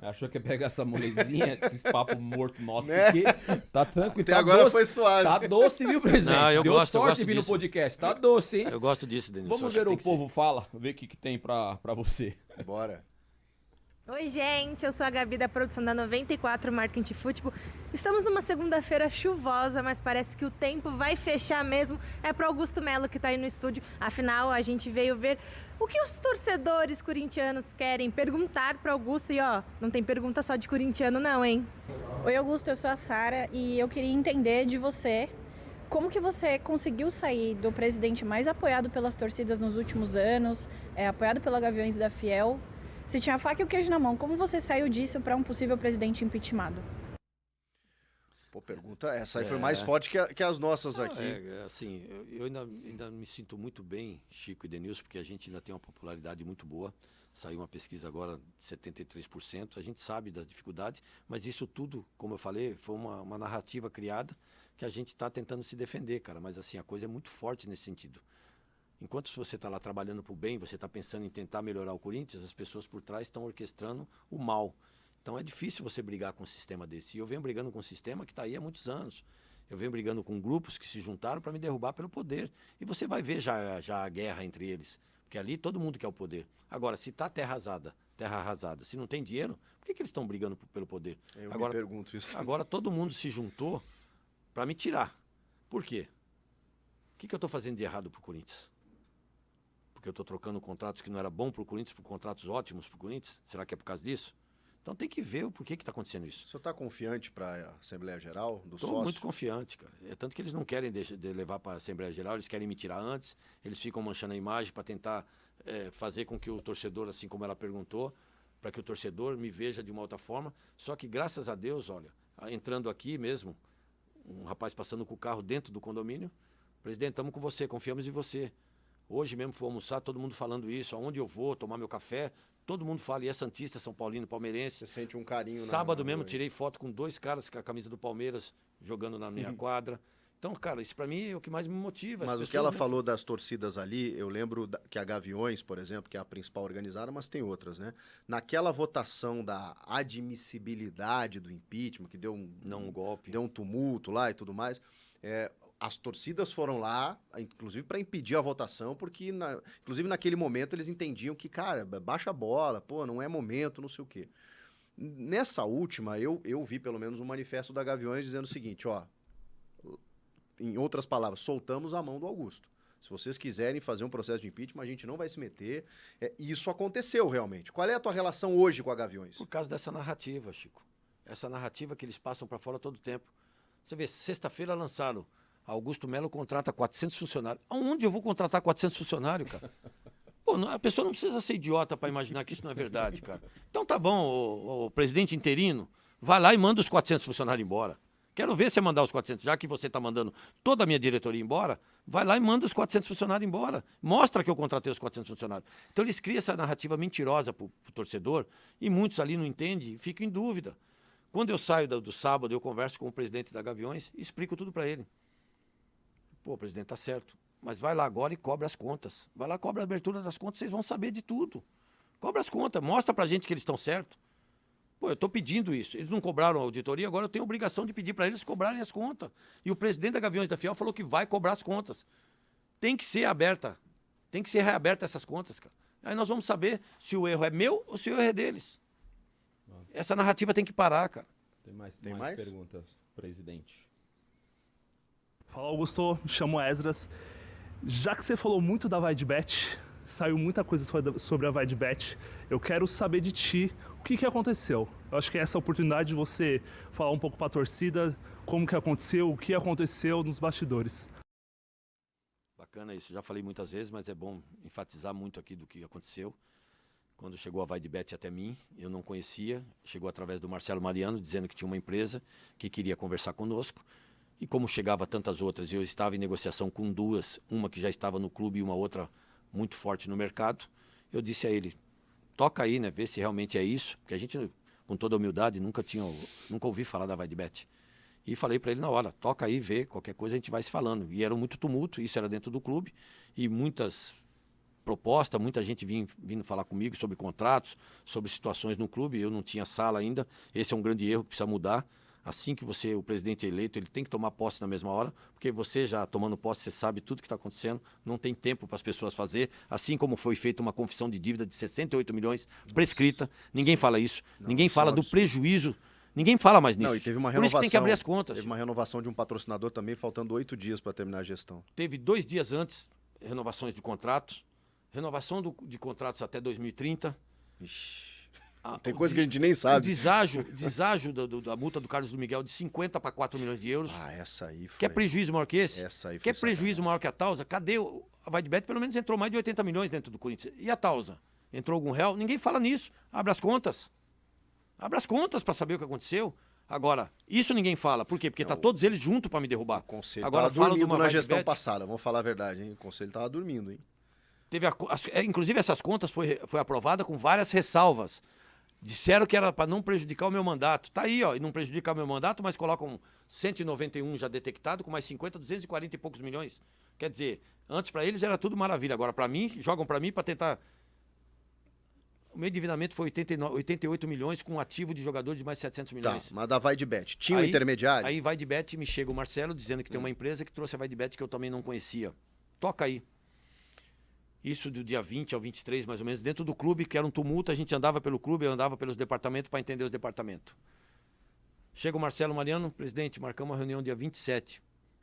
Achou que ia pegar essa molezinha, esses papos mortos nossos, né? Aqui. Tá tranquilo. Até tá agora doce, foi suave. Tá doce, viu, presidente? Não, eu Deu gosto sorte vir no disso. podcast. Tá doce, hein? Eu gosto disso, Denilson. Vamos ver o povo fala, ver o que tem pra você. Bora. Oi, gente, eu sou a Gabi da produção da 94 Marketing Futebol. Estamos numa segunda-feira chuvosa, mas parece que o tempo vai fechar mesmo. É pro Augusto Melo que tá aí no estúdio. Afinal, a gente veio ver o que os torcedores corintianos querem, perguntar pro Augusto. E ó, não tem pergunta só de corintiano não, hein? Oi, Augusto, eu sou a Sara e eu queria entender de você como que você conseguiu sair do presidente mais apoiado pelas torcidas nos últimos anos, apoiado pela Gaviões da Fiel. Se tinha a faca e o queijo na mão, como você saiu disso para um possível presidente impeachmentado? Pô, pergunta essa aí foi mais forte que as nossas aqui. Assim, eu ainda me sinto muito bem, Chico e Denilson, porque a gente ainda tem uma popularidade muito boa. Saiu uma pesquisa agora de 73%. A gente sabe das dificuldades, mas isso tudo, como eu falei, foi uma narrativa criada que a gente está tentando se defender, cara. Mas assim, a coisa é muito forte nesse sentido. Enquanto você está lá trabalhando para o bem, você está pensando em tentar melhorar o Corinthians, as pessoas por trás estão orquestrando o mal. Então é difícil você brigar com um sistema desse. E eu venho brigando com um sistema que está aí há muitos anos. Eu venho brigando com grupos que se juntaram para me derrubar pelo poder. E você vai ver já a guerra entre eles. Porque ali todo mundo quer o poder. Agora, se está terra arrasada, se não tem dinheiro, por que eles estão brigando pelo poder? Eu agora, me pergunto isso. Agora todo mundo se juntou para me tirar. Por quê? O que eu estou fazendo de errado para o Corinthians? Porque eu estou trocando contratos que não era bom para o Corinthians por contratos ótimos para o Corinthians? Será que é por causa disso? Então tem que ver o porquê que está acontecendo isso. O senhor está confiante para a Assembleia Geral do Estou sócio? muito confiante, cara. É tanto que eles não querem levar para a Assembleia Geral, eles querem me tirar antes, eles ficam manchando a imagem para tentar fazer com que o torcedor, assim como ela perguntou, para que o torcedor me veja de uma outra forma. Só que graças a Deus, olha, entrando aqui mesmo, um rapaz passando com o carro dentro do condomínio, presidente, estamos com você, confiamos em você. Hoje mesmo fui almoçar, todo mundo falando isso, aonde eu vou, tomar meu café, todo mundo fala, e é santista, São Paulino, palmeirense. Você sente um carinho Sábado mesmo tirei foto com 2 caras com a camisa do Palmeiras, jogando na minha quadra. Então, cara, isso pra mim é o que mais me motiva. Mas o que ela falou das torcidas ali, eu lembro que a Gaviões, por exemplo, que é a principal organizada, mas tem outras, né? Naquela votação da admissibilidade do impeachment, que deu um golpe, deu um tumulto lá e tudo mais, as torcidas foram lá, inclusive para impedir a votação, porque, inclusive naquele momento, eles entendiam que, cara, baixa a bola, pô, não é momento, não sei o quê. Nessa última, eu vi pelo menos um manifesto da Gaviões dizendo o seguinte, ó, em outras palavras, soltamos a mão do Augusto. Se vocês quiserem fazer um processo de impeachment, a gente não vai se meter. E isso aconteceu realmente. Qual é a tua relação hoje com a Gaviões? Por causa dessa narrativa, Chico. Essa narrativa que eles passam para fora todo o tempo. Você vê, sexta-feira lançaram, Augusto Melo contrata 400 funcionários. Aonde eu vou contratar 400 funcionários, cara? Pô, a pessoa não precisa ser idiota para imaginar que isso não é verdade, cara. Então tá bom, o presidente interino, vai lá e manda os 400 funcionários embora. Quero ver você mandar os 400, já que você está mandando toda a minha diretoria embora, vai lá e manda os 400 funcionários embora. Mostra que eu contratei os 400 funcionários. Então eles criam essa narrativa mentirosa para o torcedor e muitos ali não entendem e ficam em dúvida. Quando eu saio do sábado, eu converso com o presidente da Gaviões e explico tudo para ele. Pô, presidente, tá certo, mas vai lá agora e cobra as contas. Vai lá, cobra a abertura das contas, vocês vão saber de tudo. Cobra as contas, mostra para a gente que eles estão certos. Pô, eu estou pedindo isso. Eles não cobraram a auditoria, agora eu tenho a obrigação de pedir para eles cobrarem as contas. E o presidente da Gaviões da Fiel falou que vai cobrar as contas. Tem que ser aberta. Tem que ser reaberta essas contas, cara. Aí nós vamos saber se o erro é meu ou se o erro é deles. Essa narrativa tem que parar, cara. Tem mais perguntas, presidente? Fala, Augusto. Me chamo Esdras. Já que você falou muito da VideBet, saiu muita coisa sobre a VideBet, eu quero saber de ti o que aconteceu. Eu acho que essa oportunidade de você falar um pouco para a torcida, como que aconteceu, o que aconteceu nos bastidores. Bacana isso, já falei muitas vezes, mas é bom enfatizar muito aqui do que aconteceu. Quando chegou a VideBet até mim, eu não conhecia, chegou através do Marcelo Mariano, dizendo que tinha uma empresa que queria conversar conosco. E como chegava tantas outras, eu estava em negociação com duas, uma que já estava no clube e uma outra muito forte no mercado, eu disse a ele, toca aí, né, vê se realmente é isso, porque a gente, com toda a humildade, nunca ouvi falar da VideBet. E falei para ele na hora, toca aí, vê, qualquer coisa a gente vai se falando. E era muito tumulto, isso era dentro do clube, e muitas propostas, muita gente vindo falar comigo sobre contratos, sobre situações no clube, eu não tinha sala ainda, esse é um grande erro que precisa mudar. Assim que o presidente é eleito, ele tem que tomar posse na mesma hora, porque você já tomando posse, você sabe tudo que está acontecendo, não tem tempo para as pessoas fazer, assim como foi feita uma confissão de dívida de 68 milhões prescrita, ninguém fala isso, ninguém fala do prejuízo, ninguém fala mais nisso. Não, e teve uma Por isso que tem que abrir as renovação, contas. teve uma renovação de um patrocinador também, faltando 8 dias para terminar a gestão. Teve 2 dias antes, renovações de contratos, renovação de contratos até 2030. Ixi. Tem coisa que a gente nem sabe. O deságio da multa do Carlos do Miguel de 50 para 4 milhões de euros. Ah, essa aí foi. Quer prejuízo maior que esse? Essa aí foi Quer prejuízo maior que a Tausa? Cadê a VideBet? Pelo menos entrou mais de 80 milhões dentro do Corinthians. E a Tausa? Entrou algum real? Ninguém fala nisso. Abre as contas. Abre as contas para saber o que aconteceu. Agora, isso ninguém fala. Por quê? Porque tá todos eles juntos para me derrubar. O conselho agora estava dormindo na VideBet. gestão passada, vamos falar a verdade, hein? O conselho estava dormindo, hein? Inclusive, essas contas foi aprovada com várias ressalvas. Disseram que era para não prejudicar o meu mandato. Tá aí, ó, e não prejudicar o meu mandato, mas colocam 191 já detectado, com mais 50, 240 e poucos milhões. Quer dizer, antes para eles era tudo maravilha. Agora para mim, jogam para mim para tentar... O meu endividamento foi 88 milhões com um ativo de jogador de mais 700 milhões. Tá, mas da VideBet, tinha um intermediário? Aí VideBet me chega o Marcelo dizendo que tem uma empresa que trouxe a VideBet que eu também não conhecia. Toca aí. Isso do dia 20 ao 23, mais ou menos, dentro do clube, que era um tumulto, a gente andava pelo clube, eu andava pelos departamentos para entender os departamentos. Chega o Marcelo Mariano, presidente, marcamos uma reunião dia 27.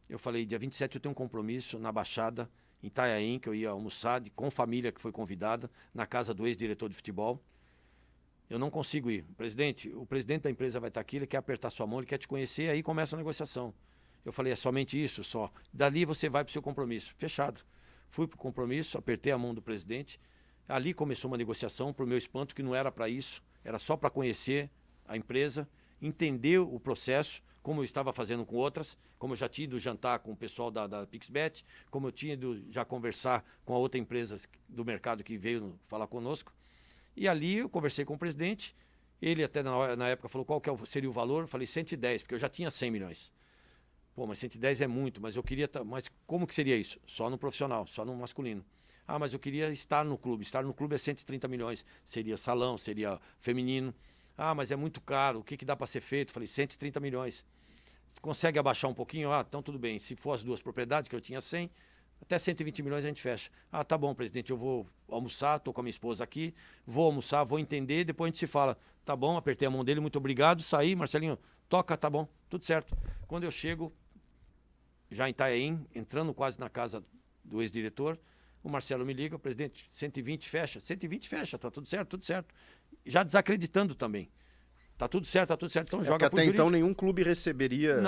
Eu falei, dia 27 eu tenho um compromisso na Baixada, em Itanhaém, que eu ia almoçar com família que foi convidada, na casa do ex-diretor de futebol. Eu não consigo ir. O presidente da empresa vai estar aqui, ele quer apertar sua mão, ele quer te conhecer, aí começa a negociação. Eu falei, é somente isso, só. Dali você vai para o seu compromisso. Fechado. Fui para o compromisso, apertei a mão do presidente. Ali começou uma negociação, para o meu espanto, que não era para isso, era só para conhecer a empresa, entender o processo, como eu estava fazendo com outras, como eu já tinha ido jantar com o pessoal da PixBet, como eu tinha ido já conversar com a outra empresa do mercado que veio falar conosco. E ali eu conversei com o presidente, ele até na época falou qual seria o valor, eu falei 110, porque eu já tinha 100 milhões. Pô, mas 110 é muito, mas eu queria... Mas como que seria isso? Só no profissional, só no masculino. Ah, mas eu queria estar no clube. Estar no clube é 130 milhões. Seria salão, seria feminino. Ah, mas é muito caro. O que dá para ser feito? Falei, 130 milhões. Consegue abaixar um pouquinho? Ah, então tudo bem. Se for as duas propriedades, que eu tinha 100, até 120 milhões a gente fecha. Ah, tá bom, presidente, eu vou almoçar, estou com a minha esposa aqui, vou almoçar, vou entender, depois a gente se fala. Tá bom, apertei a mão dele, muito obrigado, saí, Marcelinho, toca, tá bom, tudo certo. Quando eu chego... já em Itaém, entrando quase na casa do ex-diretor, o Marcelo me liga, presidente, 120 fecha, tá tudo certo. Já desacreditando também. Tá tudo certo, então joga pro até jurídico. então nenhum clube recebia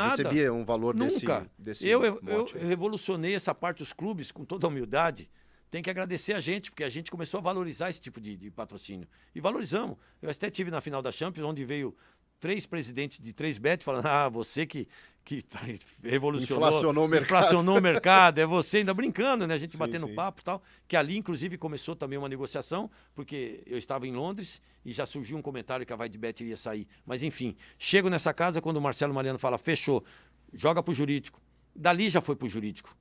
um valor Nunca. desse Eu mote. revolucionei essa parte dos clubes com toda a humildade. Tem que agradecer a gente, porque a gente começou a valorizar esse tipo de patrocínio. E valorizamos. Eu até tive na final da Champions, onde veio 3 presidentes de 3 bet falando, você que revolucionou, inflacionou o mercado, é você, ainda brincando, né? A gente batendo papo e tal. Que ali, inclusive, começou também uma negociação, porque eu estava em Londres e já surgiu um comentário que a VaideBet iria sair. Mas, enfim, chego nessa casa quando o Marcelo Mariano fala, fechou, joga pro jurídico. Dali já foi pro jurídico,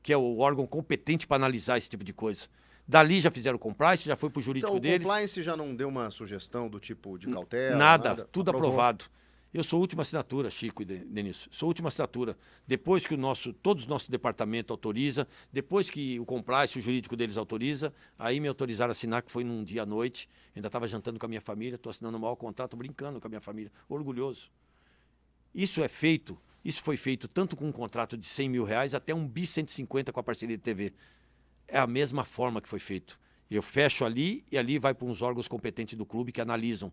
que é o órgão competente para analisar esse tipo de coisa. Dali já fizeram o compliance, já foi pro jurídico então, deles. O compliance já não deu uma sugestão do tipo de cautela? Nada, tudo aprovou. aprovado. Eu sou a última assinatura, Chico e Denilson. Sou a última assinatura. Depois que todos os nossos departamentos autorizam, depois que o compliance, o jurídico deles autoriza, aí me autorizaram a assinar, que foi num dia à noite. Ainda estava jantando com a minha família, estou assinando o maior contrato, brincando com a minha família. Orgulhoso. Isso foi feito tanto com um contrato de 100 mil reais até um bi 150 com a parceria de TV. É a mesma forma que foi feito. Eu fecho ali e ali vai para uns órgãos competentes do clube que analisam.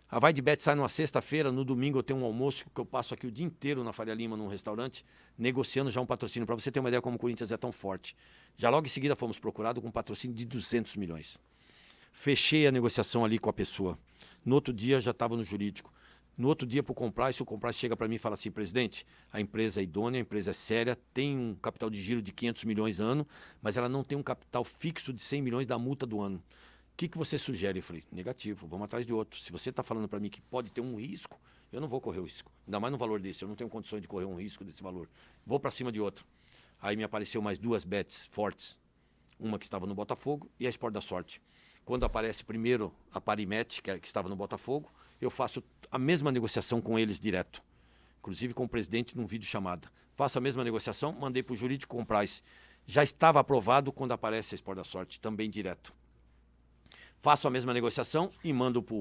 A VaideBet sai numa sexta-feira, no domingo eu tenho um almoço que eu passo aqui o dia inteiro na Faria Lima, num restaurante, negociando já um patrocínio. Para você ter uma ideia como o Corinthians é tão forte. Já logo em seguida fomos procurados com um patrocínio de 200 milhões. Fechei a negociação ali com a pessoa. No outro dia já estava no jurídico. No outro dia, para o compliance, o compliance chega para mim e fala assim, presidente, a empresa é idônea, a empresa é séria, tem um capital de giro de 500 milhões ano, mas ela não tem um capital fixo de 100 milhões da multa do ano. O que você sugere? Eu falei, negativo, vamos atrás de outro. Se você está falando para mim que pode ter um risco, eu não vou correr o risco. Ainda mais no valor desse, eu não tenho condições de correr um risco desse valor. Vou para cima de outro. Aí me apareceu mais 2 bets fortes. Uma que estava no Botafogo e a Sport da Sorte. Quando aparece primeiro a Parimet, que estava no Botafogo, eu faço a mesma negociação com eles direto. Inclusive com o presidente num vídeo chamada. Faço a mesma negociação, mandei para o jurídico compliance. Já estava aprovado quando aparece a Sport da Sorte, também direto. Faço a mesma negociação e mando para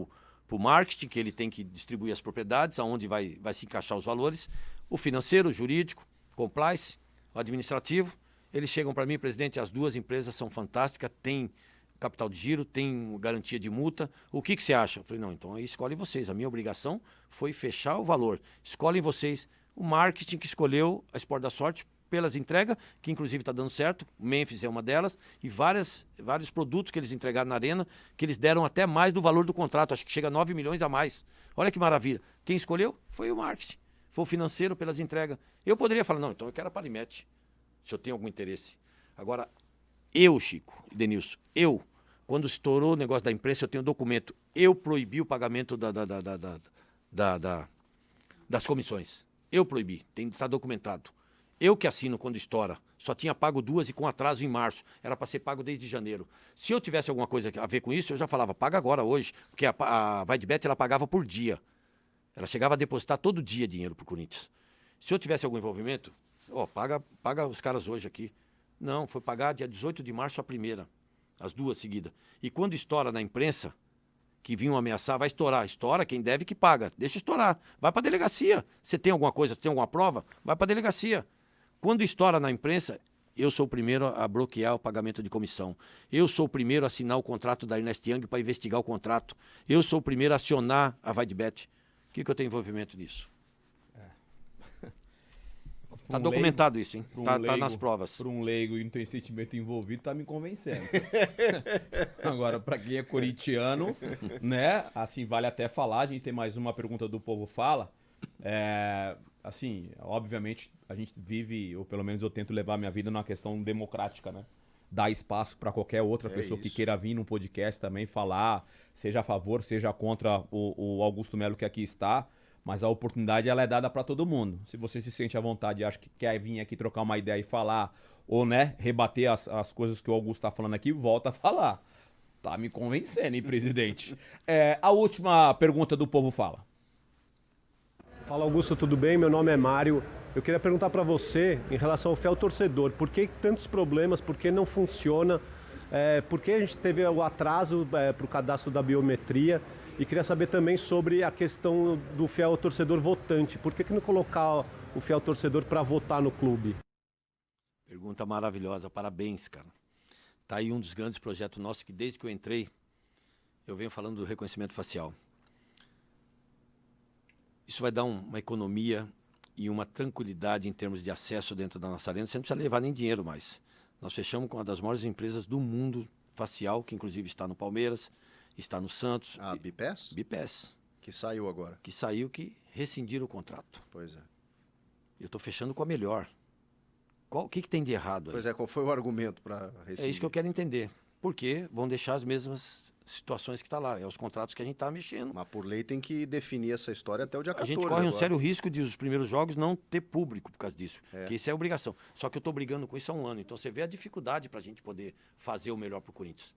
o marketing, que ele tem que distribuir as propriedades, aonde vai se encaixar os valores. O financeiro, o jurídico, compliance, o administrativo. Eles chegam para mim, presidente, as 2 empresas são fantásticas, tem capital de giro, tem garantia de multa. O que você acha? Eu falei, não, então aí escolhem vocês. A minha obrigação foi fechar o valor. Escolhem vocês. O marketing que escolheu a Sport da Sorte pelas entregas, que inclusive está dando certo, o Memphis é uma delas, e vários produtos que eles entregaram na arena, que eles deram até mais do valor do contrato, acho que chega a 9 milhões a mais. Olha que maravilha. Quem escolheu foi o marketing, foi o financeiro pelas entregas. Eu poderia falar, não, então eu quero a Parimet, se eu tenho algum interesse. Agora, Chico e Denilson, quando estourou o negócio da imprensa, eu tenho documento, eu proibi o pagamento das comissões. Eu proibi, tem que estar documentado. Eu que assino quando estoura. Só tinha pago 2 e com atraso em março. Era para ser pago desde janeiro. Se eu tivesse alguma coisa a ver com isso, eu já falava, paga agora, hoje. Porque a VaideBet, ela pagava por dia. Ela chegava a depositar todo dia dinheiro para o Corinthians. Se eu tivesse algum envolvimento, paga os caras hoje aqui. Não, foi pagar dia 18 de março a primeira. As 2 seguidas. E quando estoura na imprensa, que vinham ameaçar, vai estourar. Estoura, quem deve que paga. Deixa estourar. Vai para a delegacia. Você tem alguma coisa, tem alguma prova? Vai para a delegacia. Quando estoura na imprensa, eu sou o primeiro a bloquear o pagamento de comissão. Eu sou o primeiro a assinar o contrato da Ernest Young para investigar o contrato. Eu sou o primeiro a acionar a VaideBet. O que eu tenho envolvimento nisso? Está documentado isso, hein? Tá nas provas. Para um leigo e não tem sentimento envolvido, tá me convencendo. Agora, para quem é corintiano, né? Assim, vale até falar, a gente tem mais uma pergunta do Povo Fala. Assim, obviamente, a gente vive, ou pelo menos eu tento levar minha vida numa questão democrática, né? Dar espaço para qualquer outra pessoa que queira vir num podcast também falar, seja a favor, seja contra o Augusto Melo que aqui está, mas a oportunidade ela é dada para todo mundo. Se você se sente à vontade e acha que quer vir aqui trocar uma ideia e falar, ou né, rebater as coisas que o Augusto está falando aqui, volta a falar. Tá me convencendo, hein, presidente? A última pergunta do Povo Fala. Fala, Augusto, tudo bem? Meu nome é Mário. Eu queria perguntar para você, em relação ao fiel torcedor, por que tantos problemas, por que não funciona, por que a gente teve o atraso para o cadastro da biometria, e queria saber também sobre a questão do fiel torcedor votante. Por que não colocar o fiel torcedor para votar no clube? Pergunta maravilhosa, parabéns, cara. Tá aí um dos grandes projetos nossos que desde que eu entrei, eu venho falando do reconhecimento facial. Isso vai dar uma economia e uma tranquilidade em termos de acesso dentro da nossa arena. Você não precisa levar nem dinheiro mais. Nós fechamos com uma das maiores empresas do mundo facial, que inclusive está no Palmeiras, está no Santos. A Bipes? Bipes. Que saiu agora. Que saiu, que rescindiram o contrato. Pois é. Eu estou fechando com a melhor. O que tem de errado aí? Pois é, qual foi o argumento para rescindir? É isso que eu quero entender. Por quê? Vão deixar as mesmas situações que está lá. É os contratos que a gente está mexendo. Mas por lei tem que definir essa história até o dia 14 A gente corre um agora. sério risco de os primeiros jogos não ter público por causa disso. Porque isso é obrigação. Só que eu estou brigando com isso há um ano. Então você vê a dificuldade para a gente poder fazer o melhor para o Corinthians.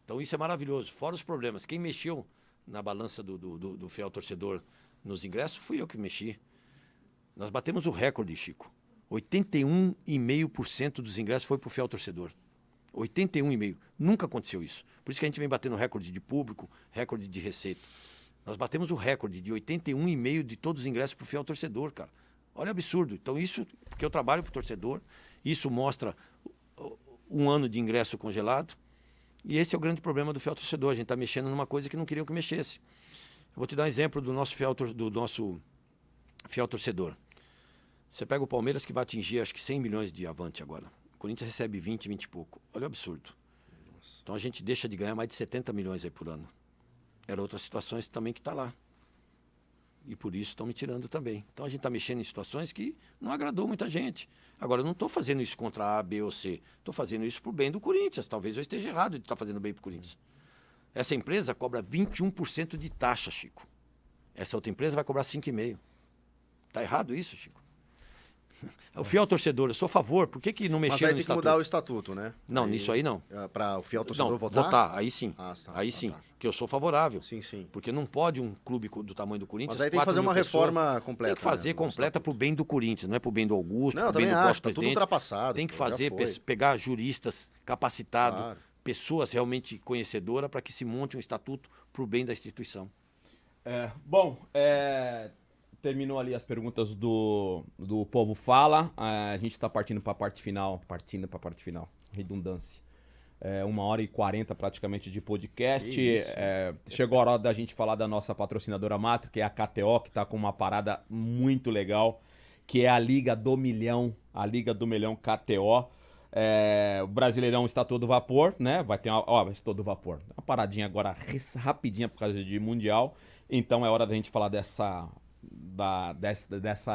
Então isso é maravilhoso. Fora os problemas. Quem mexeu na balança do fiel torcedor nos ingressos fui eu que mexi. Nós batemos o recorde, Chico. 81,5% dos ingressos foi para o fiel torcedor. 81,5%. Nunca aconteceu isso. Por isso que a gente vem batendo recorde de público, recorde de receita. Nós batemos o recorde de 81,5% de todos os ingressos para o fiel torcedor, cara. Olha o absurdo. Então isso, porque eu trabalho para o torcedor, isso mostra um ano de ingresso congelado. E esse é o grande problema do fiel torcedor. A gente está mexendo numa coisa que não queriam que mexesse. Eu vou te dar um exemplo do nosso fiel torcedor. Você pega o Palmeiras, que vai atingir acho que 100 milhões de avante agora. O Corinthians recebe 20 e pouco. Olha o absurdo. Nossa. Então a gente deixa de ganhar mais de 70 milhões aí por ano. Eram outras situações também que está lá. E por isso estão me tirando também. Então a gente está mexendo em situações que não agradou muita gente. Agora, eu não estou fazendo isso contra A, B ou C. Estou fazendo isso por bem do Corinthians. Talvez eu esteja errado de estar fazendo bem para o Corinthians. Essa empresa cobra 21% de taxa, Chico. Essa outra empresa vai cobrar 5,5%. Está errado isso, Chico? O fiel torcedor, eu sou a favor. Por que não mexer no estatuto? Mas aí tem que mudar o estatuto, né? Não, nisso aí não. Para o fiel torcedor votar? Votar, aí sim. Aí sim, que eu sou favorável. Sim, sim. Porque não pode um clube do tamanho do Corinthians... Mas aí tem que fazer uma reforma completa. Tem que fazer completa para o bem do Corinthians, não é para o bem do Augusto, para o bem do acho, tá tudo presidente. ultrapassado. Tem que fazer, pegar juristas capacitados, pessoas realmente conhecedoras para que se monte um estatuto para o bem da instituição. Terminou ali as perguntas do Povo Fala. A gente está partindo para a parte final. Redundância. 1h40 praticamente de podcast. Chegou a hora da gente falar da nossa patrocinadora Master, que é a KTO, que está com uma parada muito legal, que é a Liga do Milhão. A Liga do Milhão KTO. O Brasileirão está todo vapor, né? Vai ter vai ser todo vapor. Uma paradinha agora rapidinha por causa de Mundial. Então é hora da gente falar dessa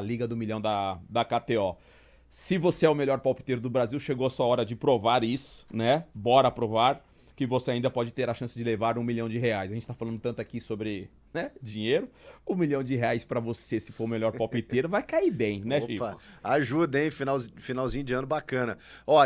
Liga do Milhão da KTO. Se você é o melhor palpiteiro do Brasil, chegou a sua hora de provar isso, né? Bora provar que você ainda pode ter a chance de levar R$1 milhão. A gente tá falando tanto aqui sobre, né, dinheiro. R$1 milhão para você, se for o melhor palpiteiro, vai cair bem, né, Chico? Opa, ajuda, hein? Finalzinho de ano bacana.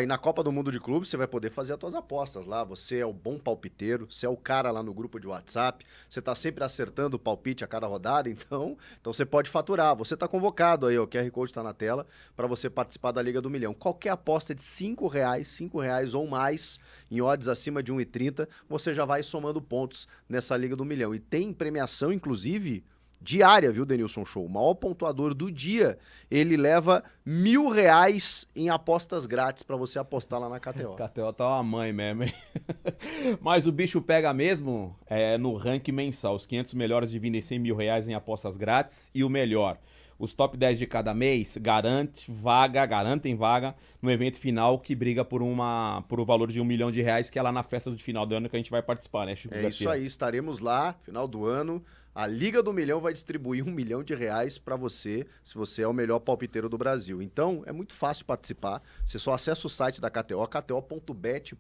E na Copa do Mundo de Clubes você vai poder fazer as suas apostas lá. Você é o bom palpiteiro, você é o cara lá no grupo de WhatsApp, você tá sempre acertando o palpite a cada rodada, então você pode faturar. Você tá convocado aí, o QR Code tá na tela, para você participar da Liga do Milhão. Qualquer aposta de R$5 ou mais, em odds acima de 1,30, você já vai somando pontos nessa Liga do Milhão. E tem premiação, inclusive, diária, viu, Denilson Show? O maior pontuador do dia, ele leva R$1.000 em apostas grátis para você apostar lá na KTO. KTO tá uma mãe mesmo, hein? Mas o bicho pega mesmo no ranking mensal. Os 500 melhores dividem R$100 mil em apostas grátis e o melhor. Os top 10 de cada mês garantem vaga no evento final que briga por o valor de R$1 milhão, que é lá na festa do final do ano que a gente vai participar, né, Chico Garcia? Isso aí, estaremos lá, final do ano. A Liga do Milhão vai distribuir R$1 milhão para você, se você é o melhor palpiteiro do Brasil. Então, é muito fácil participar. Você só acessa o site da KTO, kto.bet.br,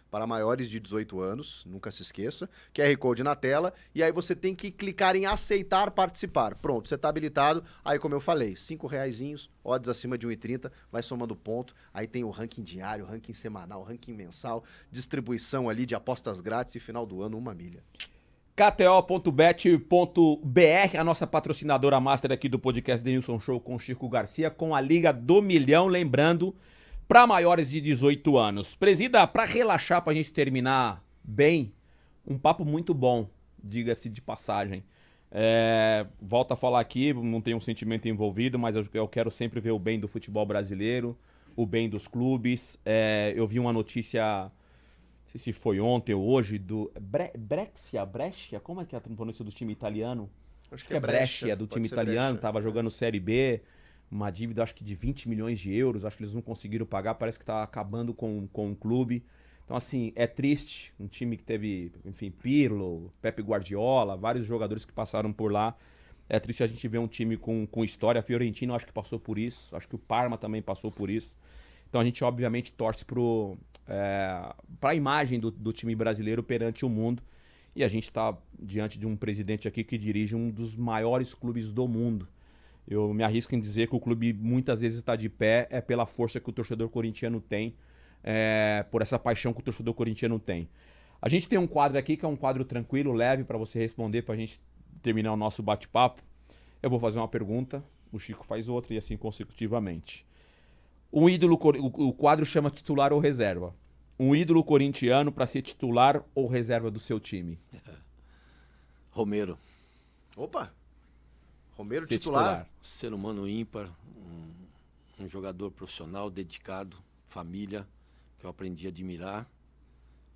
para maiores de 18 anos, nunca se esqueça. QR Code na tela, e aí você tem que clicar em aceitar participar. Pronto, você está habilitado. Aí, como eu falei, R$5, odds acima de 1,30, vai somando ponto. Aí tem o ranking diário, ranking semanal, ranking mensal, distribuição ali de apostas grátis e final do ano, 1 milha. KTO.bet.br, a nossa patrocinadora master aqui do podcast Denilson Show com Chico Garcia, com a Liga do Milhão, lembrando, para maiores de 18 anos. Presida, para relaxar, para a gente terminar bem, um papo muito bom, diga-se de passagem. Volto a falar aqui, não tem um sentimento envolvido, mas eu quero sempre ver o bem do futebol brasileiro, o bem dos clubes. Eu vi uma notícia, não sei se foi ontem ou hoje, do Brescia, como é que é a pronúncia do time italiano? Acho Que é Brescia, do pode time ser italiano, Brescia. tava jogando Série B, uma dívida acho que de 20 milhões de euros, acho que eles não conseguiram pagar, parece que tá acabando com o clube. Então, assim, é triste, um time que teve, enfim, Pirlo, Pepe Guardiola, vários jogadores que passaram por lá. É triste a gente ver um time com história. A Fiorentina, eu acho que passou por isso, acho que o Parma também passou por isso. Então, a gente, obviamente, torce para a imagem do time brasileiro perante o mundo. E a gente está diante de um presidente aqui que dirige um dos maiores clubes do mundo. Eu me arrisco em dizer que o clube muitas vezes está de pé pela força que o torcedor corintiano tem, por essa paixão que o torcedor corintiano tem. A gente tem um quadro aqui que é um quadro tranquilo, leve, para você responder, para a gente terminar o nosso bate-papo. Eu vou fazer uma pergunta, o Chico faz outra e assim consecutivamente. O quadro chama titular ou reserva. Um ídolo corintiano para ser titular ou reserva do seu time? Romero, Opa! Romero Ser titular. ser humano ímpar, um jogador profissional, dedicado, família, que eu aprendi a admirar.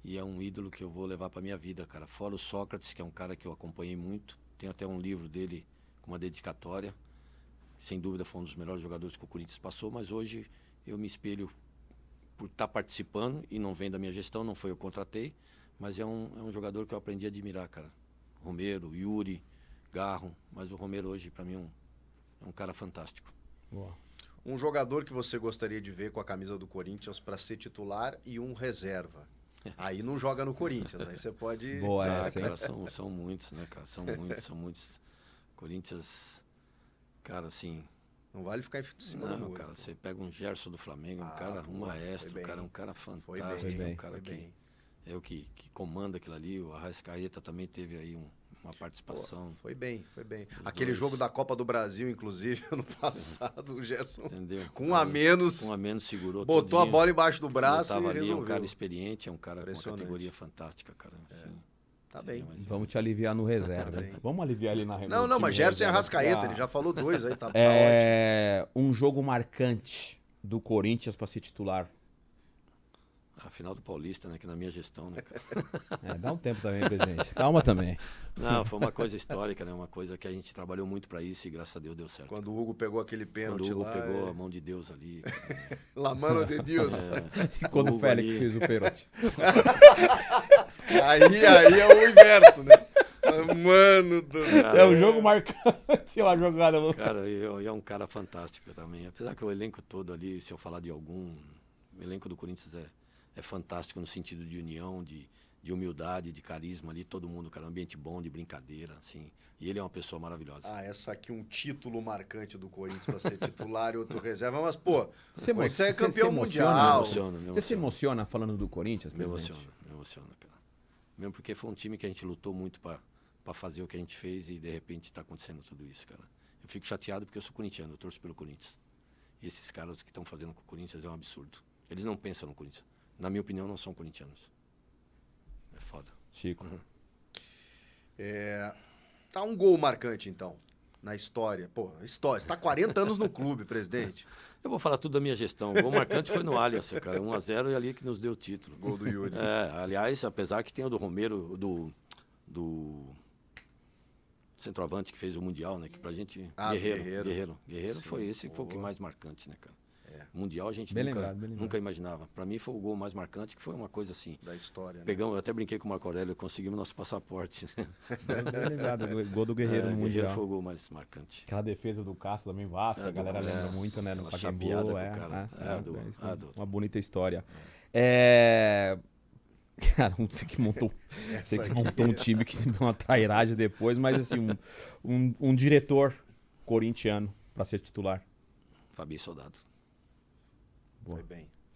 E é um ídolo que eu vou levar para minha vida, cara. Fora o Sócrates, que é um cara que eu acompanhei muito. Tenho até um livro dele com uma dedicatória. Sem dúvida foi um dos melhores jogadores que o Corinthians passou, mas hoje eu me espelho por estar participando e não vem da minha gestão, não foi eu que contratei, mas é um jogador que eu aprendi a admirar, cara. Romero, Yuri, Garro, mas o Romero hoje para mim é um cara fantástico. Boa. Um jogador que você gostaria de ver com a camisa do Corinthians para ser titular e um reserva. Aí não joga no Corinthians, aí você pode... Boa Ah, essa, hein? cara, são muitos, né, cara? São muitos. Corinthians, cara, assim... Não vale ficar em cima do Não, muro. cara, você pega um Gerson do Flamengo, um cara, um boa, maestro, foi bem. cara, um cara Foi fantástico, bem, um cara foi que bem. é o que comanda aquilo ali. O Arrascaeta também teve aí uma participação, Foi bem. Os Aquele dois. jogo da Copa do Brasil, inclusive, ano passado, o Gerson, entendeu? com um a menos, Com um a menos segurou botou a tudinho. bola embaixo do braço Botava e ali, é um resolveu. cara experiente, é um cara com uma Impressionante. categoria fantástica, cara. Sim. Tá Sim, bem. mas- Vamos te aliviar no reserva. Tá bem. Vamos aliviar ele na Não, no mas time Gerson e reserva, Arrascaeta, porque ele já falou dois aí, tá ótimo. Um jogo marcante do Corinthians para ser titular. A final do Paulista, né? Que na minha gestão, né, cara? Dá um tempo também, presidente. Calma também. Não, foi uma coisa histórica, né? Uma coisa que a gente trabalhou muito pra isso e graças a Deus deu certo. Quando o Hugo pegou aquele Quando pênalti o Hugo lá... pegou a mão de Deus ali. cara, La mano de Deus. E quando o Hugo Félix ali- fez o pênalti. Aí é o inverso, né? Mano do céu. É um jogo marcante, uma jogada. Cara, e é um cara fantástico também. Apesar que o elenco todo ali, se eu falar de algum, o elenco do Corinthians é fantástico no sentido de união, de humildade, de carisma ali, todo mundo, cara, um ambiente bom, de brincadeira, assim. E ele é uma pessoa maravilhosa. Essa aqui um título marcante do Corinthians pra ser titular e outro reserva, mas, pô, Você o Corinthians é você campeão se mundial. emociona, Você se emociona falando do Corinthians, Me presidente? me emociona, cara. Mesmo porque foi um time que a gente lutou muito pra fazer o que a gente fez e de repente tá acontecendo tudo isso, cara. Eu fico chateado porque eu sou corintiano, eu torço pelo Corinthians. E esses caras que estão fazendo com o Corinthians é um absurdo. Eles não pensam no Corinthians. Na minha opinião, não são corintianos. É foda. Chico. Tá um gol marcante, então, na história. Pô, história. Você tá 40 anos no clube, presidente. Eu vou falar tudo da minha gestão. O gol marcante foi no Allianz, cara. 1-0 e ali que nos deu o título. Gol do Yuri. Aliás, apesar que tem o do Romero, do centroavante que fez o Mundial, né? Que pra gente... Guerreiro Sim, foi esse que foi o que boa. mais marcante, né, cara? Mundial a gente Bem nunca, lembrado, bem lembrado. nunca imaginava. Pra mim foi o gol mais marcante, que foi uma coisa assim. Da história, né? Pegamos, eu até brinquei com o Marco Aurélio, conseguimos nosso passaporte. Bem lembrado, gol do Guerreiro no Guerreiro Mundial. foi o gol mais marcante. Aquela defesa do Castro também, Vasco, a galera do- lembra muito, né? No uma Pacaembu, chapeada com o cara. uma bonita história. Cara, você que montou, você que montou um time que deu uma trairagem depois, mas assim, um diretor corintiano para ser titular. Fabi Soldado.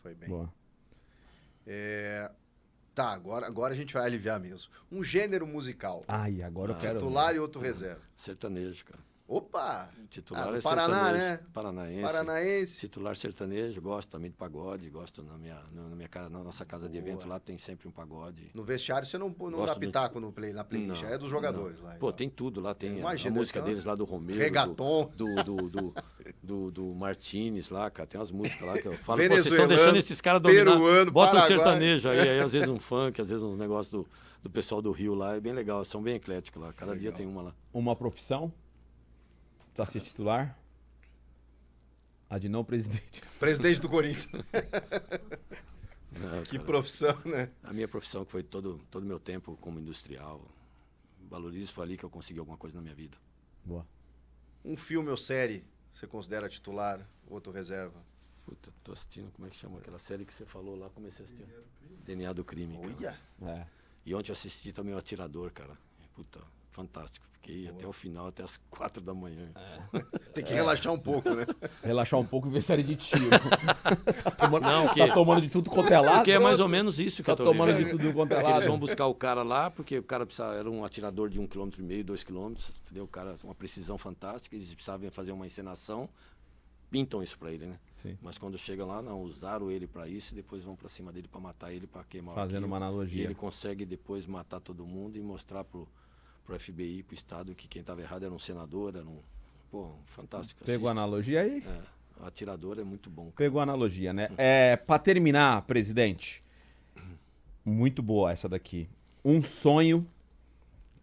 Foi bem. Boa. Tá, agora a gente vai aliviar mesmo. Um gênero musical. Ai, agora eu quero... Titular e outro reserva. Sertanejo, cara. Opa! Titular do é Paraná, sertanejo, né? Paranaense. Paranaense. Titular sertanejo, gosto também de pagode, gosto na nossa casa de evento lá tem sempre um pagode. No vestiário você não Gosto dá do- pitaco na playlist, Não, é dos jogadores não. lá. Pô, tem tudo lá, tem a Imagina, música então, deles lá do Romeu, Regaton. do Martínez lá, cara, tem umas músicas lá que eu falo, pô, vocês estão Venezuelano, deixando esses caras dominar, peruano, bota um Paraguai. sertanejo aí às vezes um funk, às vezes um negócio do pessoal do Rio lá, é bem legal, são bem ecléticos lá, cada dia tem uma lá. Uma profissão? Pra ser titular? A de não presidente. Presidente do Corinthians. Não, Que cara, profissão, né? a minha profissão que foi todo o meu tempo como industrial, valorizo, foi ali que eu consegui alguma coisa na minha vida. Boa. Um filme ou série você considera titular, outro reserva? Puta, tô assistindo, como é que chama aquela série que você falou lá, comecei a assistir. DNA do Crime, cara. Olha! É. E ontem eu assisti também o Atirador, cara. Puta, fantástico. Fiquei até o final, até as 4 da manhã. Tem que relaxar um pouco, né? Relaxar um pouco e ver série de tiro. tá tomando, Não, tá que- tomando de tudo quanto é lado. Porque é mais ou menos isso que Tá eu tô tomando vivendo. de tudo quanto é Que lado. eles vão buscar o cara lá, porque o cara precisava, era um atirador de 1,5 km, 2 km, entendeu? O cara, uma precisão fantástica, eles precisavam fazer uma encenação, pintam isso pra ele, né? Sim. Mas quando chega lá, não, usaram ele pra isso e depois vão pra cima dele pra matar ele, pra queimar Fazendo aquilo. uma analogia. E ele consegue depois matar todo mundo e mostrar pro FBI, pro Estado, que quem tava errado era um senador, era um... Pô, fantástico. Pegou a assiste. analogia aí? É, o atirador é muito bom. Cara. Pegou a analogia, né? Pra terminar, presidente, muito boa essa daqui. Um sonho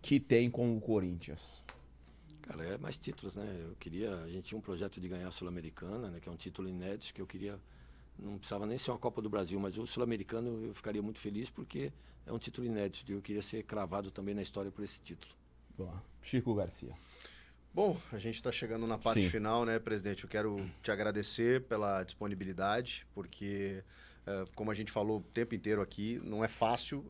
que tem com o Corinthians. Cara, é mais títulos, né? A gente tinha um projeto de ganhar a Sul-Americana, né? Que é um título inédito que eu queria, não precisava nem ser uma Copa do Brasil, mas o Sul-Americano eu ficaria muito feliz porque é um título inédito e eu queria ser cravado também na história por esse título. Boa. Chico Garcia. Bom, a gente está chegando na parte Sim. final, né, presidente? Eu quero te agradecer pela disponibilidade, porque, como a gente falou o tempo inteiro aqui, não é fácil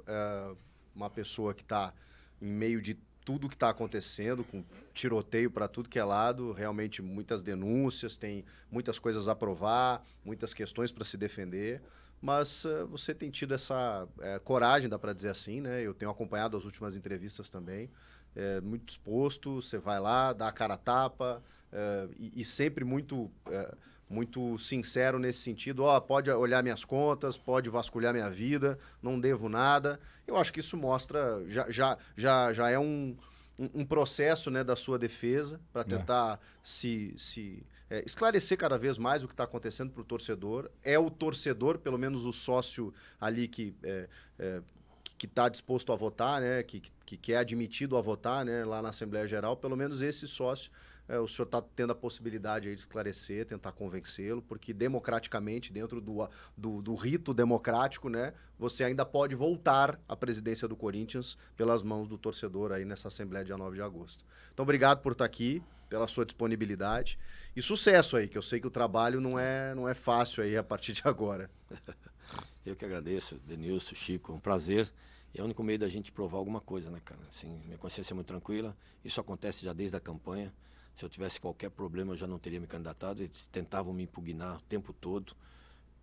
uma pessoa que está em meio de tudo que está acontecendo, com tiroteio para tudo que é lado, realmente muitas denúncias, tem muitas coisas a provar, muitas questões para se defender, mas você tem tido essa coragem, dá para dizer assim, né? Eu tenho acompanhado as últimas entrevistas também, muito disposto, você vai lá, dá a cara a tapa, e sempre muito sincero nesse sentido, pode olhar minhas contas, pode vasculhar minha vida, não devo nada. Eu acho que isso mostra, já é um processo, né, da sua defesa para tentar esclarecer cada vez mais o que está acontecendo para o torcedor. É o torcedor, pelo menos o sócio ali que está disposto a votar, né, que é admitido a votar, né, lá na Assembleia Geral, pelo menos esse sócio, o senhor está tendo a possibilidade aí de esclarecer, tentar convencê-lo, porque democraticamente, dentro do rito democrático, né, você ainda pode voltar à presidência do Corinthians pelas mãos do torcedor aí nessa Assembleia dia 9 de agosto. Então, obrigado por estar aqui, pela sua disponibilidade e sucesso aí, que eu sei que o trabalho não é fácil aí a partir de agora. Eu que agradeço, Denilson, Chico, é um prazer. É o único meio da gente provar alguma coisa, né, cara? Assim, minha consciência é muito tranquila. Isso acontece já desde a campanha. Se eu tivesse qualquer problema, eu já não teria me candidatado. Eles tentavam me impugnar o tempo todo.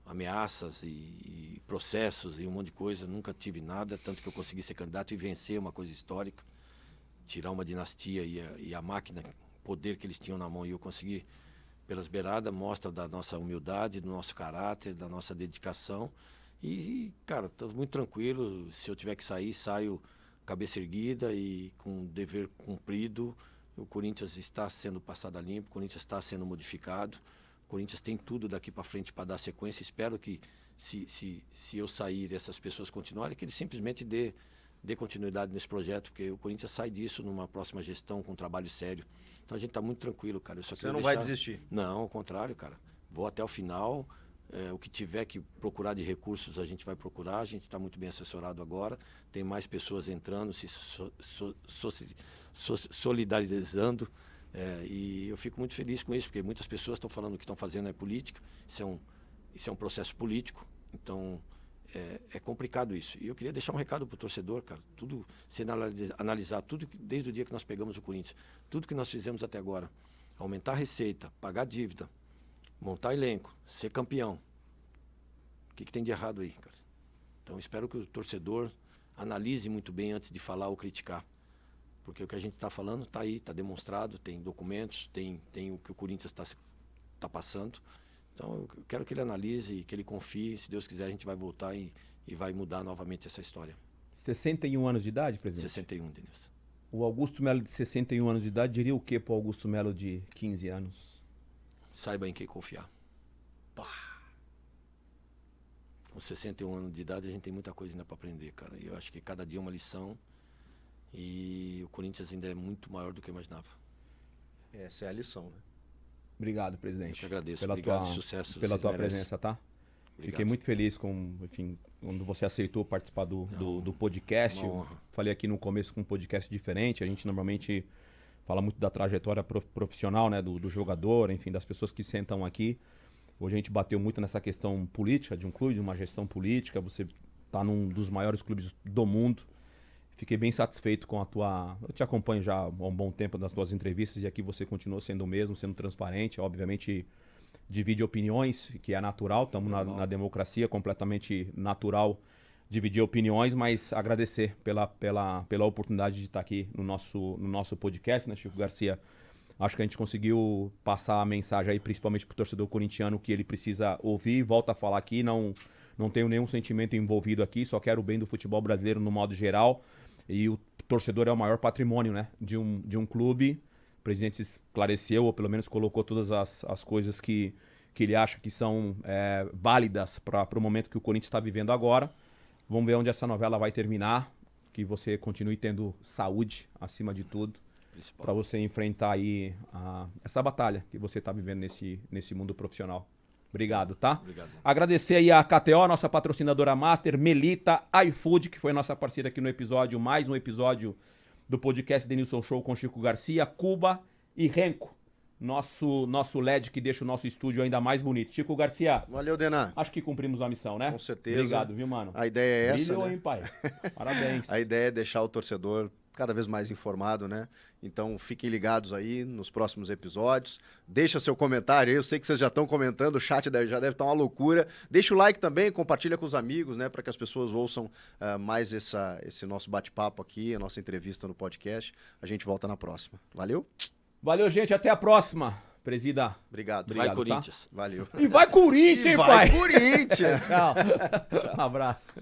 Ameaças e processos e um monte de coisa. Nunca tive nada, tanto que eu consegui ser candidato e vencer uma coisa histórica. Tirar uma dinastia e a máquina, o poder que eles tinham na mão. E eu consegui, pelas beiradas, mostra da nossa humildade, do nosso caráter, da nossa dedicação. E, cara, estou muito tranquilo. Se eu tiver que sair, saio cabeça erguida e com dever cumprido. O Corinthians está sendo passado a limpo, o Corinthians está sendo modificado. O Corinthians tem tudo daqui para frente para dar sequência. Espero que, se eu sair e essas pessoas continuarem, que eles simplesmente dê continuidade nesse projeto, porque o Corinthians sai disso numa próxima gestão com um trabalho sério. Então a gente está muito tranquilo, cara. Eu só Você queria não vai desistir? Não, ao contrário, cara. Vou até o final. O que tiver que procurar de recursos, a gente vai procurar. A gente está muito bem assessorado agora. Tem mais pessoas entrando, se solidarizando. E eu fico muito feliz com isso, porque muitas pessoas estão falando que estão fazendo é política. Isso é um processo político. Então, é complicado isso. E eu queria deixar um recado para o torcedor, cara. Tudo, se analisar tudo, desde o dia que nós pegamos o Corinthians, tudo que nós fizemos até agora, aumentar a receita, pagar dívida, montar elenco, ser campeão. O que tem de errado aí, cara? Então, espero que o torcedor analise muito bem antes de falar ou criticar. Porque o que a gente está falando está aí, está demonstrado, tem documentos, tem o que o Corinthians está passando. Então, eu quero que ele analise, que ele confie. Se Deus quiser, a gente vai voltar e vai mudar novamente essa história. 61 anos de idade, presidente? 61, Denilson. O Augusto Melo de 61 anos de idade diria o que pro Augusto Melo de 15 anos? Saiba em quem confiar. Com 61 anos de idade, a gente tem muita coisa ainda para aprender, cara. E eu acho que cada dia é uma lição. E o Corinthians ainda é muito maior do que eu imaginava. Essa é a lição, né? Obrigado, presidente. Eu que agradeço. Pela Obrigado, tua, sucesso. pela Vocês tua merecem. presença, tá? Obrigado. Fiquei muito feliz quando você aceitou participar do podcast. uma honra. Falei aqui no começo com um podcast diferente. A gente normalmente fala muito da trajetória profissional, né, do jogador, enfim, das pessoas que sentam aqui. Hoje a gente bateu muito nessa questão política de um clube, de uma gestão política. Você está num dos maiores clubes do mundo. Fiquei bem satisfeito com a tua... Eu te acompanho já há um bom tempo nas tuas entrevistas e aqui você continua sendo o mesmo, sendo transparente. Obviamente divide opiniões, que é natural. Estamos na democracia, completamente natural dividir opiniões, mas agradecer pela oportunidade de estar aqui no nosso podcast, né, Chico Garcia? Acho que a gente conseguiu passar a mensagem aí, principalmente pro torcedor corintiano, que ele precisa ouvir. Volto a falar aqui, não tenho nenhum sentimento envolvido aqui, só quero o bem do futebol brasileiro no modo geral. E o torcedor é o maior patrimônio, né, de um clube. O presidente se esclareceu, ou pelo menos colocou todas as coisas que ele acha que são válidas para o momento que o Corinthians está vivendo agora. Vamos ver onde essa novela vai terminar. Que você continue tendo saúde acima de tudo, para você enfrentar aí essa batalha que você está vivendo nesse mundo profissional. Obrigado, tá? Obrigado. Agradecer aí a KTO, nossa patrocinadora master, Melita, iFood, que foi nossa parceira aqui no episódio, mais um episódio do podcast Denilson Show com Chico Garcia, Cuba e Renko, nosso LED que deixa o nosso estúdio ainda mais bonito. Chico Garcia, Valeu, Denan. acho que cumprimos a missão, né? Com certeza. Obrigado, viu, mano? A ideia é essa, Brilhou, né? hein, pai? Parabéns. A ideia é deixar o torcedor cada vez mais informado, né? Então fiquem ligados aí nos próximos episódios. Deixa seu comentário aí, eu sei que vocês já estão comentando, o chat já deve estar uma loucura. Deixa o like também, compartilha com os amigos, né? Para que as pessoas ouçam mais esse nosso bate-papo aqui, a nossa entrevista no podcast. A gente volta na próxima. Valeu? Valeu, gente. Até a próxima. Presida. Obrigado. Vai, Obrigado, Corinthians. Valeu. E vai Corinthians, hein, Vai, pai? Corinthians! Tchau. Um abraço.